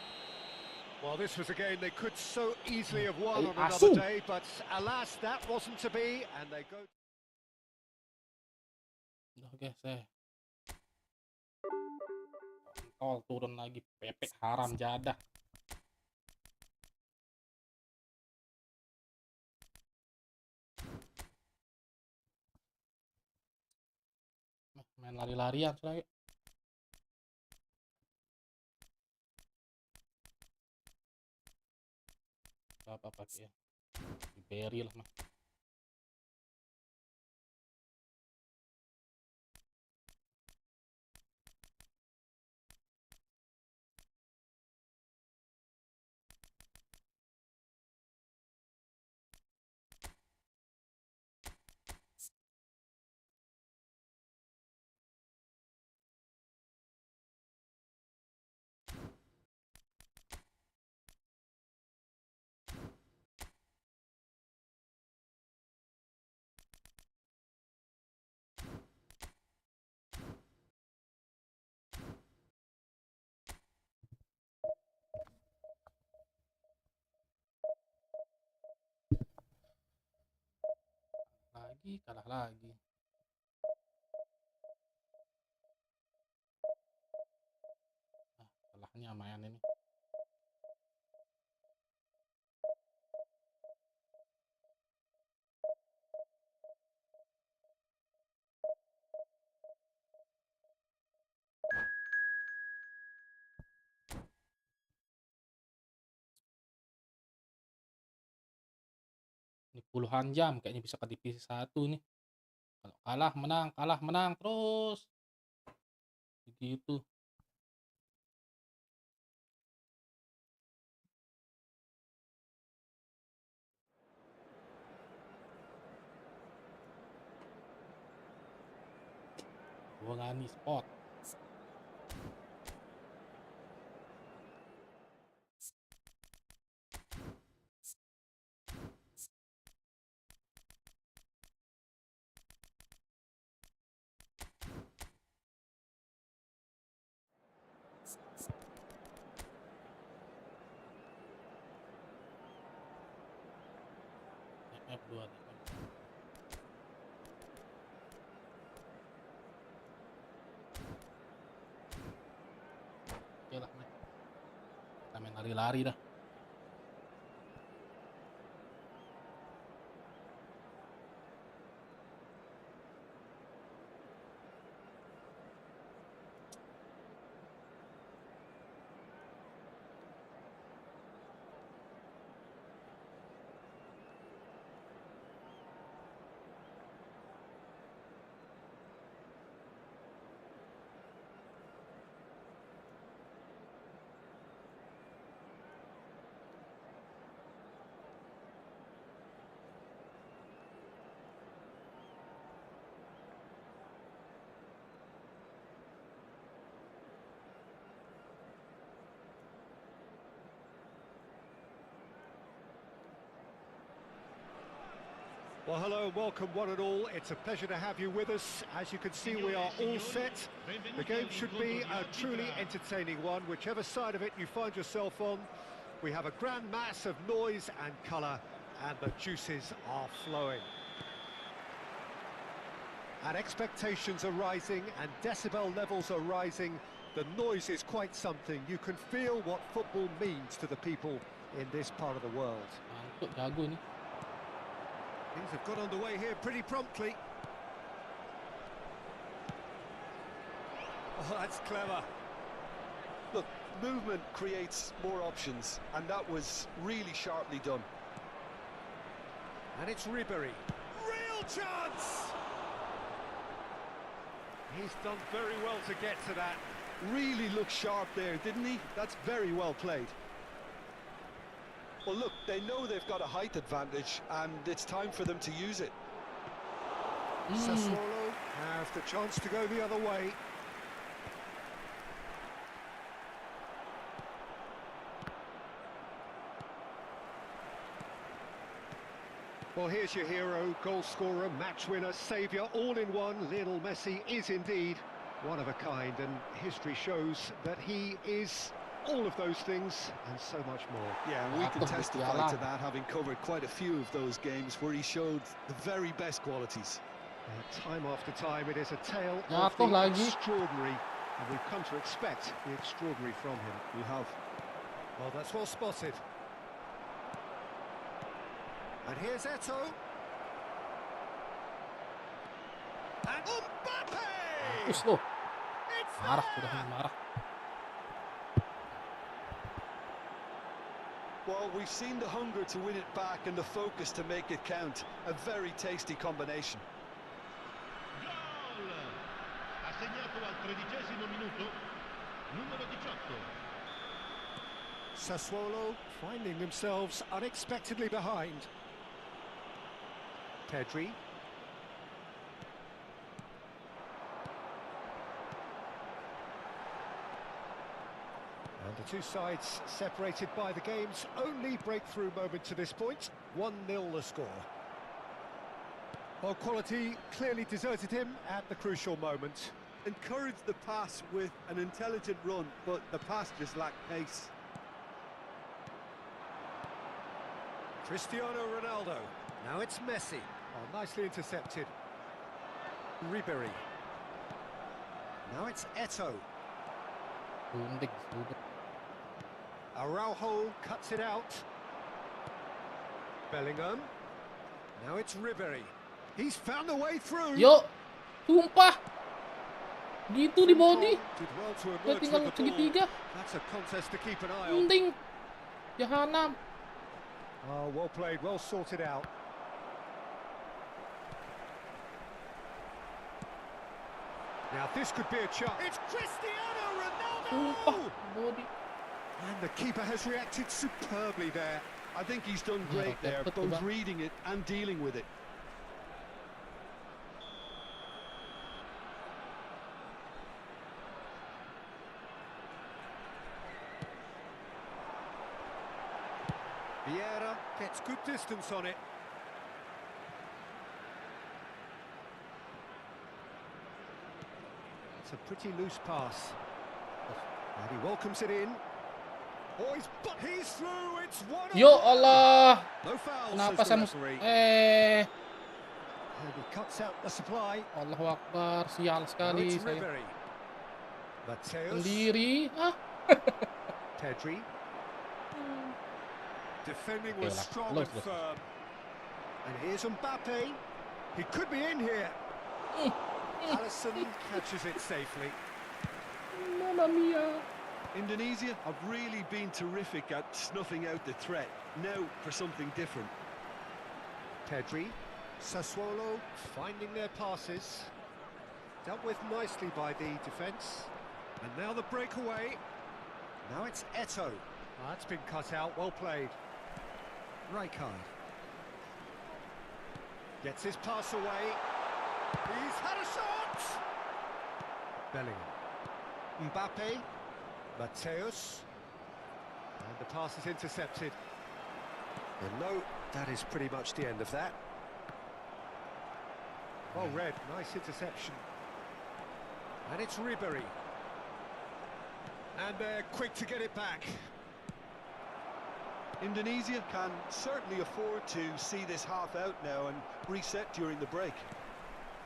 Well, this was a game they could so easily have won on another day, but alas, that wasn't to be, and they go... Udah guys, kontol turun lagi, PP haram jadah. Main lari-larian sudah yuk. Apa ya? Diberi lah mah. Kalah lagi. Kalahnya main ini. Ini puluhan jam kayaknya bisa ke divisi 1 nih. Kalau kalah menang terus. Begitu. Gua ngani spot. F2 nih. Oke lah nih. Kita main lari-lari dah. Well, hello and welcome one and all. It's a pleasure to have you with us. As you can see, we are all set. The game should be a truly entertaining one, whichever side of it you find yourself on. We have a grand mass of noise and colour, and the juices are flowing. And expectations are rising, and decibel levels are rising. The noise is quite something. You can feel what football means to the people in this part of the world. Things have got underway here pretty promptly. Oh, that's clever. Look, movement creates more options, and that was really sharply done. And it's Ribery. Real chance! He's done very well to get to that. Really looked sharp there, didn't he? That's very well played. Well, look, they know they've got a height advantage, and it's time for them to use it. Sassuolo have the chance to go the other way. Well, here's your hero, goal scorer, match winner, saviour, all in one. Lionel Messi is indeed one of a kind, and history shows that he is all of those things and so much more. Yeah, and we can testify to that, having covered quite a few of those games where he showed the very best qualities. Time after time, it is a tale of the extraordinary, and we've come to expect the extraordinary from him. We have. Well, that's well spotted. And here's Eto. And Mbappe! It's there! Well, we've seen the hunger to win it back and the focus to make it count. A very tasty combination. Gol! Ha segnato al 13° minuto, numero 18. Sassuolo finding themselves unexpectedly behind. Pedri. And the two sides separated by the game's only breakthrough moment to this point. 1-0 the score. Well, quality clearly deserted him at the crucial moment. Encouraged the pass with an intelligent run, but the pass just lacked pace. Cristiano Ronaldo. Now it's Messi. Oh, nicely intercepted. Ribery. Now it's Eto. Araujo cuts it out. Bellingham. Now it's Ribery. He's found a way through. Yo, sumpah. Gitu di body. Did well to Dia emerge tinggal with the segitiga. ball. That's a contest to keep an eye on. Penting. Jahanam. Oh, well played, well sorted out. Now this could be a chance. It's Cristiano Ronaldo! Sumpah, body. And the keeper has reacted superbly there. I think he's done great there, both reading it and dealing with it. Vieira gets good distance on it. It's a pretty loose pass. And he welcomes it in. Oh, he's through, it's 1-0. Yo Allah. No fouls, Kenapa saya says the referee. And he cuts out the supply. Allahu Akbar, sial sekali It's saya. Ribery. Mateus. Sendiri. Ah. Pedri. Defending was strong and firm. And here's Mbappe. He could be in here. Alisson catches it safely. Mamma mia. Indonesia have really been terrific at snuffing out the threat. Now for something different. Pedri. Sassuolo finding their passes. Dealt with nicely by the defence. And now the breakaway. Now it's Eto. Oh, that's been cut out, well played. Rijkaard. Gets his pass away. He's had a shot! Bellingham. Mbappe. Mateus. And the pass is intercepted. And no, that is pretty much the end of that. Well read, nice interception. And it's Ribery. And they're quick to get it back. Indonesia can certainly afford to see this half out now and reset during the break.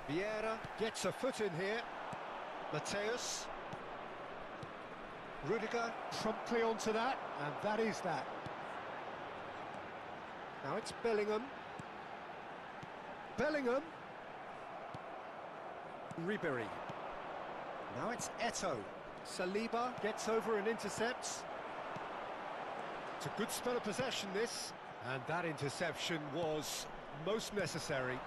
Vieira gets a foot in here. Mateus. Rudiger promptly onto that, and that is that. Now it's Bellingham. Bellingham. Ribery. Now it's Eto'o. Saliba gets over and intercepts. It's a good spell of possession, this. And that interception was most necessary.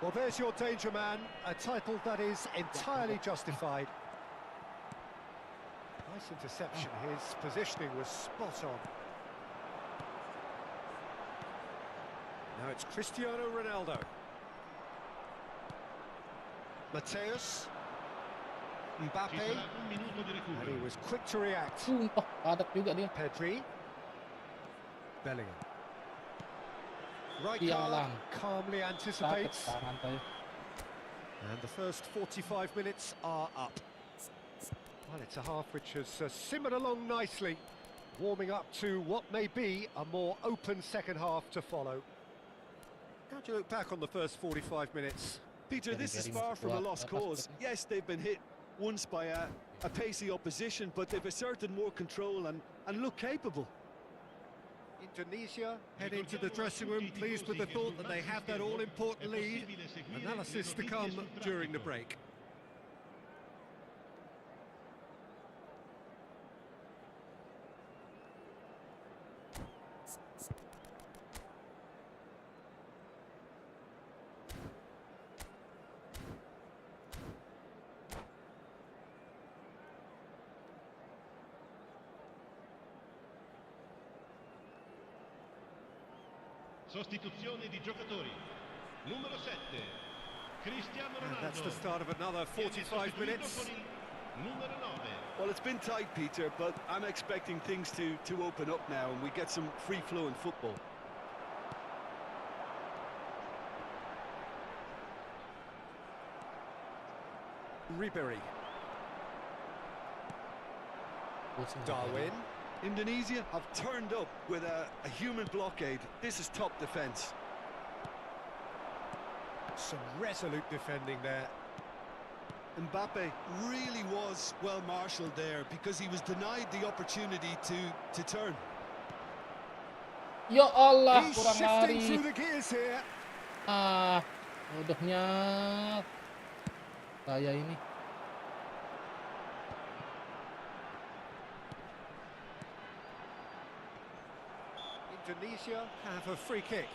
Well, there's your danger man, a title that is entirely justified. Nice interception, his positioning was spot on. Now it's Cristiano Ronaldo. Mateus. Mbappe. And he was quick to react. Sumpah, padat juga dia. Pedri. Bellingham. Right Pelan. calmly Sakit anticipates. tangan saya. And the first 45 minutes are up. Well, it's a half which has simmered along nicely, warming up to what may be a more open second half to follow. How do you look back on the first 45 minutes? Peter, this is far from a lost cause. Yes, they've been hit once by a pacey opposition, but they've asserted more control and look capable. Indonesia head into the dressing room pleased with the thought that they have that all-important lead. Analysis to come during the break. Sostituzione di giocatori. Numero 7, Cristiano And Ronaldo. that's the start of another 45 minutes. Numero 9. Well, it's been tight, Peter, but I'm expecting things to open up now and we get some free-flowing football. Ribery. Darwin. Indonesia have turned up with a human blockade. This is top defence. Some resolute defending there. Mbappe really was well marshalled there because he was denied the opportunity to turn. Ya Allah, He's kurang shifting lari. through the gears here. Bodohnya saya ini. Indonesia have a free kick.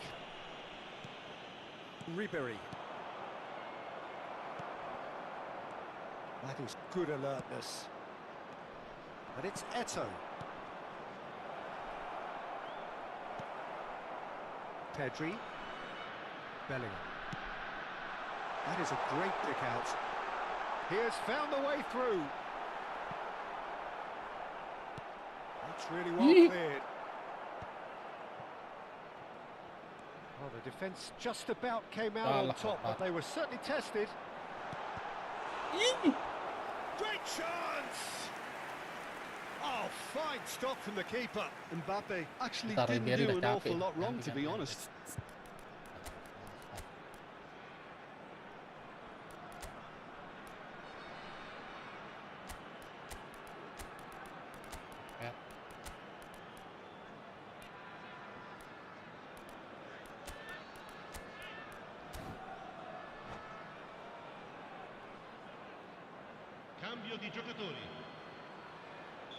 Ribery. That is good alertness. And it's Eto'o. Pedri. Bellingham. That is a great pick out. He has found the way through. That's really well cleared. Well, the defence just about came out on top, but they were certainly tested. Great chance! Oh, fine stop from the keeper. Mbappe actually didn't do an awful lot wrong, to be honest. Cambio di giocatori.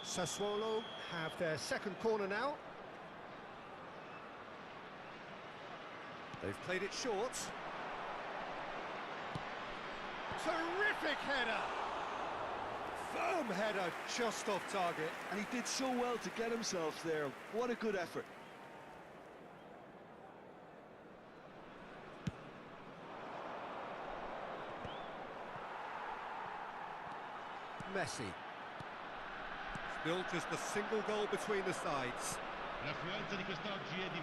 Sassuolo have their second corner now. They've played it short. Terrific header! Firm header, just off target. And he did so well to get himself there. What a good effort. Messi. Still just a single goal between the sides. L'affluenza di quest'oggi è di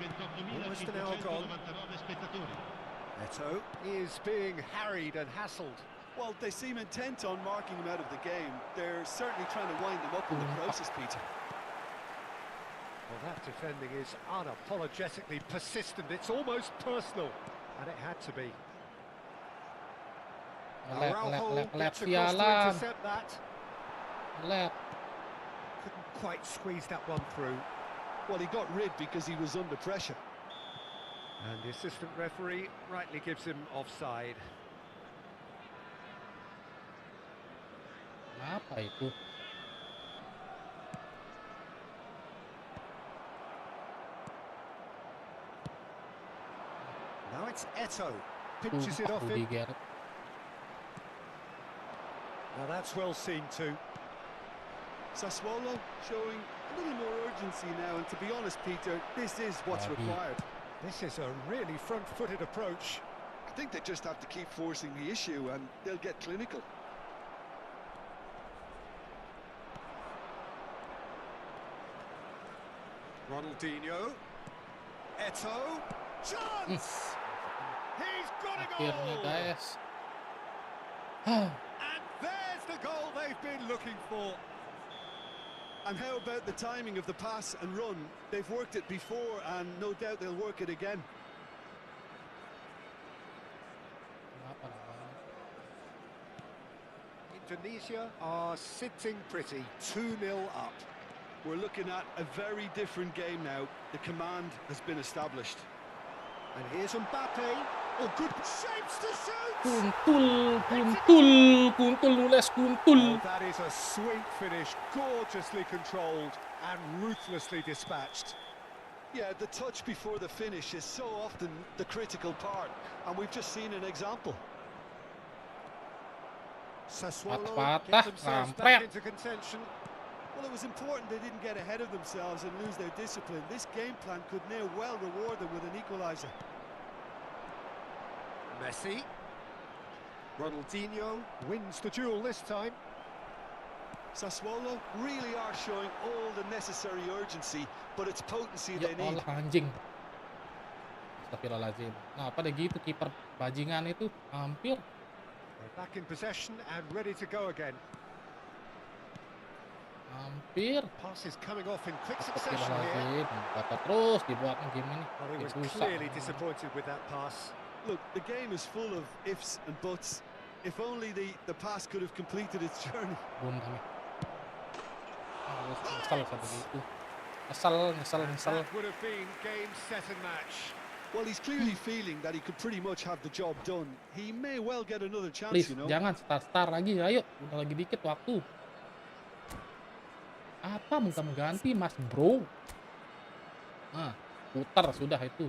Almost an hour gone. 28.599 spettatori. Eto is being harried and hassled. Well, they seem intent on marking him out of the game. They're certainly trying to wind him up in the process, Peter. Well, that defending is unapologetically persistent. It's almost personal, and it had to be. Araujo gets across to intercept that. Couldn't quite squeeze that one through. Well, he got rid because he was under pressure. And the assistant referee rightly gives him offside. Apa itu? Now it's Eto. Pinches it off him. Now that's well seen too. Sassuolo showing a little more urgency now, and to be honest, Peter, this is what's required. This is a really front-footed approach. I think they just have to keep forcing the issue and they'll get clinical. Ronaldinho. Eto. Chance! He's got a goal! Guys. And there's the goal they've been looking for. And how about the timing of the pass and run? They've worked it before and no doubt they'll work it again. Indonesia are sitting pretty, 2-0 up. We're looking at a very different game now. The command has been established. And here's Mbappe. Oh, good shapes to shoot! Kuntul. Oh, that is a sweet finish, gorgeously controlled and ruthlessly dispatched. Yeah, the touch before the finish is so often the critical part, and we've just seen an example. Sassuolo get themselves back into contention. Well, it was important they didn't get ahead of themselves and lose their discipline. This game plan could now well reward them with an equaliser. Messi. Ronaldinho wins the duel this time. Sassuolo really are showing all the necessary urgency, but it's potency they need. Anjing. Astagfirullahaladzim. Nah, pada gitu kiper bajingan itu hampir. They're back in possession and ready to go again. Hampir. Pass is coming off in quick succession here. Dapat terus dibuat game ini. Well, he was clearly disappointed with that pass. Look, the game is full of ifs and buts. If only the pass could have completed its journey. Nyesel. That would have been game, set and match. Well, he's clearly feeling that he could pretty much have the job done. He may well get another chance, Please, you know. jangan start lagi, ayo. Udah lagi dikit waktu. Apa muka mengganti, Mas Bro? Nah, putar sudah itu.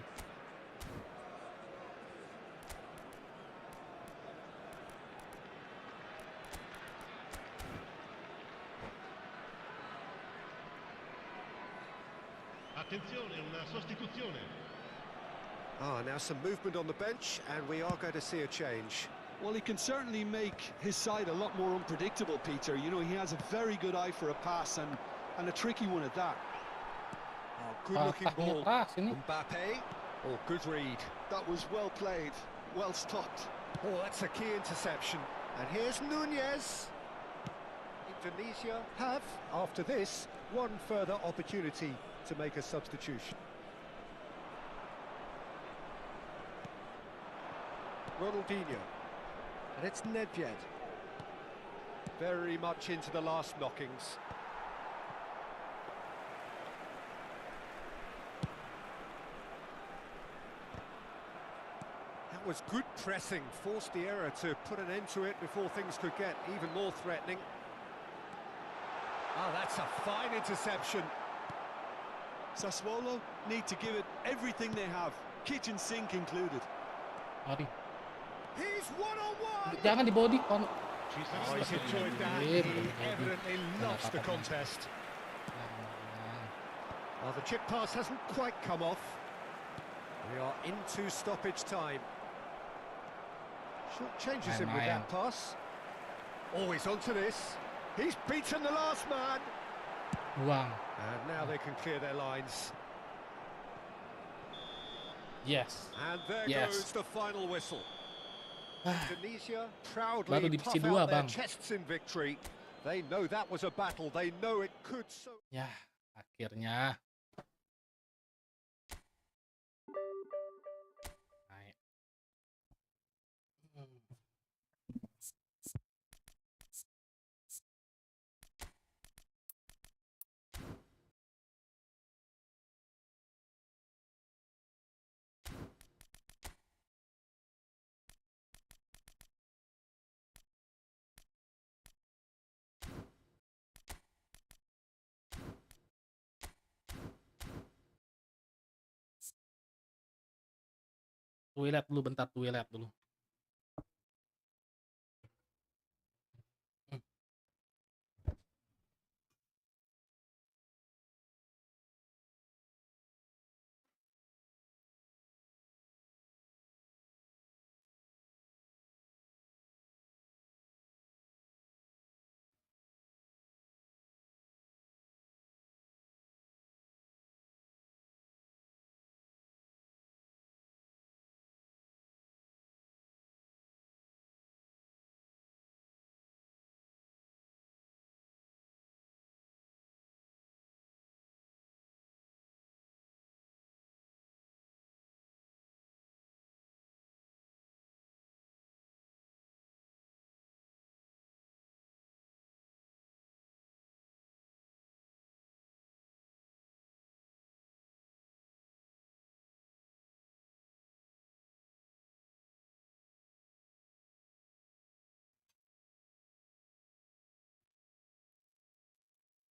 Attenzione, una sostituzione. Now some movement on the bench, and we are going to see a change. Well, he can certainly make his side a lot more unpredictable, Peter. You know, he has a very good eye for a pass and a tricky one at that. Oh, good-looking ball. Mbappe. Oh, good read. That was well played, well stopped. Oh, that's a key interception. And here's Nunez. Indonesia have, after this, one further opportunity to make a substitution. Ronaldinho. And it's Nedved. Very much into the last knockings. That was good pressing, forced the error to put an end to it before things could get even more threatening. Oh, that's a fine interception. Sassuolo need to give it everything they have, kitchen sink included. Mari. He's one-on-one! Jangan di body kon. Oh, he's enjoyed that. He evidently loves the contest. Well, the chip pass hasn't quite come off. We are into stoppage time. Short changes him with that pass. Oh, he's onto this. He's beaten the last man. Buang. And now they can clear their lines. Yes. And there Yes. goes the final whistle. Indonesia Baru proudly divisi puff 2, out their Bang. chests in victory. They know that was a battle. They know it could so. Ya, akhirnya. Naik. Toilet dulu bentar, toilet dulu.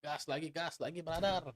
Gas lagi, brother.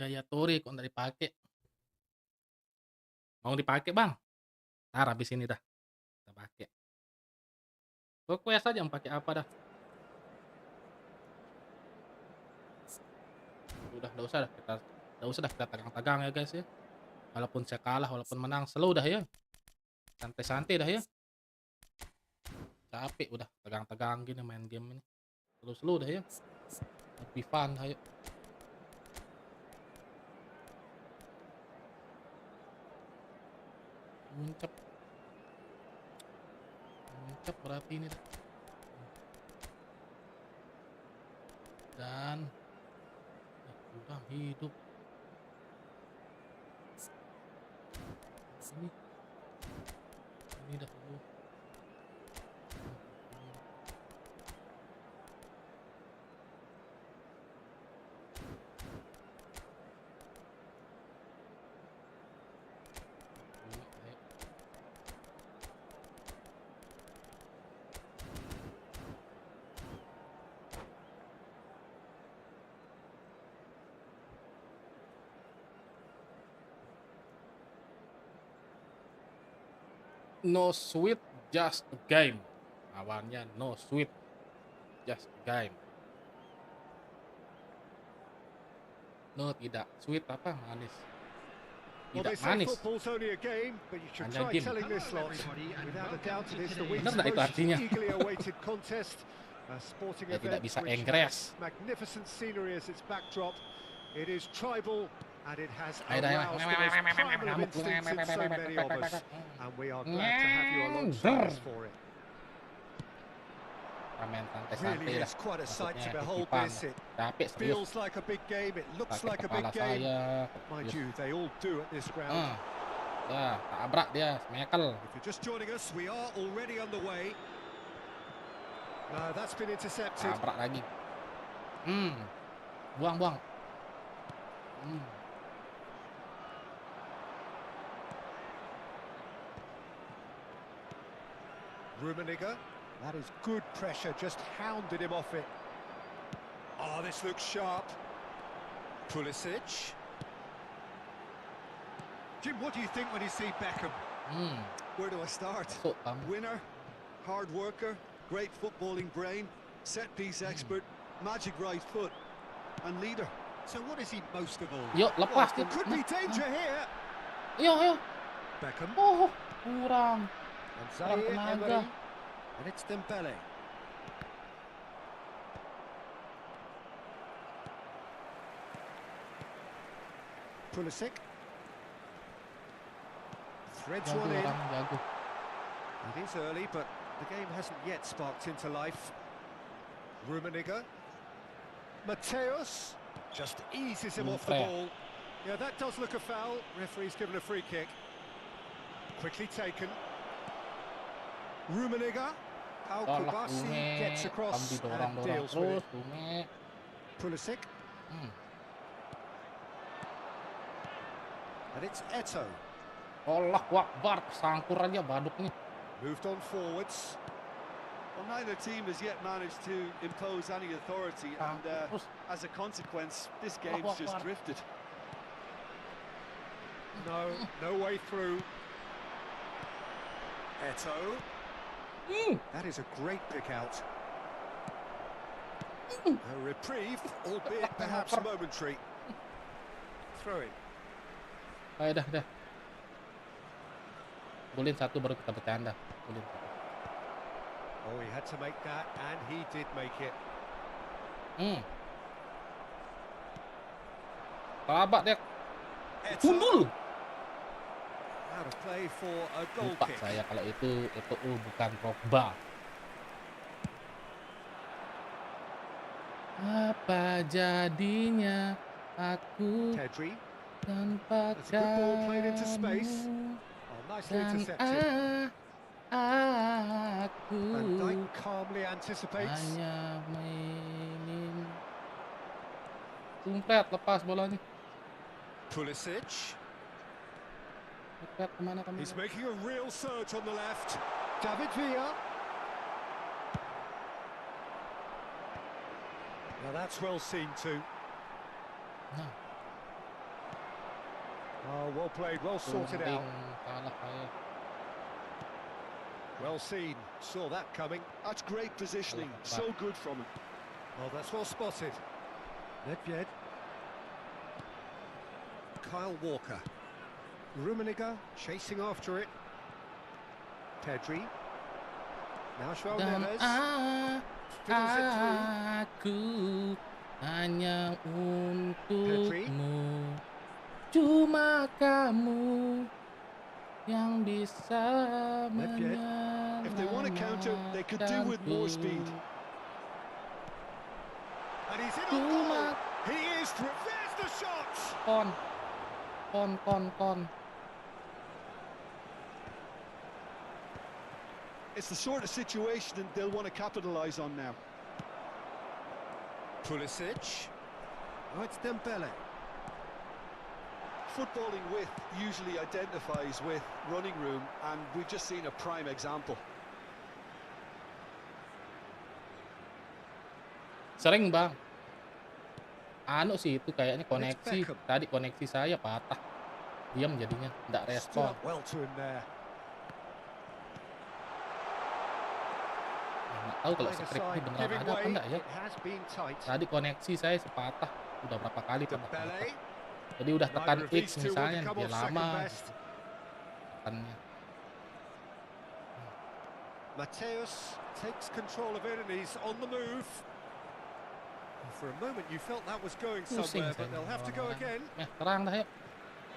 Ya Tori kok nggak dipakai. Mau dipakai, Bang? Ntar habis ini dah. Kita pakai. Request aja yang pakai apa dah. Udah, enggak usah dah kita tegang-tegang ya, guys ya. Walaupun saya kalah, walaupun menang, slow dah ya. Santai-santai dah ya. Capek udah tegang-tegang gini main game ini. Slow-slow dah ya. Lebih fun, ayo. Muncep Cakep berarti ini. Dan kurang hidup. Ini dahulu. No sweet, just a game. Awalnya no sweet, just a game. No, tidak sweet apa manis. Well, they Tidak say manis. football's only a game, but you should Hanya try game. telling this lot. Without a doubt, it is the week's Benar nggak itu most artinya? eagerly awaited contest. A sporting Ya, tidak event bisa which Inggris. has magnificent scenery as its backdrop. It is tribal and it has Ayo, dah, aroused the most primal of instincts in so many of us. And we are glad to have you alongside us for it. Main santai-santai Really lah. is quite a sight to Maksudnya behold titipan. this. It Capek serius. feels like a big game. It looks Sakit like a big kepala game. saya. Mind Serius. you, they all do at this ground. Ya, tabrak dia, smekel. If you're just joining us, we are already on the way. No, that's been intercepted. Tabrak lagi. Buang. Rummenigge, that is good pressure, just hounded him off it. Oh, this looks sharp. Pulisic. Jim, what do you think when you see Beckham? Where do I start? Masuk, Bang. Winner, hard worker, great footballing brain, set-piece expert, magic right foot, and leader. So what is he most of all? Yuk, lepas There could be danger here. Ayo. Beckham. Oh, kurang. And Zaire tenaga. Emery. And it's Dembele. Pulisic. Threads Jago one in. orang, jago. It is early, but the game hasn't yet sparked into life. Rummenigge. Mateus just eases him off the Fair. ball. Yeah, that does look a foul. Referee's given a free kick. Quickly taken. Rummenigge. How Tolak Kubasi Bume, gets across didorong and deals with terus, it. Bume. Pulisic. And it's Eto. Allah Akbar, sangkur aja baduknya. Moved on forwards. Well, neither team has yet managed to impose any authority, and as a consequence, this game's just drifted. No way through. Eto. That is a great pick out. A reprieve, albeit perhaps momentary. Throw in. Ayo dah. Golin satu baru kita bercanda. Golin satu. Oh, he had to make that, and he did make it. Tabak dia. Eto. Tundul. Out of play for a goal Lupa kick. saya kalau itu bukan Pogba. Apa jadinya aku Pedri. tanpa That's a good ball played into space. kamu Oh, nicely dan intercepted. aku Van Dijk calmly anticipates. hanya ingin tumpet lepas bolanya. Pulisic. Tumpet kemana. He's making a real surge on the left. David Villa. Now that's well seen too. Nah, Oh, well played, well sorted out. Salah saya. Well seen, saw that coming. That's great positioning, so good from him. Oh, that's well spotted. Nedved. Kyle Walker. Rummenigge chasing after it. Pedri. Now João Dan Neves. Fiddles it through. aku hanya Pedri. untukmu, cuma kamu yang bisa If they want to counter, they could do with more speed. And he's in on goal. He is through. There's the shot. Kon. It's the sort of situation that they'll want to capitalize on now. Pulisic. Oh, it's Dembele. Footballing width usually identifies with running room, and we've just seen a prime example. Sering bang. Anu sih itu kayaknya koneksi. Tadi koneksi saya patah. Diam jadinya, nggak respon. Well to him there. Nggak tahu kalau script ini beneran ada apa enggak ya. Tadi koneksi saya sepatah. Udah berapa kali patah. Jadi udah tekan X misalnya, dia lama. Tekannya. Mateus takes control of it and he's on the move. For a moment you felt that was going somewhere, but they'll have to go again. Terang dah yuk.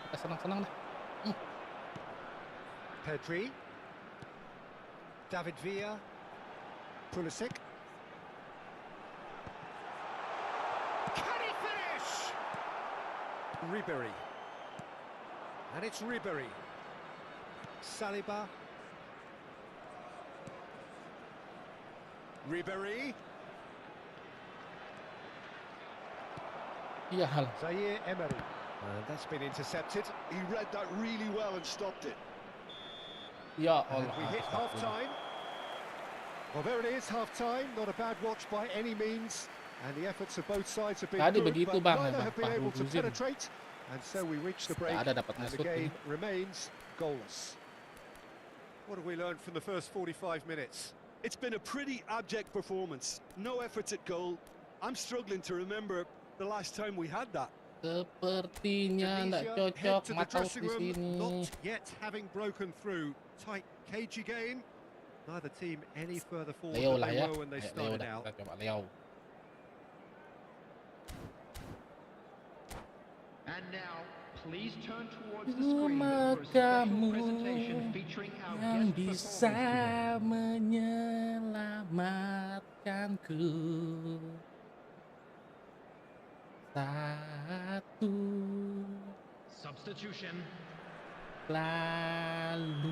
Kita senang-senang dah. Pedri. David Villa. Pulisic. Can he finish? Ribery. And it's Ribery. Saliba. Ribery. Iya hal. Zaire Emery. And that's been intercepted. He read that really well and stopped it. Ya And Allah. we hit half-time. Well, there it is, half-time. Not a bad watch by any means. And the efforts of both sides have been Tadi good, begitu but bang, neither have been able to Fahrudzin. penetrate. And so we reach the break, Ada dapat and the masuk game ini. remains goalless. What have we learned from the first 45 minutes? It's been a pretty abject performance. No efforts at goal. I'm struggling to remember the last time we had that. Sepertinya nggak Indonesia cocok head to the Mataus dressing di room, sini. not yet having broken through. Tight, cagey game. Neither team any further forward Leo than lah they ya. were when they Leo started dah, out. kita coba Leo. And now, please turn towards the screen for a special presentation featuring our yang guest bisa performers today. menyelamatkanku. Satu Substitution. lalu.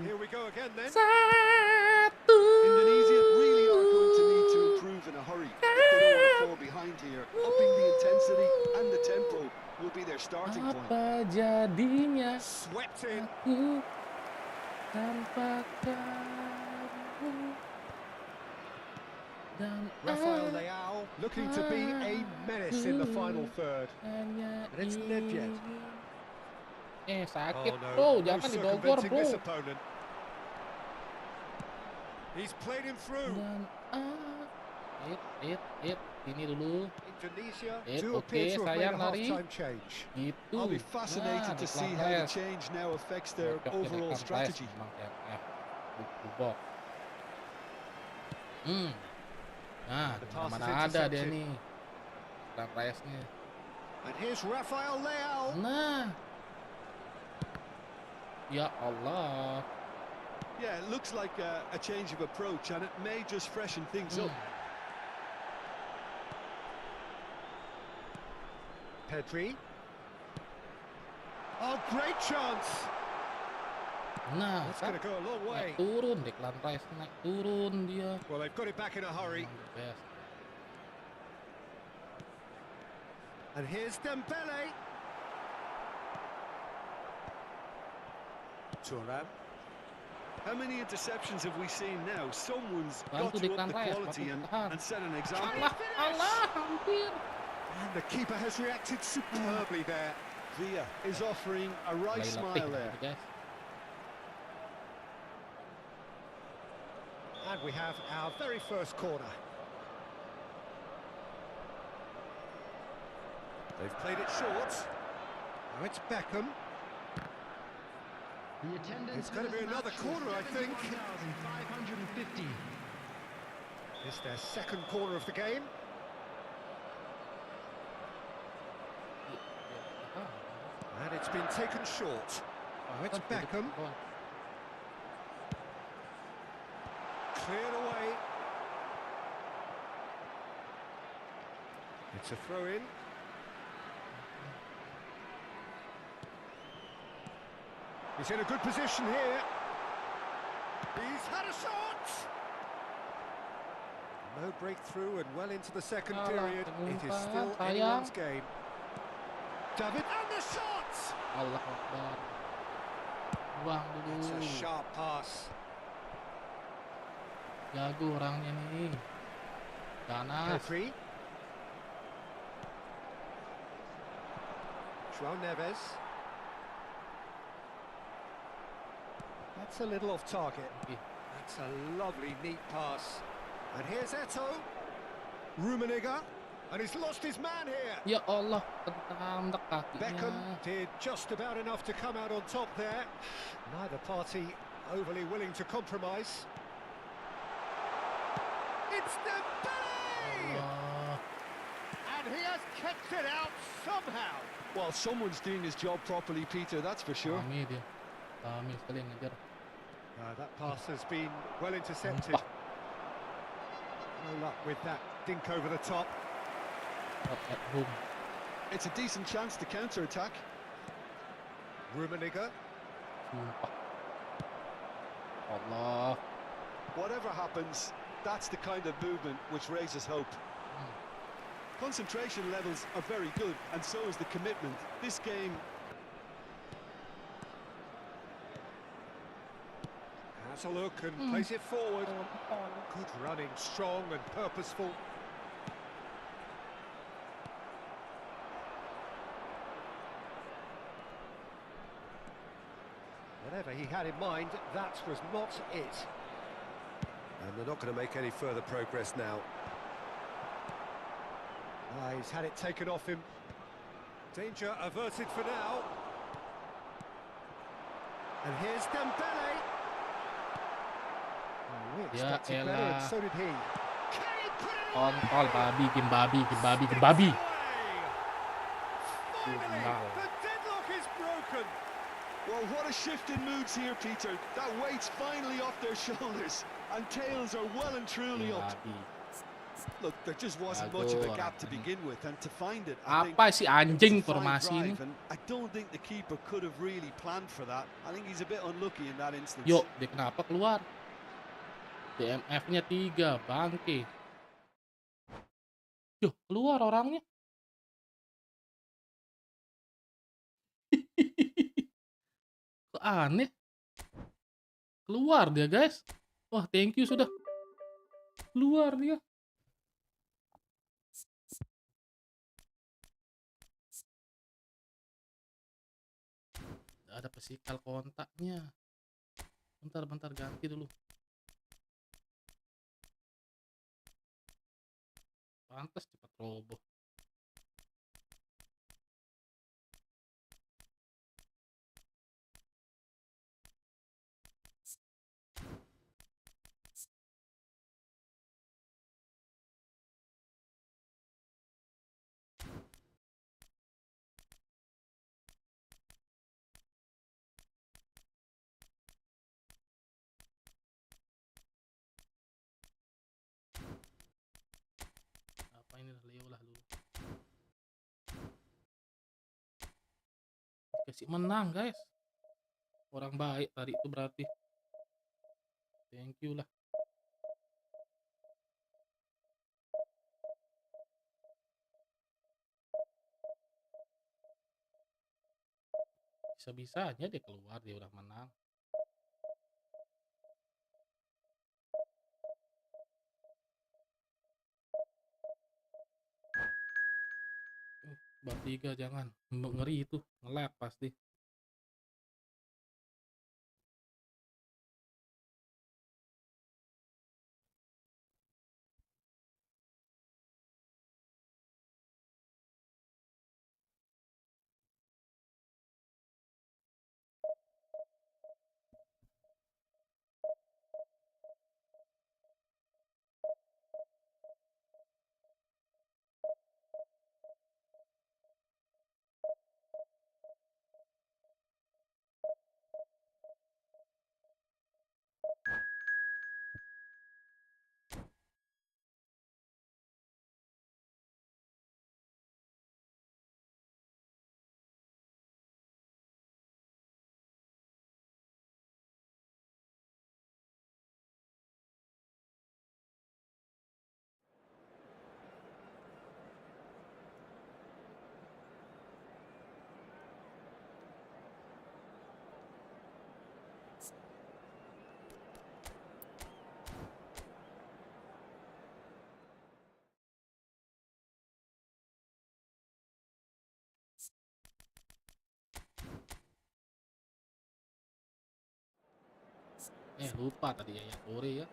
Here we go again then. Satu. Indonesia really are going to need to improve in a hurry if they don't want to fall behind here. Upping the intensity and the tempo will be their starting point. Apa jadinya Swept in. aku tanpa kamu dan Rafael Leao looking to be a menace in the final third. hanya And it's Nedved. sakit no, bro, no jangan didogor circumventing bro. this opponent. He's played him through. Dan ini dulu. Indonesia It, do appear to have made sayang, a lari. half-time change. Gitu. I'll be fascinated to see how the change now affects their overall strategy. Nah, The pass is mana ada dia intercepted. nih. Reyesnya. And here's Rafael Leao. Nah. Ya Allah. Yeah, it looks like a change of approach, and it may just freshen things up. Pedri. Oh, great chance. Nah, That's going to go a long way. naik turun, Declan Rice naik turun dia. Well, they've got it back in a hurry. Best. And here's Dembele. Thuram. How many interceptions have we seen now? Someone's Bantu got to up Declan the Rice, quality bantu tahan. and set an example. Allah, hampir. And the keeper has reacted superbly there. Villa is offering a right Mulai smile latih there. gitu, guys. And we have our very first corner. They've played it short. Now it's Beckham. The attendance It's for gonna this be another match corner, was I think. 71,550. It's their second corner of the game. And it's been taken short. Oh, it's Beckham. Cleared away. It's a throw-in. He's in a good position here. He's had a shot! No breakthrough and well into the second period. It is still anyone's game. David, and the shot! Allah Akbar. Buang dulu. It's a sharp pass. Jago orangnya nih. Ganas. Pedri. João Neves. That's a little off target. That's a lovely, neat pass. And here's Eto. Rummenigge. And he's lost his man here. Ya Allah, kentang kakinya. Beckham did just about enough to come out on top there. Neither party overly willing to compromise. It's Dembele! And he has kept it out somehow. Well, someone's doing his job properly, Peter, that's for sure. Kami dia. Kami sekali yang ngejar. That pass has been well intercepted. No luck with that dink over the top. At home. It's a decent chance to counter-attack. Rummenigge. Sumpah. Allah. Whatever happens, that's the kind of movement which raises hope. Concentration levels are very good, and so is the commitment. This game... Has a look and plays it forward. Good running, strong and purposeful. Whatever he had in mind, that was not it. And they're not going to make any further progress now. He's had it taken off him. Danger averted for now. And here's Dembele. We expected better, and so did he. Can he put it away? Kontol babi, game babi. Finally, the deadlock is broken. Well, what a shift in moods here, Peter. That weight's finally off their shoulders, and tails are well and truly up. Look, there just wasn't much of a gap to begin with, and to find it, I think, Apa si anjing formasi ini? and I don't think the keeper could have really planned for that. I think he's a bit unlucky in that instance. Yuk, dia kenapa keluar? DMF-nya 3, bangke. Yuk, keluar orangnya. Kok aneh? Keluar dia, guys. Wah, thank you sudah. Keluar dia. Ada pesikal kontaknya. Bentar ganti dulu. Pantas cepat roboh. Apa ini, Leo lah dulu. Kasih menang, guys. Orang baik tadi itu berarti. Thank you lah. Bisa-bisanya dia keluar, dia udah menang. Bab 3 jangan. Ngeri itu, nge-lag pasti. Lupa tadi ya yang Korea ya.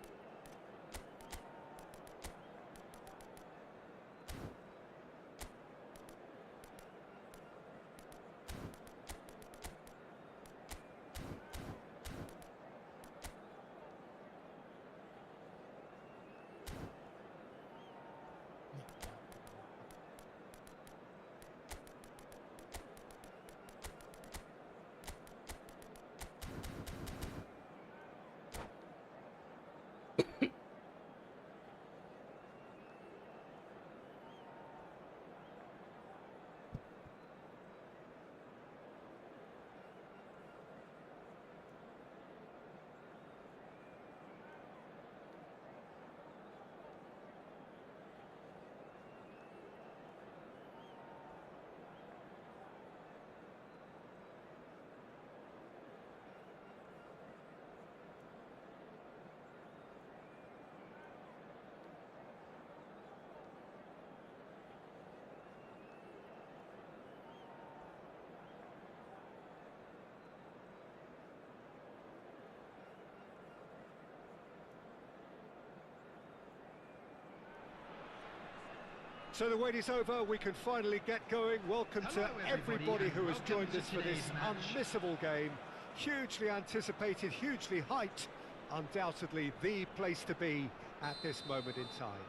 So the wait is over, we can finally get going. Welcome to everybody who has joined us for this unmissable game. Hugely anticipated, hugely hyped, undoubtedly the place to be at this moment in time.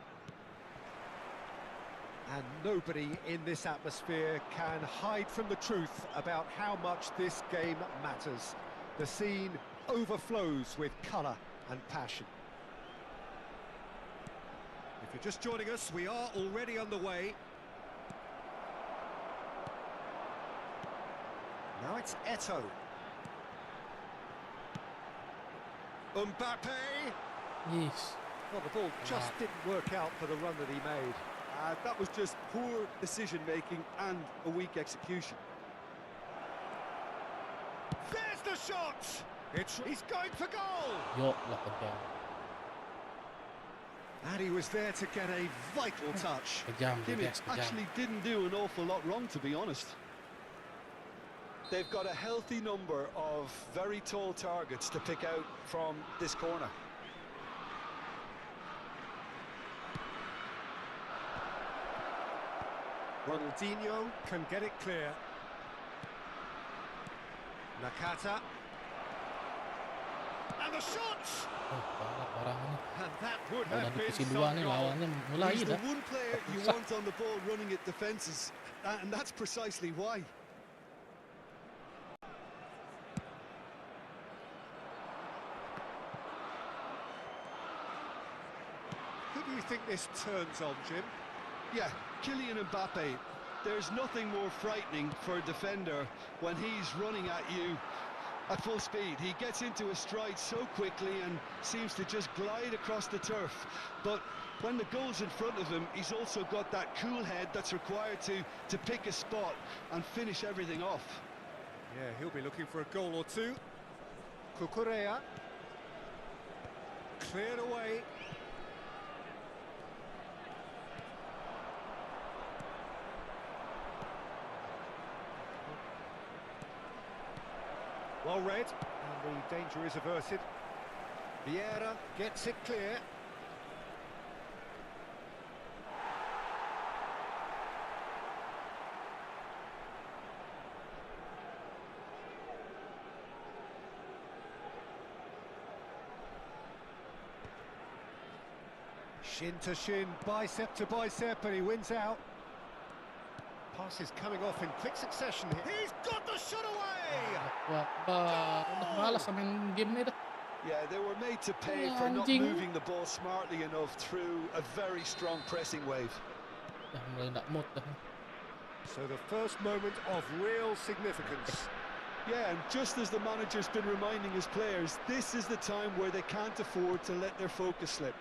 And nobody in this atmosphere can hide from the truth about how much this game matters. The scene overflows with colour and passion. If you're just joining us, we are already underway. Now it's Eto'o. Mbappe. Yes. Well, the ball just didn't work out for the run that he made. That was just poor decision-making and a weak execution. There's the shot! He's going for goal! Yo, kejam. And he was there to get a vital touch. Kejam, Kimmich kejam. actually didn't do an awful lot wrong, to be honest. They've got a healthy number of very tall targets to pick out from this corner. Ronaldinho can get it clear. Nakata. And the shot! Oh, parah ini. And that would Udah have been divisi 2 some nih goal. lawannya mulai He's the dah. one player you want on the ball running at defences, and that's precisely why. Who do you think this turns on, Jim? Yeah, Kylian Mbappe. There's nothing more frightening for a defender when he's running at you at full speed. He gets into a stride so quickly and seems to just glide across the turf. But when the goal's in front of him, he's also got that cool head that's required to pick a spot and finish everything off. Yeah, he'll be looking for a goal or two. Kukurea. Cleared away. Well read, and the danger is averted. Vieira gets it clear. Shin to shin, bicep to bicep, and he wins out. Pass is coming off in quick succession here. He's got the shot away! Udah malas sama main game nih dah. Yeah, they were made to pay for not moving the ball smartly enough through a very strong pressing wave. Dah mulai nggak mood dah. So the first moment of real significance. Yeah, and just as the manager's been reminding his players, this is the time where they can't afford to let their focus slip.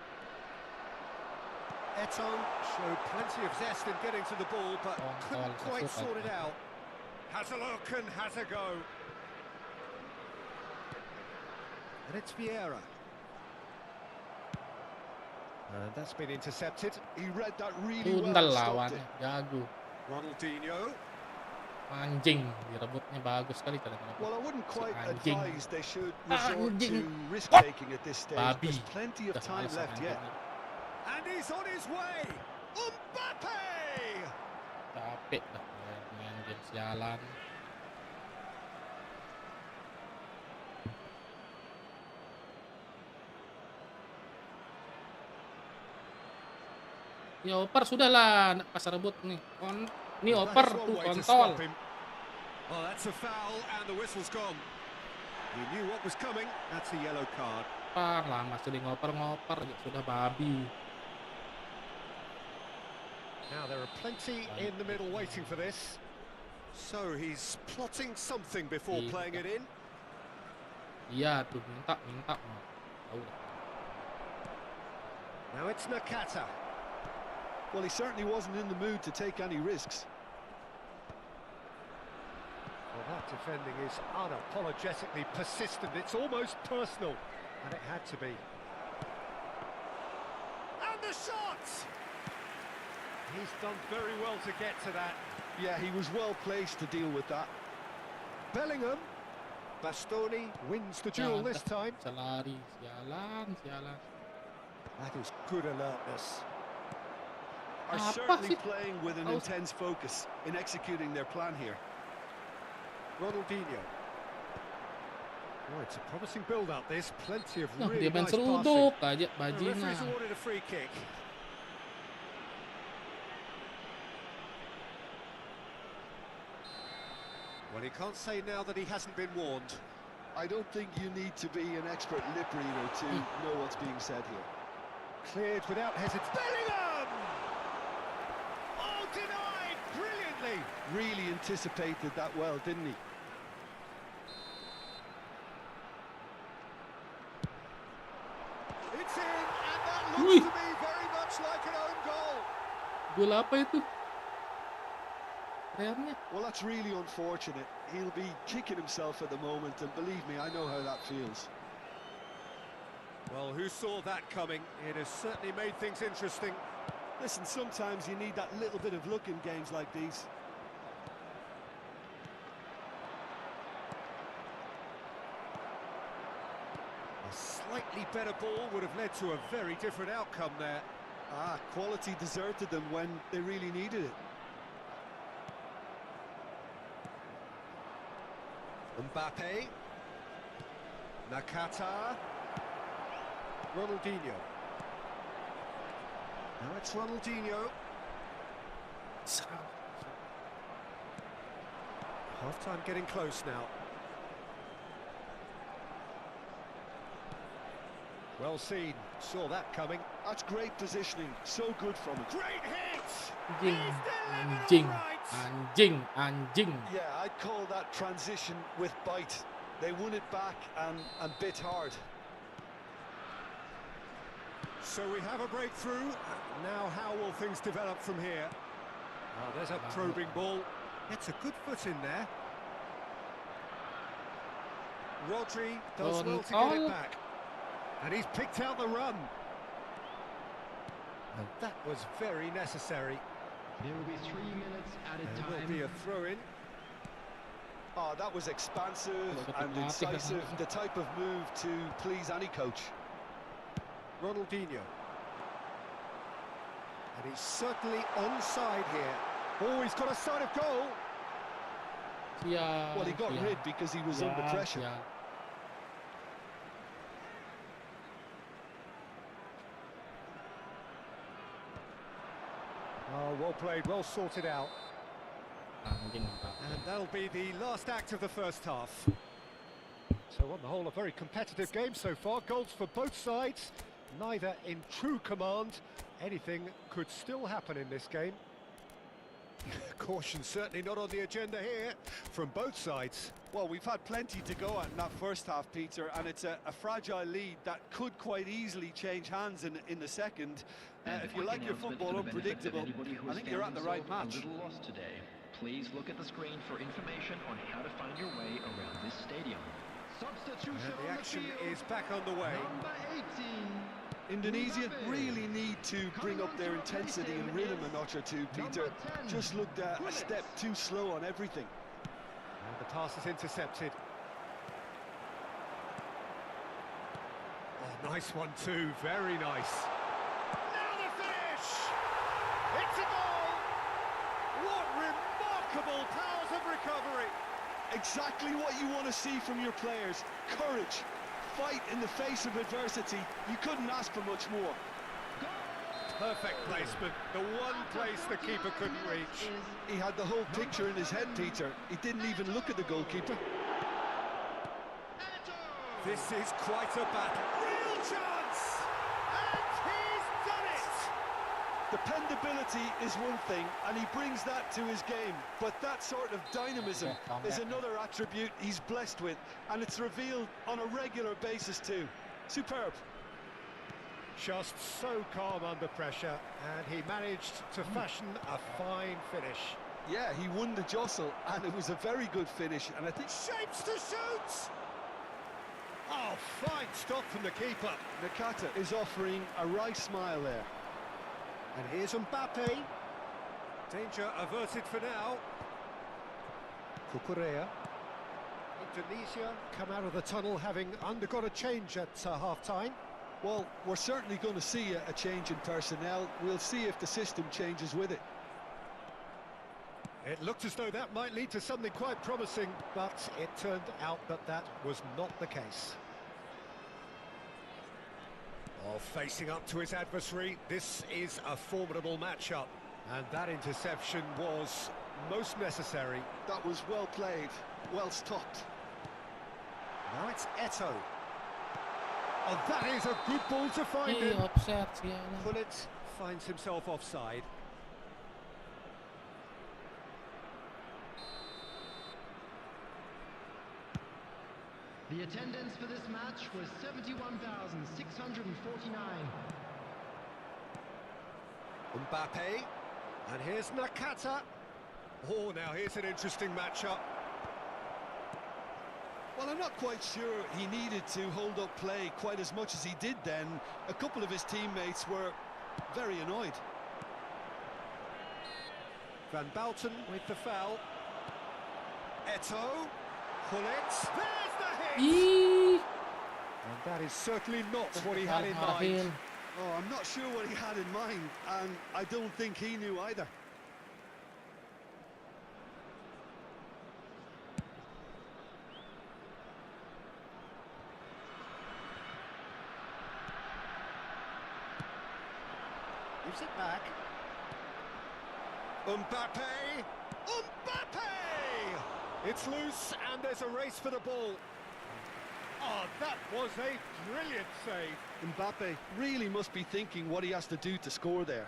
Eto'o showed plenty of zest in getting to the ball, but couldn't quite sort it out. Has a look and has a go. And it's Vieira. And that's been intercepted. He read that really well Tundal and stopped lawannya, it. jago. Ronaldinho. Anjing, direbutnya bagus sekali kalian. Well, I wouldn't quite anjing. advise they should resort to Anjing. risk-taking at this stage. Babi. There's plenty of Udah time males left anjing yet. ini. And he's on his way. Mbappe! Capek dah main game sialan. Ya oper sudahlah, pas rebut nih. Ini oper That is tuh one way to kontol. stop him. Well, that's a foul and the whistle's gone. He knew what was coming. That's a yellow card. Lama sudah ngoper-ngoper ya sudah babi. Now there are plenty in the middle waiting for this. So he's plotting something before playing it in. Iya tuh minta. Tahu dah. Now it's Nakata. Well, he certainly wasn't in the mood to take any risks. Well, that defending is unapologetically persistent. It's almost personal, and it had to be. And the shot! He's done very well to get to that. Yeah, he was well placed to deal with that. Bellingham. Bastoni wins the duel this time. Selari, sialan. That is good alertness. Are certainly playing with an intense focus in executing their plan here. Ronaldinho. Oh, it's a promising build-up. There's plenty of Nah, really dia main nice seruduk passing. aja The bajingan. referee's awarded a free kick. Well, he can't say now that he hasn't been warned. I don't think you need to be an expert lip reader to know what's being said here. Cleared without hesitation. Bellingham! Oh, denied brilliantly. Really anticipated that well, didn't he? It's in, and that looks to me very much like an own goal. Gol apa itu? Realnya. Well, that's really unfortunate. He'll be kicking himself at the moment, and believe me, I know how that feels. Well, who saw that coming? It has certainly made things interesting. Listen, sometimes you need that little bit of luck in games like these. A slightly better ball would have led to a very different outcome there. Quality deserted them when they really needed it. Mbappe. Nakata. Ronaldinho. Now it's Ronaldinho. Half-time getting close now. Well seen. Saw that coming. That's great positioning. So good from him. Great hit! Anjing. Yeah, I'd call that transition with bite. They won it back and bit hard. So we have a breakthrough. Now how will things develop from here? Oh, there's a probing ball. It's a good foot in there. Rodri does well to get it back. And he's picked out the run. And that was very necessary. There will be 3 minutes at a There time. will be a throw-in. Oh, that was expansive and incisive. The type of move to please any coach. Ronaldinho. And he's certainly onside here. Oh, he's got a sign of goal. Well, he got rid because he was under pressure. Oh, well played, well sorted out. Anjing. And that'll be the last act of the first half. So on the whole, a very competitive game so far. Goals for both sides, neither in true command. Anything could still happen in this game. Caution certainly not on the agenda here from both sides. Well, we've had plenty to go at in that first half, Peter, and it's a fragile lead that could quite easily change hands in the second. If you like your football unpredictable, I think you're at the right match. A little lost today. Please look at the screen for information on how to find your way around this stadium. Substitution And the on action field. is back underway. Number 18. Indonesia really need to bring up their intensity and rhythm a notch or two, Peter. Just looked a step too slow on everything. And the pass is intercepted. Oh, nice one too, very nice. Now the finish! It's a goal! What remarkable powers of recovery! Exactly what you want to see from your players. Courage, fight in the face of adversity. You couldn't ask for much more. Perfect placement, the one place the keeper couldn't reach. He had the whole picture in his head, Peter. He didn't even look at the goalkeeper. This is quite a battle. Real chance! And he's done it! Dependability is one thing, and he brings that to his game. But that sort of dynamism is another attribute he's blessed with, and it's revealed on a regular basis too. Superb. Just so calm under pressure, and he managed to fashion a fine finish. Yeah, he won the jostle, and it was a very good finish, and I think... Shapes to shoot! Oh, fine stop from the keeper. Nakata is offering a wry smile there. And here's Mbappe. Danger averted for now. Kukurea. Indonesia come out of the tunnel having undergone a change at half-time. Well, we're certainly going to see a change in personnel. We'll see if the system changes with it. It looked as though that might lead to something quite promising, but it turned out that that was not the case. Oh, facing up to his adversary, this is a formidable matchup. And that interception was most necessary. That was well played, well stopped. Now it's Eto. Oh, that is a good ball to find him. Pullet finds himself offside. The attendance for this match was 71,649. Mbappe. And here's Nakata. Oh, now here's an interesting matchup. Well, I'm not quite sure he needed to hold up play quite as much as he did then. A couple of his teammates were very annoyed. Van Bouten with the foul. Eto. Pullet. There's the hit! And that is certainly not what he had in mind. Oh, I'm not sure what he had in mind, and I don't think he knew either. Gives it back. Mbappe! Mbappe! It's loose, and there's a race for the ball. Oh, that was a brilliant save. Mbappe really must be thinking what he has to do to score there.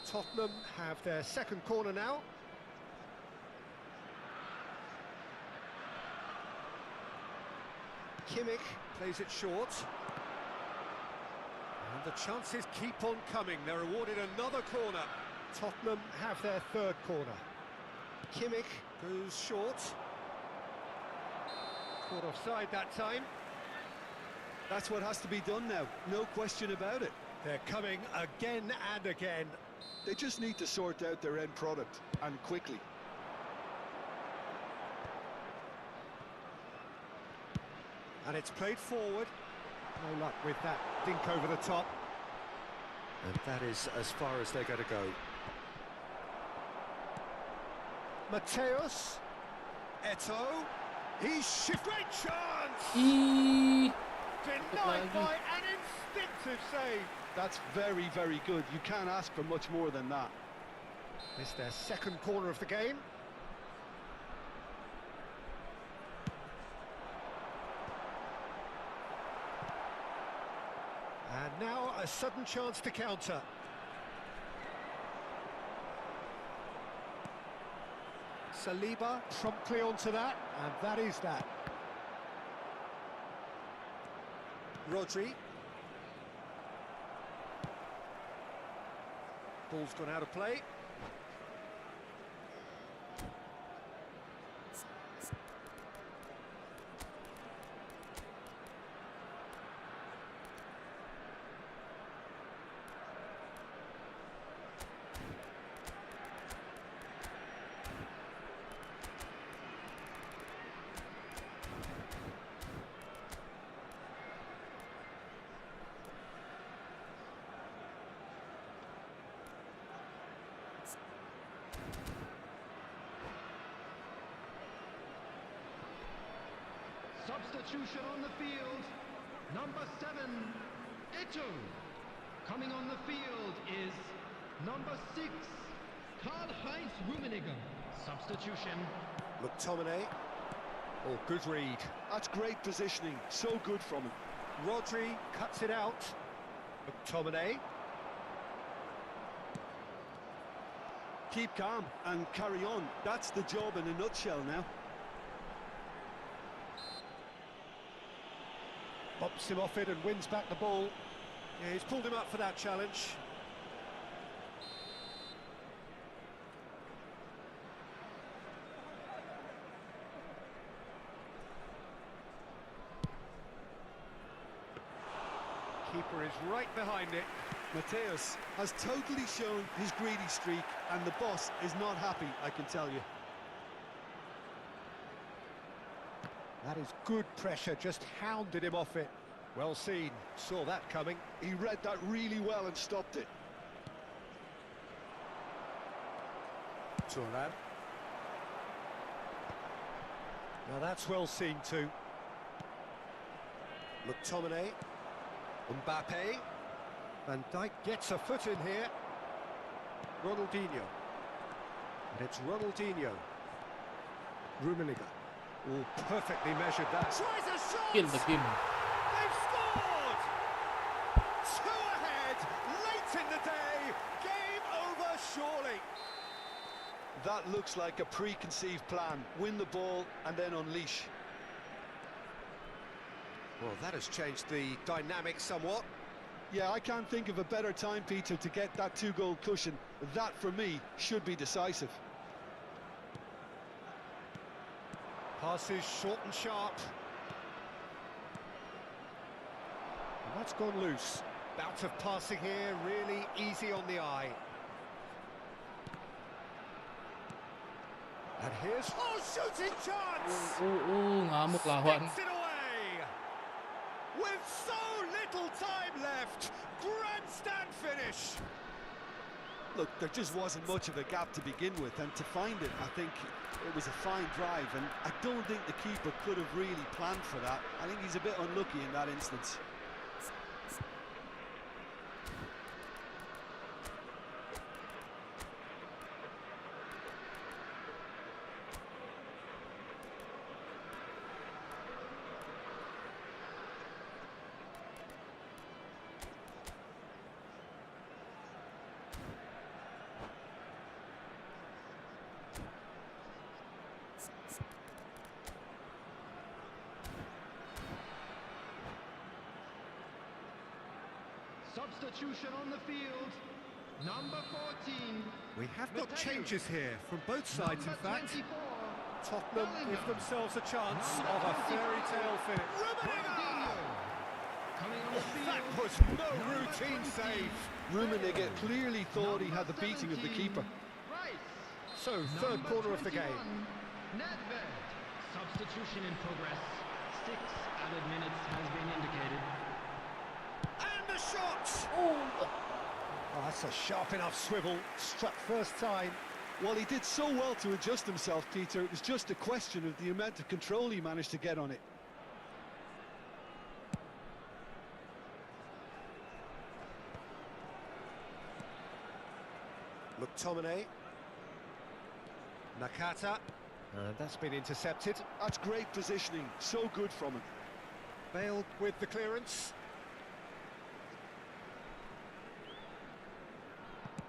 Tottenham have their second corner now. Kimmich plays it short. And the chances keep on coming. They're awarded another corner. Tottenham have their third corner. Kimmich goes short. Caught offside that time. That's what has to be done now, no question about it. They're coming again and again. They just need to sort out their end product, and quickly. And it's played forward. No luck with that dink over the top. And that is as far as they're going to go. Mateus. Eto. He's shifted. Great chance! Denied by an instinctive save. That's very, very good. You can't ask for much more than that. It's their second corner of the game. And now a sudden chance to counter. Saliba promptly onto that, and that is that. Rodri. Ball's gone out of play. Substitution on the field. Number 7, Ito. Coming on the field is number 6, Karl-Heinz Rummenigge. Substitution. McTominay. Oh, good read. That's great positioning. So good from him. Rodri cuts it out. McTominay. Keep calm and carry on. That's the job in a nutshell now. Bumps him off it and wins back the ball. Yeah, he's pulled him up for that challenge. Keeper is right behind it. Mateus has totally shown his greedy streak, and the boss is not happy, I can tell you. That is good pressure, just hounded him off it. Well seen, saw that coming. He read that really well and stopped it. Turan. Now that's well seen too. McTominay. Mbappe. Van Dijk gets a foot in here. Ronaldinho. And it's Ronaldinho. Rummenigge. Oh, perfectly measured that. Tries a shot! Kill the game. They've scored! 2 ahead, late in the day. Game over, surely. That looks like a preconceived plan. Win the ball and then unleash. Well, that has changed the dynamic somewhat. Yeah, I can't think of a better time, Peter, to get that 2-goal cushion. That, for me, should be decisive. Passes short and sharp. And that's gone loose. Bout of passing here, really easy on the eye. And here's... Oh, shooting chance! Ngamuk lawan. Sticks it away! With so little time left, grandstand finish! Look, there just wasn't much of a gap to begin with, and to find it, I think it was a fine drive, and I don't think the keeper could have really planned for that. I think he's a bit unlucky in that instance. Substitution on the field. Number 14. We have got Mateus. changes here from both sides, in Number fact. 24. Tottenham Bellingham. give themselves a chance Number of a 25. fairy tale finish. Ronaldinho. Coming on the field. That was no Number routine 20. save. Rummenigge clearly thought he had the Number beating of the 17. keeper. Rice. So, third Number corner of the 21. game. Nedved. Substitution in progress. 6 added minutes has been indicated. And the shot! Oh, Oh, that's a sharp enough swivel. Struck first time. Well, he did so well to adjust himself, Peter. It was just a question of the amount of control he managed to get on it. McTominay. Nakata. That's been intercepted. That's great positioning. So good from him. Bale with the clearance.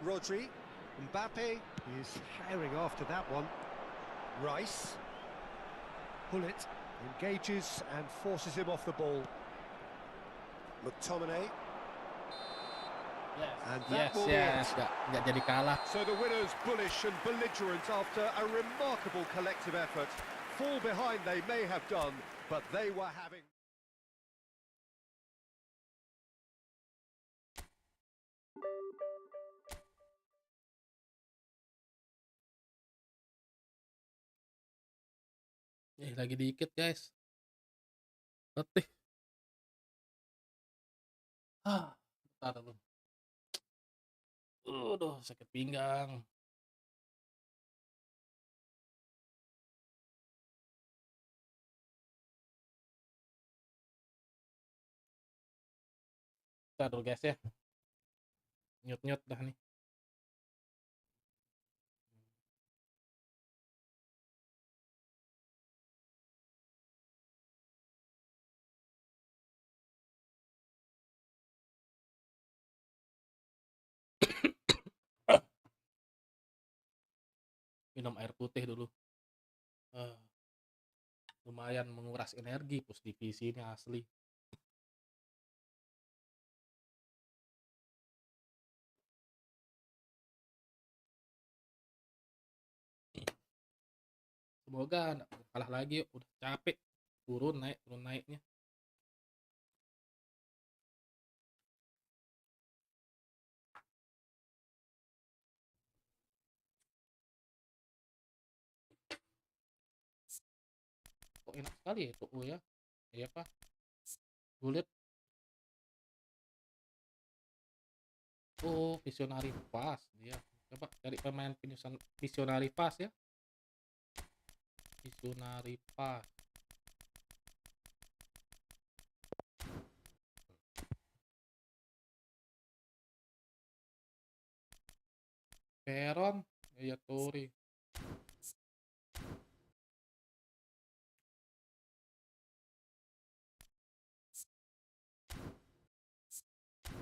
Rodri. Mbappe is herring after that one. Rice. Pullet engages and forces him off the ball. McTominay. yes, And that will be yes, it. nggak jadi kalah. So the winners bullish and belligerent after a remarkable collective effort. Fall behind they may have done, but they were having... Lagi dikit guys. Letih. Bentar dulu. Aduh, sakit pinggang. Bentar dulu guys ya. Nyut-nyut dah nih. Minum air putih dulu. Lumayan menguras energi pus divisi ini asli. Semoga nggak kalah lagi, udah capek turun naiknya. Kok enak sekali ya itu ya. Iya apa? Gue lihat. Oh, visionary pass dia. Coba cari pemain visionary pass ya. Visionary pass. Peron, ya Tori.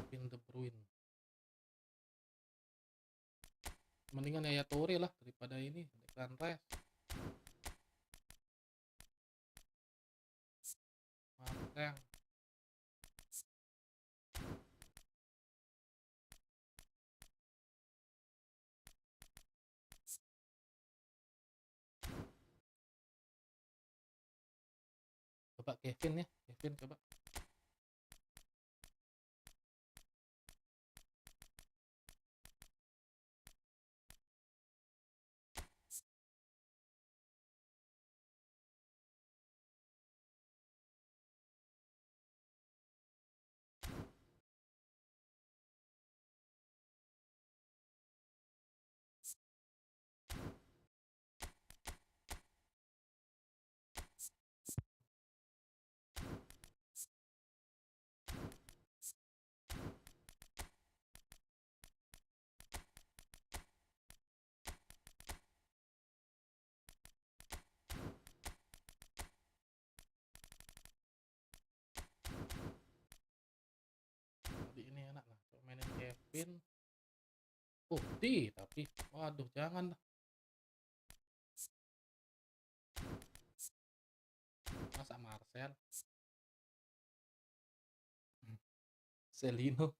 Kevin De Bruyne. Mendingan ya Tori lah daripada ini Declan Rice. Manteng. Coba Kevin ya, Kevin coba. Tadi ini enak lah, mainin Kevin. Tapi waduh jangan lah. Masa Marcel? Celino.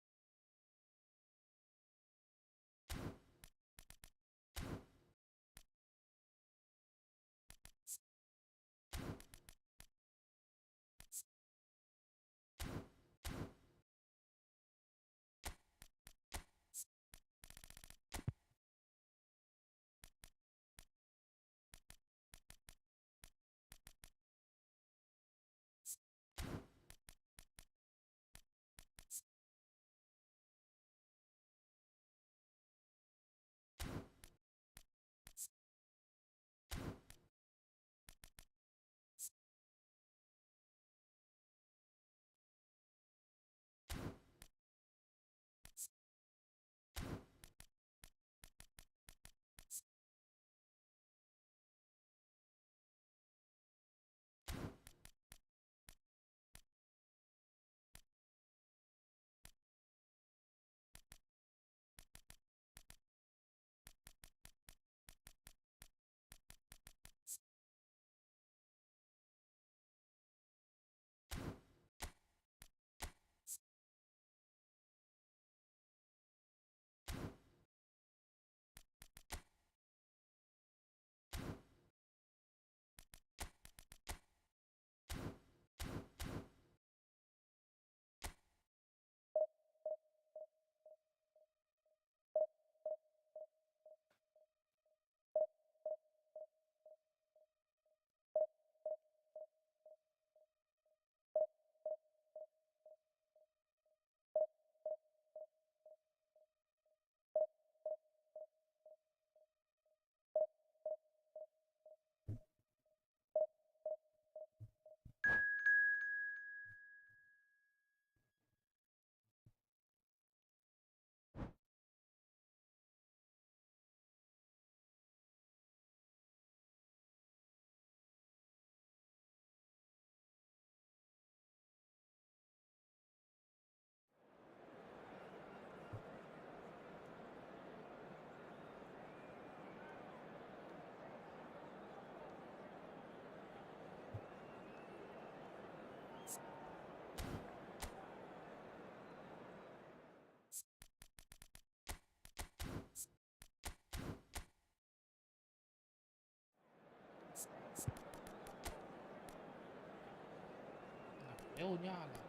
Oh, nyala.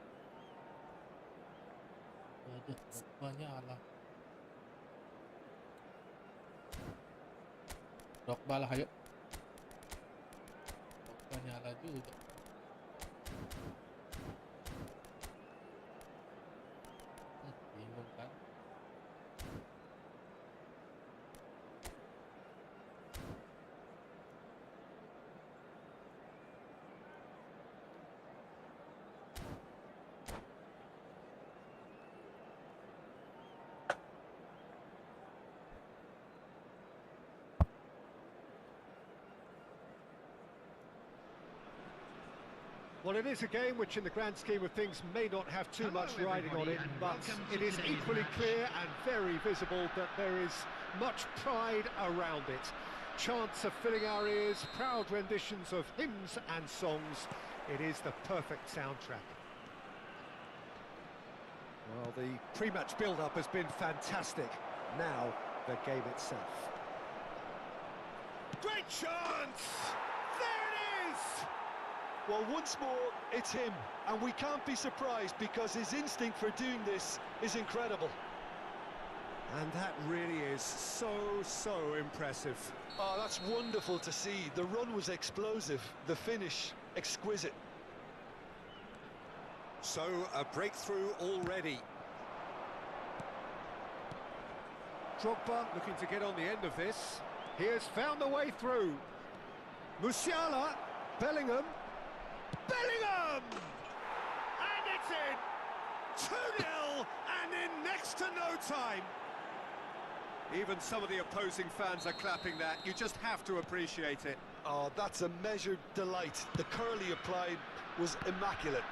Waduh, Drogba nyala. Drogba lah, ayo. Drogba nyala juga. Bingung kan? Well, it is a game which in the grand scheme of things may not have too Hello, much riding on everybody, it, and but welcome it to is today's equally match. clear and very visible that there is much pride around it. Chants are filling our ears, proud renditions of hymns and songs. It is the perfect soundtrack. Well, the pre-match build-up has been fantastic. Now, the game itself. Great chance! There it is! Well, once more, it's him, and we can't be surprised because his instinct for doing this is incredible. And that really is so impressive. Oh, that's wonderful to see. The run was explosive, the finish exquisite. So, a breakthrough already. Drogba looking to get on the end of this. He has found the way through. Musiala, Bellingham. Bellingham! And it's in! 2-0, and in next to no time. Even some of the opposing fans are clapping that. You just have to appreciate it. Oh, that's a measured delight. The curl he applied was immaculate.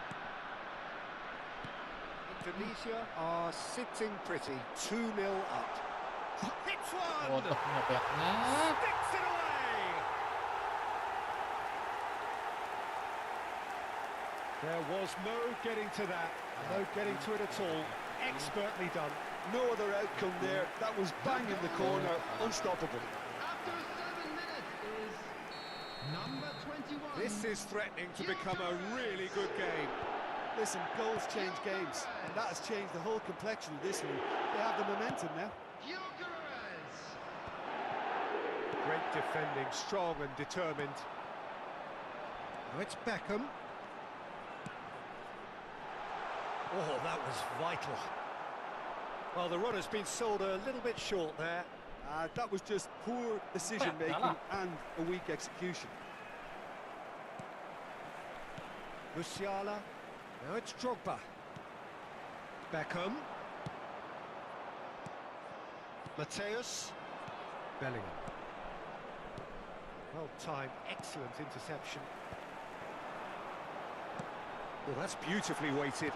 Indonesia are sitting pretty. 2-0 up. Hits one! Waduh, nyobeknya. Sticks it away! There was no getting to that. No getting to it at all. Expertly done. No other outcome there. That was bang in the corner, unstoppable. After 7 minutes is number 21. This is threatening to become a really good game. Listen, goals change games, and that has changed the whole complexion of this one. They have the momentum now. Gyökeres. Great defending, strong and determined. Now it's Beckham. Oh, that was vital. Well, the run has been sold a little bit short there. That was just poor decision-making and a weak execution. Musiala. Now it's Drogba. Beckham. Mateus. Bellingham. Well timed, excellent interception. Well, that's beautifully weighted.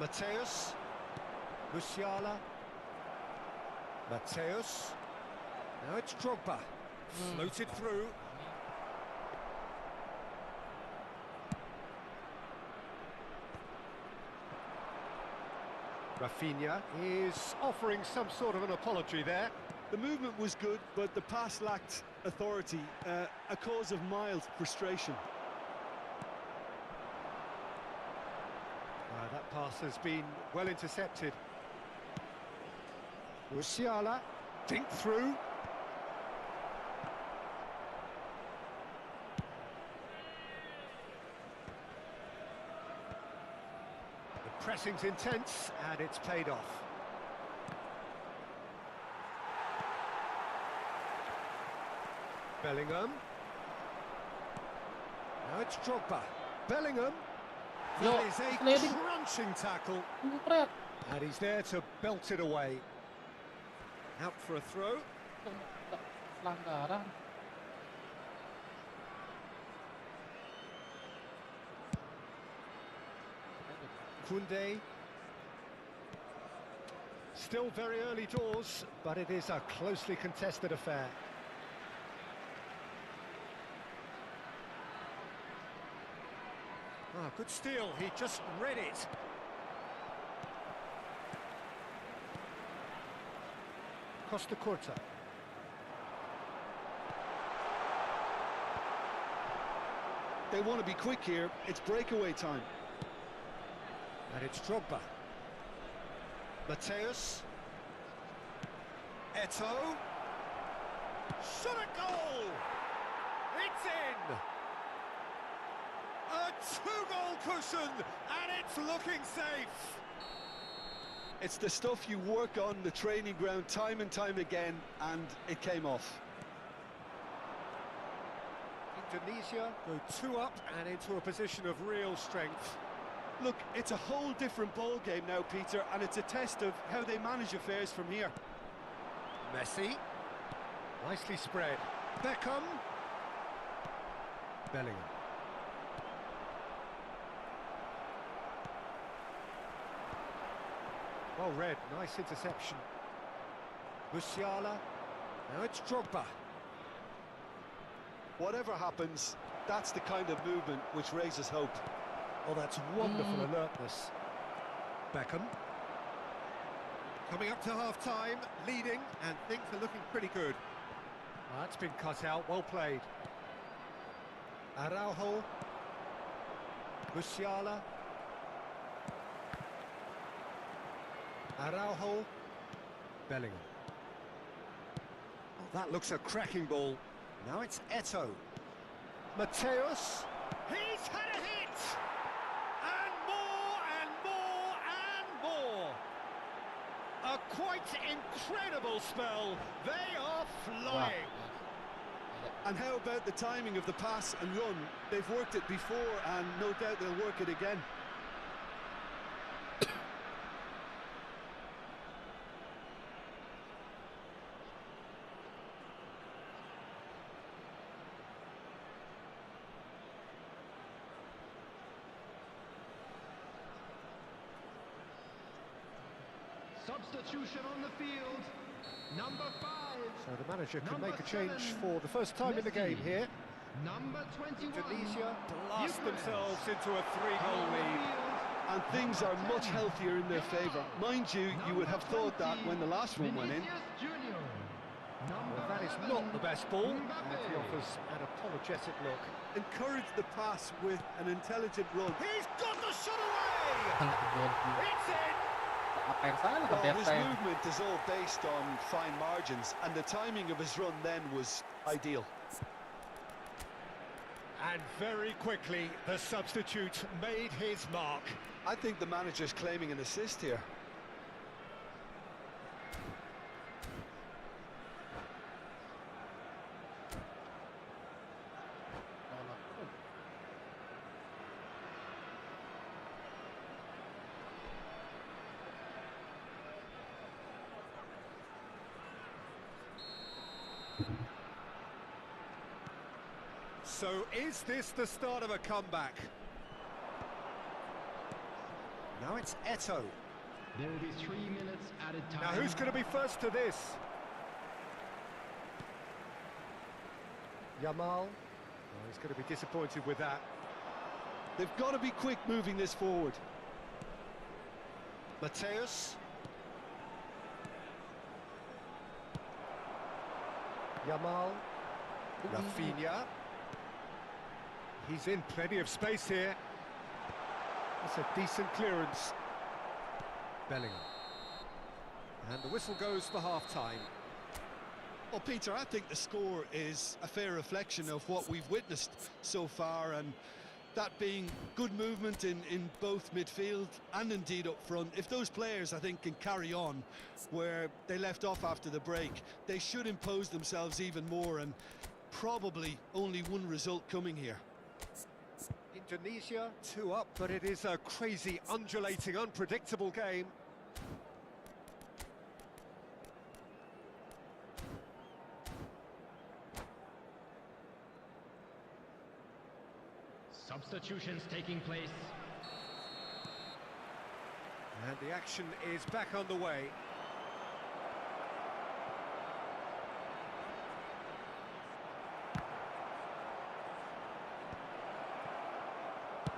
Mateus. Musiala. Mateus. Now it's Drogba. Floated through. Rafinha is offering some sort of an apology there. The movement was good, but the pass lacked authority, a cause of mild frustration. That pass has been well intercepted. Musiala, think through. The pressing's intense, and it's paid off. Bellingham. Now it's Drogba. Bellingham. Yo, That is a sliding. crunching tackle. Pret. And he's there to belt it away. Out for a throw. Pelanggaran. Koundé. Still very early doors, but it is a closely contested affair. Ah, good steal, he just read it. Costa Curta. They want to be quick here. It's breakaway time. And it's Drogba. Mateus. Eto'o. Shot a goal! It's in! A two-goal cushion, and it's looking safe! It's the stuff you work on the training ground time and time again, and it came off. Indonesia go 2 up and into a position of real strength. Look, it's a whole different ball game now, Peter, and it's a test of how they manage affairs from here. Messi. Nicely spread. Beckham. Bellingham. Well read, nice interception. Musiala. Now it's Drogba. Whatever happens, that's the kind of movement which raises hope. Oh, that's wonderful alertness. Beckham. Coming up to half-time, leading, and things are looking pretty good. That's been cut out, well played. Araujo. Musiala. Araujo. Bellingham. Oh, that looks a cracking ball. Now it's Eto'o. Mateus. He's had a hit! And more and more and more! A quite incredible spell. They are flying. And how about the timing of the pass and run? They've worked it before, and no doubt they'll work it again. Substitution on the field. Number 5. So the manager can Number make a change 7, for the first time in the game Messi. here. Number 21. Indonesia blast Ukraine. themselves into a 3-goal lead. And things are much healthier in their favour. Mind you, you would have thought that when the last one went in. Well, that is not the best ball, and he offers an apologetic look. Encourage the pass with an intelligent run. He's got the shot away! It's in! Apa yang salah Well, his Berta? movement is all based on fine margins, and the timing of his run then was ideal. And very quickly, the substitute made his mark. I think the manager's claiming an assist here. So is this the start of a comeback? Now it's Eto'o. There will be 3 minutes added time. Now who's going to be first to this? Yamal. Oh, he's going to be disappointed with that. They've got to be quick moving this forward. Mateus. Yamal. Rafinha. He's in plenty of space here. That's a decent clearance. Bellingham. And the whistle goes for half-time. Well, Peter, I think the score is a fair reflection of what we've witnessed so far, and that being good movement in both midfield and indeed up front. If those players, I think, can carry on where they left off after the break, they should impose themselves even more, and probably only one result coming here. Indonesia 2 up, but it is a crazy, undulating, unpredictable game. Substitutions taking place. And the action is back on the way.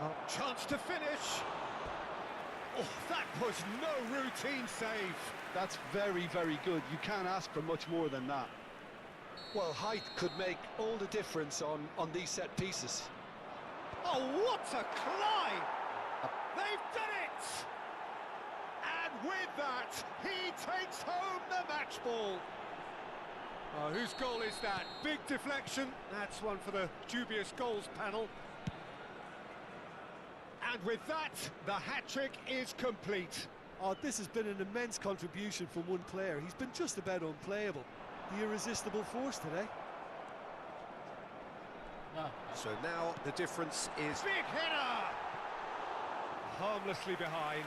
Oh, chance to finish. Oh, that was no routine save. That's very, very good. You can't ask for much more than that. Well, height could make all the difference on these set pieces. Oh, what a climb! They've done it! And with that, he takes home the match ball. Oh, whose goal is that? Big deflection. That's one for the dubious goals panel. And with that, the hat-trick is complete. Oh, this has been an immense contribution from one player. He's been just about unplayable. The irresistible force today. So now the difference is... Big header! Harmlessly behind.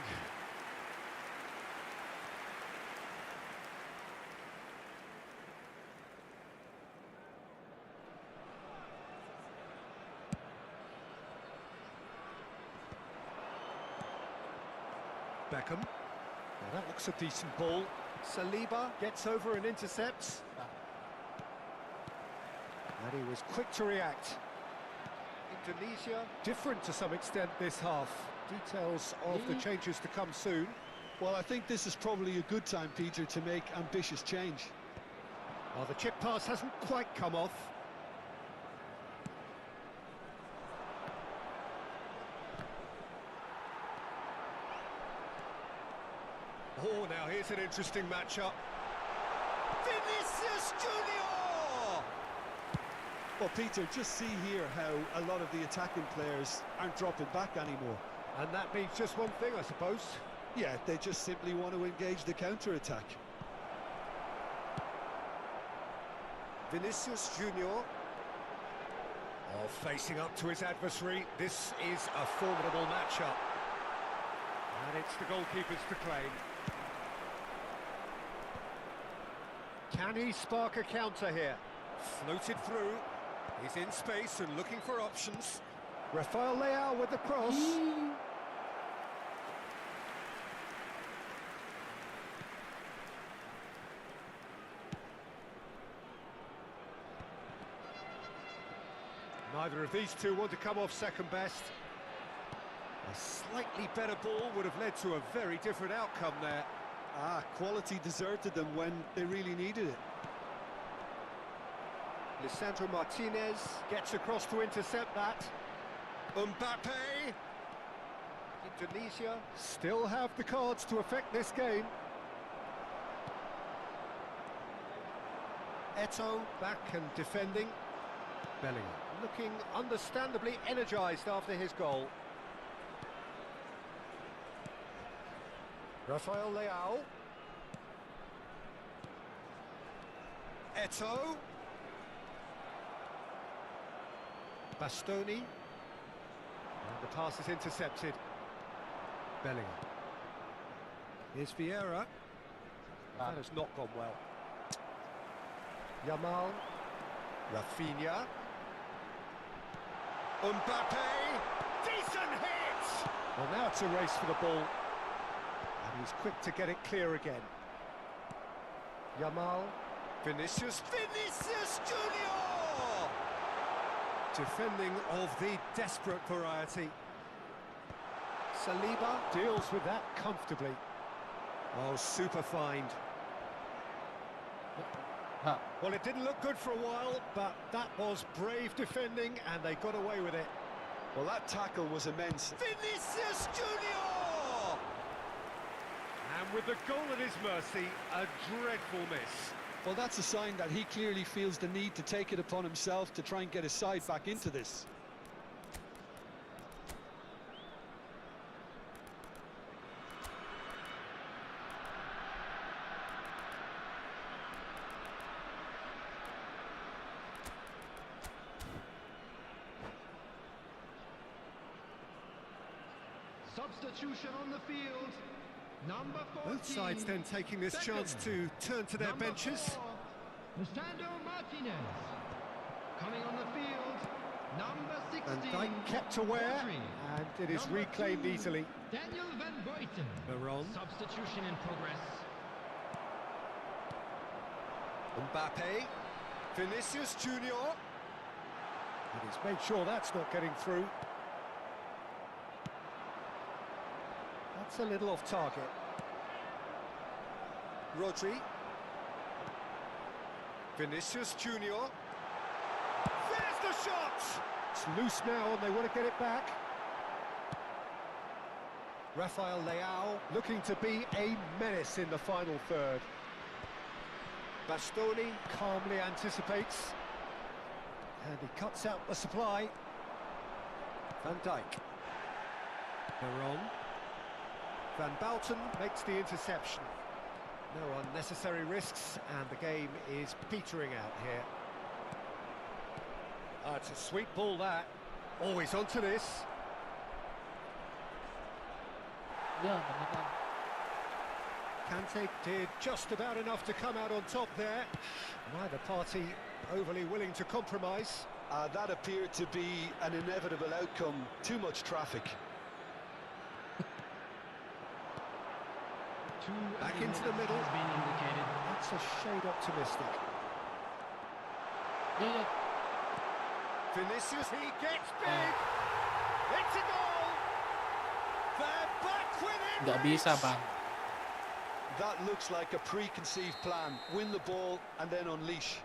Beckham. Well, that looks a decent ball. Saliba gets over and intercepts. And he was quick to react. Indonesia, different to some extent this half. Details of the changes to come soon. Well, I think this is probably a good time, Peter, to make ambitious change. Well, the chip pass hasn't quite come off. Oh, now here's an interesting matchup. Vinicius Junior! Well, Peter, just see here how a lot of the attacking players aren't dropping back anymore. And that means just one thing, I suppose. Yeah, they just simply want to engage the counter-attack. Vinicius Junior. Oh, facing up to his adversary. This is a formidable matchup. And it's the goalkeepers to claim. Can he spark a counter here? Floated through. He's in space and looking for options. Rafael Leao with the cross. Neither of these two want to come off second best. A slightly better ball would have led to a very different outcome there. Ah, quality deserted them when they really needed it. Lisandro Martinez gets across to intercept that. Mbappe! Indonesia still have the cards to affect this game. Eto'o back and defending. Bellingham looking understandably energised after his goal. Rafael Leao. Eto'o. Bastoni. And the pass is intercepted. Bellingham. Here's Vieira. That has not gone well. Yamal. Rafinha. Mbappe. Decent hit! Well, now it's a race for the ball. And he's quick to get it clear again. Yamal. Vinicius Junior! Defending of the desperate variety. Saliba deals with that comfortably. Oh, super find. Well, it didn't look good for a while, but that was brave defending, and they got away with it. Well, that tackle was immense. Vinicius Junior! And with the goal at his mercy, a dreadful miss. Well, that's a sign that he clearly feels the need to take it upon himself to try and get his side back into this. Substitution on the field. Number 14. Both sides then taking this chance to turn to their benches. 4, Lisandro Martinez. Coming on the field, number 16. And Dyke kept aware, and it is Number reclaimed 2, easily. Daniel van Buiten. Veron. Substitution in progress. Mbappe. Vinicius Junior. And he's made sure that's not getting through. That's a little off target. Rodri. Vinicius Junior. There's the shot! It's loose now and they want to get it back. Rafael Leao looking to be a menace in the final third. Bastoni calmly anticipates. And he cuts out the supply. Van Dijk. Veron. Van Bouten makes the interception. No unnecessary risks, and the game is petering out here. It's a sweet ball, that. Always onto this. Ya, beneran. Kante did just about enough to come out on top there. Neither party overly willing to compromise. That appeared to be an inevitable outcome. Too much traffic. Back into the middle. Has been indicated. That's a shade optimistic. Ya, ya. Vinicius, he gets big. It's a goal. They're back within Nggak bisa, reach. Bang. That looks like a preconceived plan. Win the ball and then unleash.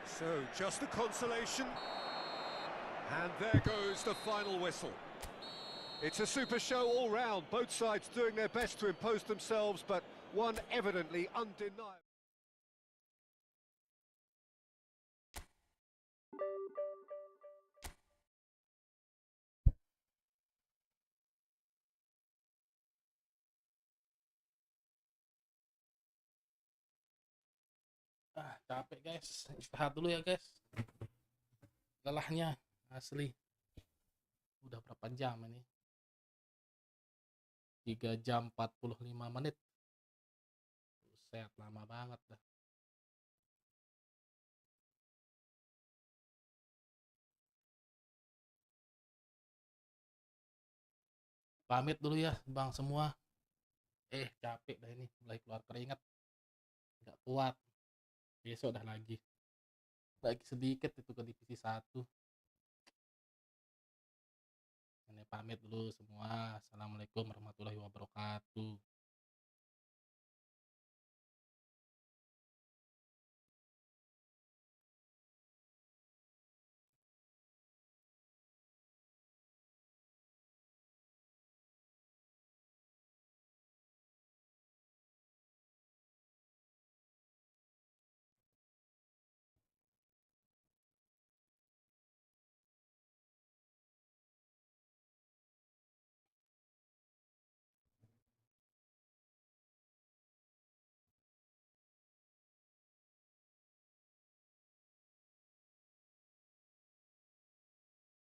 So, just a consolation. And there goes the final whistle. It's a super show all round, both sides doing their best to impose themselves, but one evidently undeniable. Capek guys, istirahat dulu ya guys. Lelahnya asli. Udah berapa jam ini? 3 jam 45 menit. Buset, lama banget dah. Pamit dulu ya bang semua. Capek dah ini, mulai keluar keringat. Nggak kuat. Besok dah lagi sedikit itu ke divisi 1. Ini pamit dulu semua. Assalamualaikum warahmatullahi wabarakatuh.